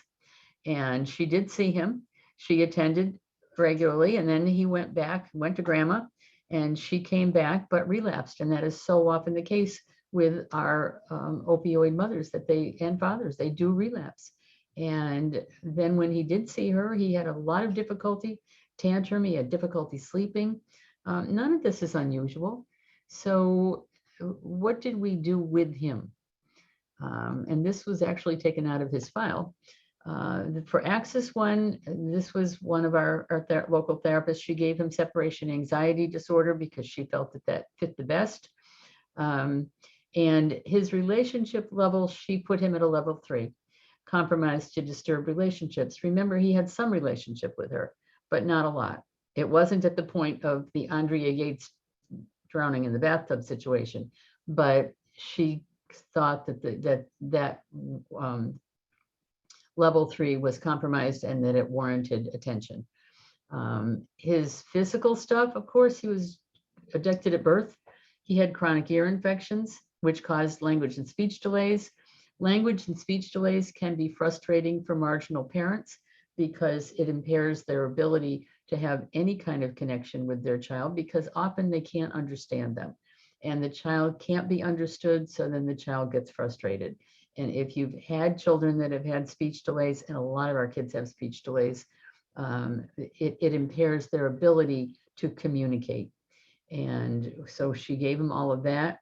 And she did see him. She attended regularly, and then he went to grandma, and she came back but relapsed. And that is so often the case with our opioid mothers and fathers. They do relapse. And then when he did see her, he had a lot of difficulty, tantrum, he had difficulty sleeping. None of this is unusual. So what did we do with him? And this was actually taken out of his file. For Axis 1, this was one of our local therapists. She gave him separation anxiety disorder because she felt that fit the best. And his relationship level, she put him at a level 3, compromised to disturbed relationships. Remember, he had some relationship with her, but not a lot. It wasn't at the point of the Andrea Yates drowning in the bathtub situation, but she thought that level 3 was compromised and that it warranted attention. His physical stuff, of course, he was addicted at birth. He had chronic ear infections, which caused language and speech delays. Language and speech delays can be frustrating for marginal parents because it impairs their ability to have any kind of connection with their child, because often they can't understand them. And the child can't be understood, so then the child gets frustrated. And if you've had children that have had speech delays, and a lot of our kids have speech delays, it impairs their ability to communicate. And so she gave him all of that.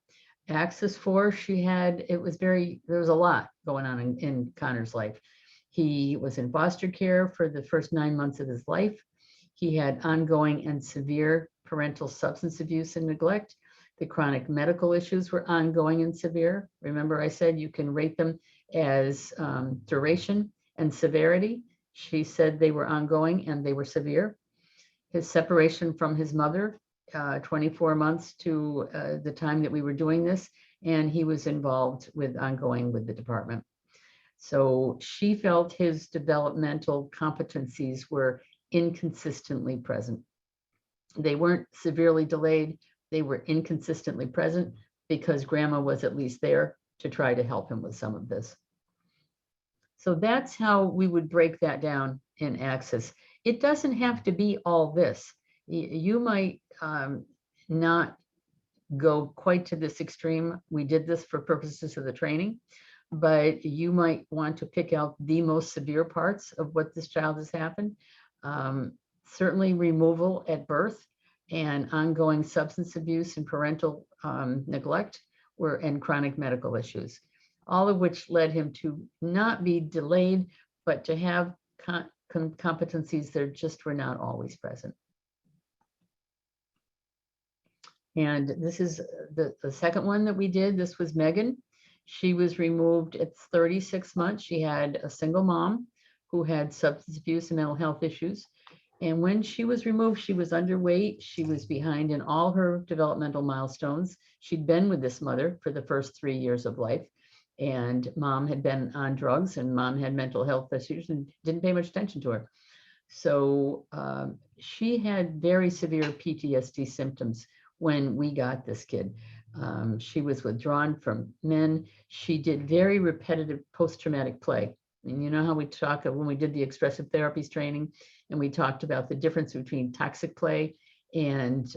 Access 4, there was a lot going on in Connor's life. He was in foster care for the first 9 months of his life. He had ongoing and severe parental substance abuse and neglect. The chronic medical issues were ongoing and severe. Remember, I said you can rate them as duration and severity. She said they were ongoing and they were severe. His separation from his mother, 24 months to the time that we were doing this, and he was involved with ongoing with the department. So she felt his developmental competencies were inconsistently present. They weren't severely delayed. They were inconsistently present because grandma was at least there to try to help him with some of this. So that's how we would break that down in Access. It doesn't have to be all this. You might not go quite to this extreme. We did this for purposes of the training, but you might want to pick out the most severe parts of what this child has happened. Certainly removal at birth and ongoing substance abuse and parental neglect and chronic medical issues, all of which led him to not be delayed, but to have competencies that just were not always present. And this is the second one that we did. This was Megan. She was removed at 36 months. She had a single mom who had substance abuse and mental health issues. And when she was removed, she was underweight. She was behind in all her developmental milestones. She'd been with this mother for the first 3 years of life. And mom had been on drugs and mom had mental health issues and didn't pay much attention to her. So she had very severe PTSD symptoms when we got this kid. She was withdrawn from men. She did very repetitive post-traumatic play. And you know how we talk when we did the expressive therapies training, and we talked about the difference between toxic play and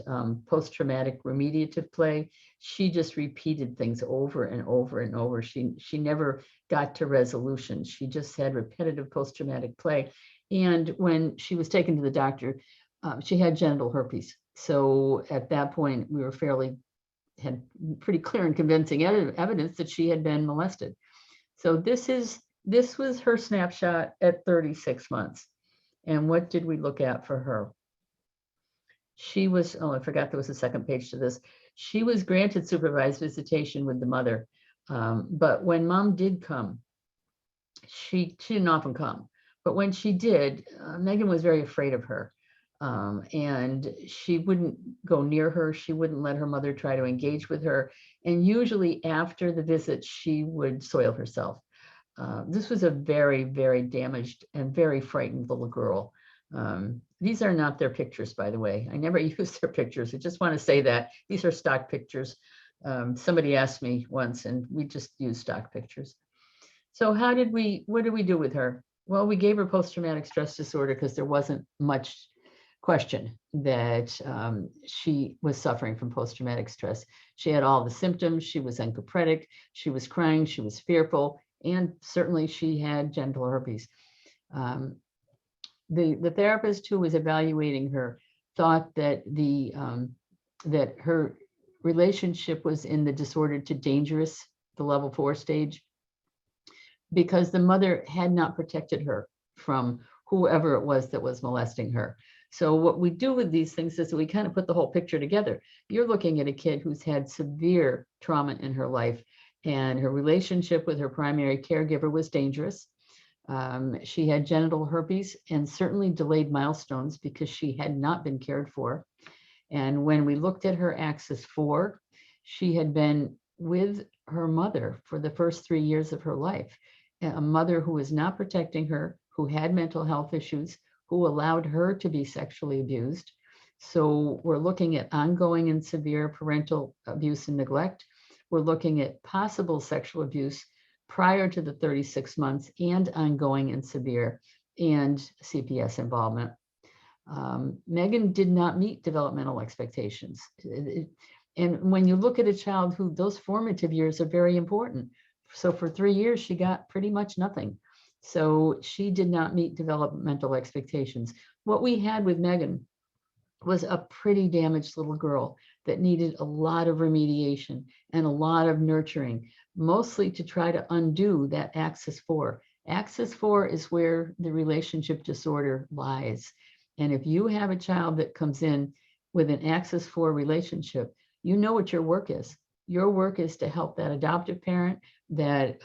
post-traumatic remediative play. She just repeated things over and over and over. She never got to resolution. She just had repetitive post-traumatic play. And when she was taken to the doctor, she had genital herpes. So at that point, we were had pretty clear and convincing evidence that she had been molested. So this was her snapshot at 36 months. And what did we look at for her? She was, I forgot there was a second page to this. She was granted supervised visitation with the mother. But when mom did come, she didn't often come. But when she did, Megan was very afraid of her. And she wouldn't go near her. She wouldn't let her mother try to engage with her. And usually after the visit, she would soil herself. This was a very, very damaged and very frightened little girl. These are not their pictures, by the way. I never use their pictures. I just want to say that these are stock pictures. Somebody asked me once, and we just use stock pictures. So what did we do with her? Well, we gave her post-traumatic stress disorder because there wasn't much question that she was suffering from post-traumatic stress. She had all the symptoms. She was encopretic. She was crying. She was fearful. And certainly she had genital herpes. The therapist who was evaluating her thought that that her relationship was in the disordered to dangerous, the level 4 stage, because the mother had not protected her from whoever it was that was molesting her. So what we do with these things is we kind of put the whole picture together. You're looking at a kid who's had severe trauma in her life, and her relationship with her primary caregiver was dangerous. She had genital herpes and certainly delayed milestones because she had not been cared for. And when we looked at her axis 4, she had been with her mother for the first 3 years of her life, a mother who was not protecting her, who had mental health issues, who allowed her to be sexually abused. So we're looking at ongoing and severe parental abuse and neglect. We're looking at possible sexual abuse prior to the 36 months and ongoing and severe and CPS involvement. Megan did not meet developmental expectations. And when you look at a child who those formative years are very important. So for 3 years, she got pretty much nothing. So she did not meet developmental expectations. What we had with Megan was a pretty damaged little girl that needed a lot of remediation and a lot of nurturing, mostly to try to undo that axis 4. Axis 4 is where the relationship disorder lies. And if you have a child that comes in with an axis 4 relationship, you know what your work is. Your work is to help that adoptive parent, that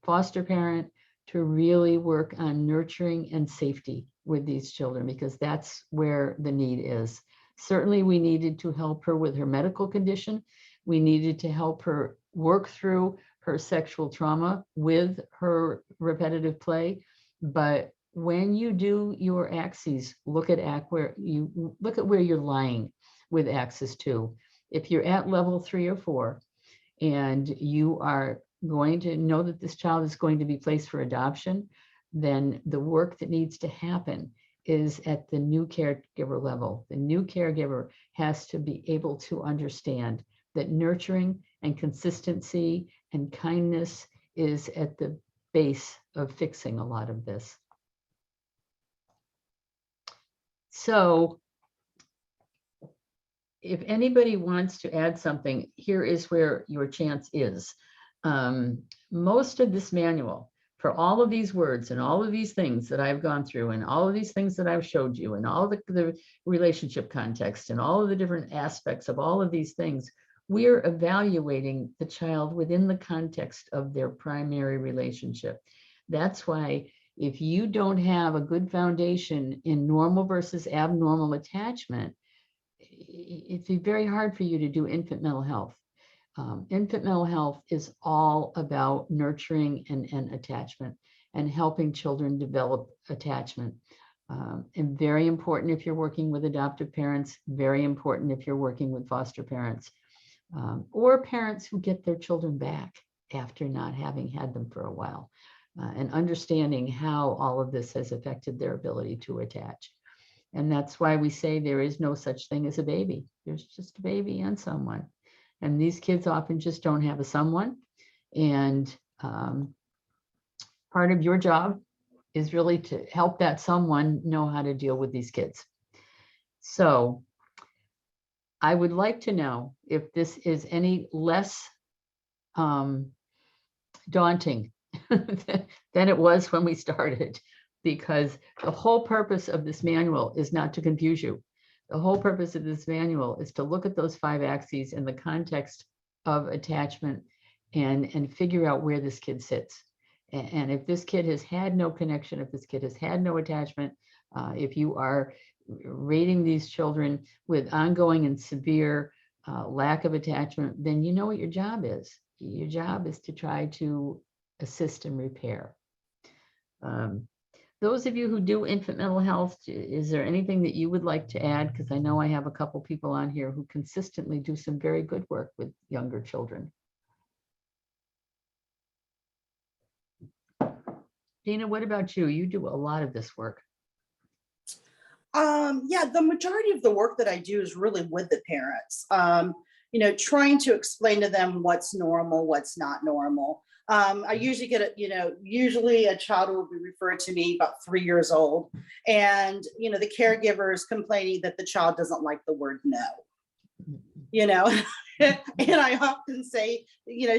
foster parent, to really work on nurturing and safety with these children, because that's where the need is. Certainly, we needed to help her with her medical condition. We needed to help her work through her sexual trauma with her repetitive play. But when you do your axes, look at where you're lying with axis 2. If you're at level 3 or 4, and you are going to know that this child is going to be placed for adoption, then the work that needs to happen is at the new caregiver level. The new caregiver has to be able to understand that nurturing and consistency and kindness is at the base of fixing a lot of this. So if anybody wants to add something, here is where your chance is. Most of this manual, for all of these words and all of these things that I've gone through and all of these things that I've showed you and all the relationship context and all of the different aspects of all of these things, we're evaluating the child within the context of their primary relationship. That's why if you don't have a good foundation in normal versus abnormal attachment, it'd be very hard for you to do infant mental health. Infant mental health is all about nurturing and attachment and helping children develop attachment. And very important if you're working with adoptive parents, very important if you're working with foster parents, or parents who get their children back after not having had them for a while, and understanding how all of this has affected their ability to attach. And that's why we say there is no such thing as a baby. There's just a baby and someone. And these kids often just don't have a someone. And part of your job is really to help that someone know how to deal with these kids. So I would like to know if this is any less daunting than it was when we started, because the whole purpose of this manual is not to confuse you. The whole purpose of this manual is to look at those 5 axes in the context of attachment and figure out where this kid sits. And if this kid has had no connection, if this kid has had no attachment, if you are rating these children with ongoing and severe lack of attachment, then you know what your job is. Your job is to try to assist and repair. Those of you who do infant mental health, is there anything that you would like to add? Because I know I have a couple people on here who consistently do some very good work with younger children. Dina, what about you? You do a lot of this work. Yeah, the majority of the work that I do is really with the parents. Trying to explain to them what's normal, what's not normal. I usually get usually a child will be referred to me about 3 years old, and the caregiver is complaining that the child doesn't like the word no. And I often say,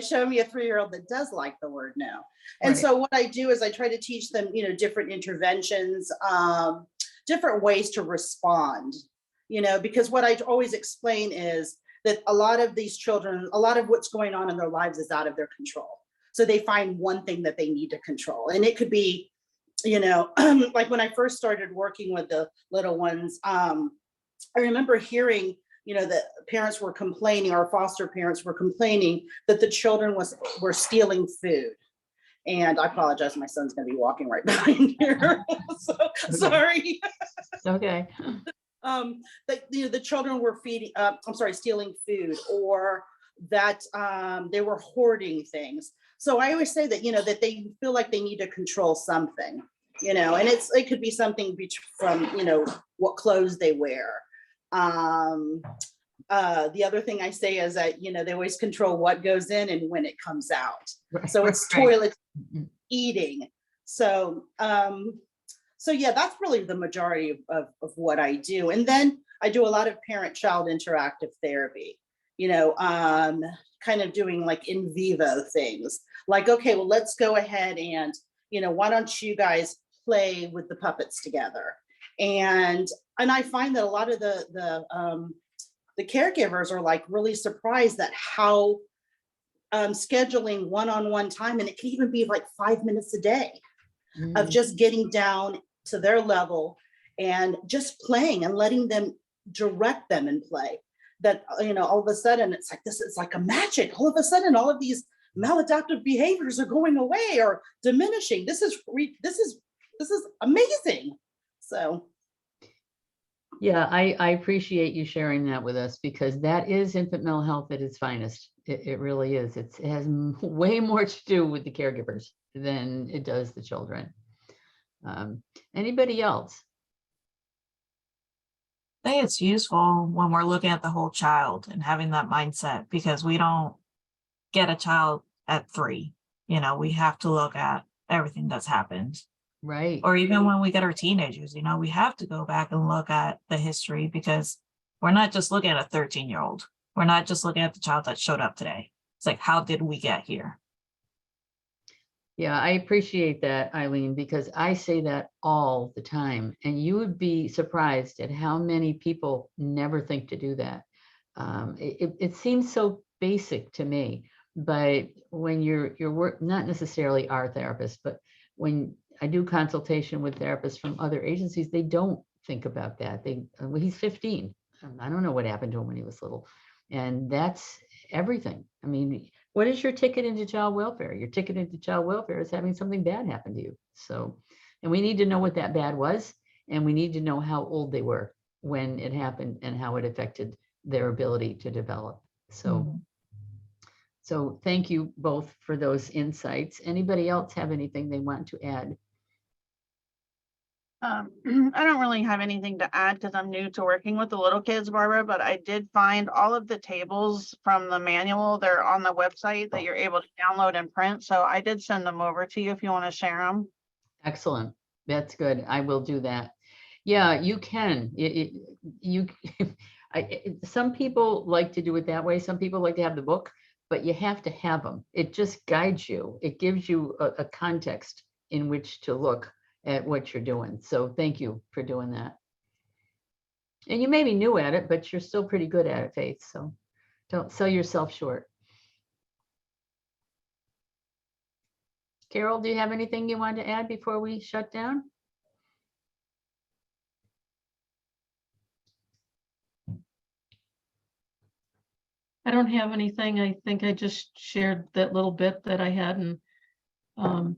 show me a 3-year-old that does like the word no. And Right. so what I do is I try to teach them, different interventions, different ways to respond, because what I always explain is that a lot of these children, a lot of what's going on in their lives is out of their control. So they find one thing that they need to control. And it could be you know, like when I first started working with the little ones, I remember hearing, you know, that parents were complaining, or foster parents were complaining that the children were stealing food. And I apologize, my son's gonna be walking right behind here. So sorry. Okay. That, you know, the children were stealing food, or that they were hoarding things. So I always say that, you know, that they feel like they need to control something, you know, and it could be something from, you know, what clothes they wear. The other thing I say is that, you know, they always control what goes in and when it comes out. So it's toilet, eating. So, so yeah, that's really the majority of what I do. And then I do a lot of parent-child interactive therapy, you know, kind of doing like in vivo things. Like, okay, well, let's go ahead and, you know, why don't you guys play with the puppets together? And I find that a lot of the caregivers are like really surprised at how scheduling one-on-one time, and it can even be like 5 minutes a day of just getting down to their level and just playing and letting them direct them and play. That, you know, all of a sudden it's like this, it's like a magic. All of a sudden, all of these maladaptive behaviors are going away or diminishing. This is amazing. So. Yeah, I appreciate you sharing that with us, because that is infant mental health at its finest. It really is. It has way more to do with the caregivers than it does the children. Anybody else? I think it's useful when we're looking at the whole child and having that mindset, because we don't get a child at 3. You know, we have to look at everything that's happened. Right. Or even when we get our teenagers, you know, we have to go back and look at the history, because we're not just looking at a 13-year-old. We're not just looking at the child that showed up today. It's like, how did we get here? Yeah, I appreciate that, Eileen, because I say that all the time, and you would be surprised at how many people never think to do that. It seems so basic to me, but when you're not necessarily our therapist, but when I do consultation with therapists from other agencies, they don't think about that. Well, he's 15. I don't know what happened to him when he was little, and that's everything. I mean, what is your ticket into child welfare? Your ticket into child welfare is having something bad happen to you. So, and we need to know what that bad was, and we need to know how old they were when it happened and how it affected their ability to develop. So, so thank you both for those insights. Anybody else have anything they want to add? I don't really have anything to add because I'm new to working with the little kids, Barbara, but I did find all of the tables from the manual. They're on the website that you're able to download and print. So I did send them over to you if you want to share them. Excellent. That's good. I will do that. Yeah, you can. Some people like to do it that way. Some people like to have the book, but you have to have them. It just guides you. It gives you a context in which to look at what you're doing. So thank you for doing that. And you may be new at it, but you're still pretty good at it, Faith. So don't sell yourself short. Carol, do you have anything you want to add before we shut down? I don't have anything. I think I just shared that little bit that I had, and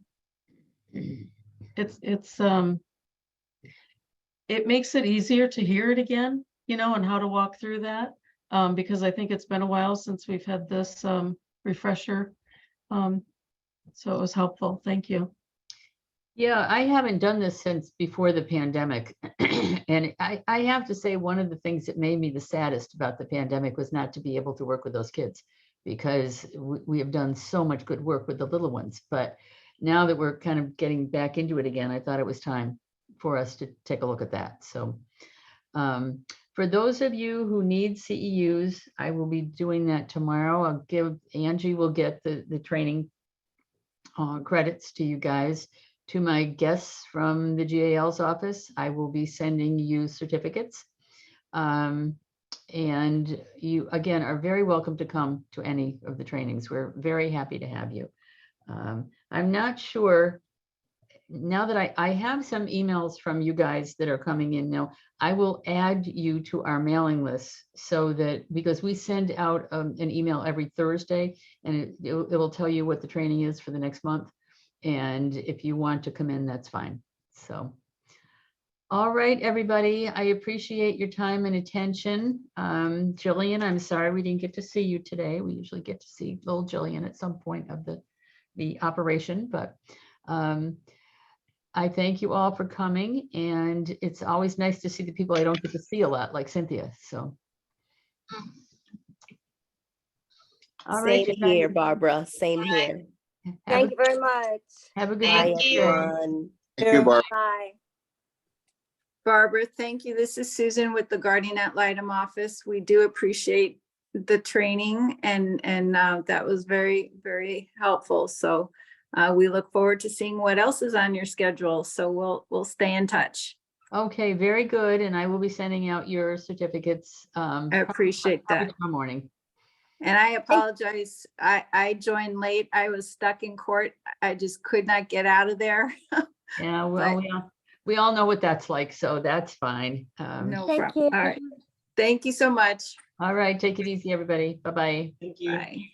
it makes it easier to hear it again, you know, and how to walk through that, because I think it's been a while since we've had this refresher. So it was helpful. Thank you. Yeah, I haven't done this since before the pandemic. And I have to say, one of the things that made me the saddest about the pandemic was not to be able to work with those kids, because we have done so much good work with the little ones. But now that we're kind of getting back into it again, I thought it was time for us to take a look at that. So for those of you who need CEUs, I will be doing that tomorrow. Angie will get the training credits to you guys. To my guests from the GAL's office, I will be sending you certificates. And you, again, are very welcome to come to any of the trainings. We're very happy to have you. I'm not sure, now that I have some emails from you guys that are coming in now, I will add you to our mailing list so that, because we send out an email every Thursday, and it will tell you what the training is for the next month. And if you want to come in, that's fine. So, all right, everybody, I appreciate your time and attention. Jillian, I'm sorry we didn't get to see you today. We usually get to see little Jillian at some point of the operation, but I thank you all for coming, and it's always nice to see the people I don't get to see a lot, like Cynthia, so. All right. Same here, Barbara. Same here. Thank you very much. Have a good Bye, night. everyone. Thank you, Barb. Bye. Barbara, thank you. This is Susan with the Guardian Ad Litem office. We do appreciate the training, and that was very, very helpful. So we look forward to seeing what else is on your schedule. So we'll stay in touch. Okay, very good. And I will be sending out your certificates. I appreciate probably that. tomorrow morning. And I apologize. I joined late. I was stuck in court. I just could not get out of there. Yeah, well, we all know what that's like, so that's fine. No Thank problem. you. All right. Thank you so much. All right, take it easy, everybody. Bye-bye. Bye.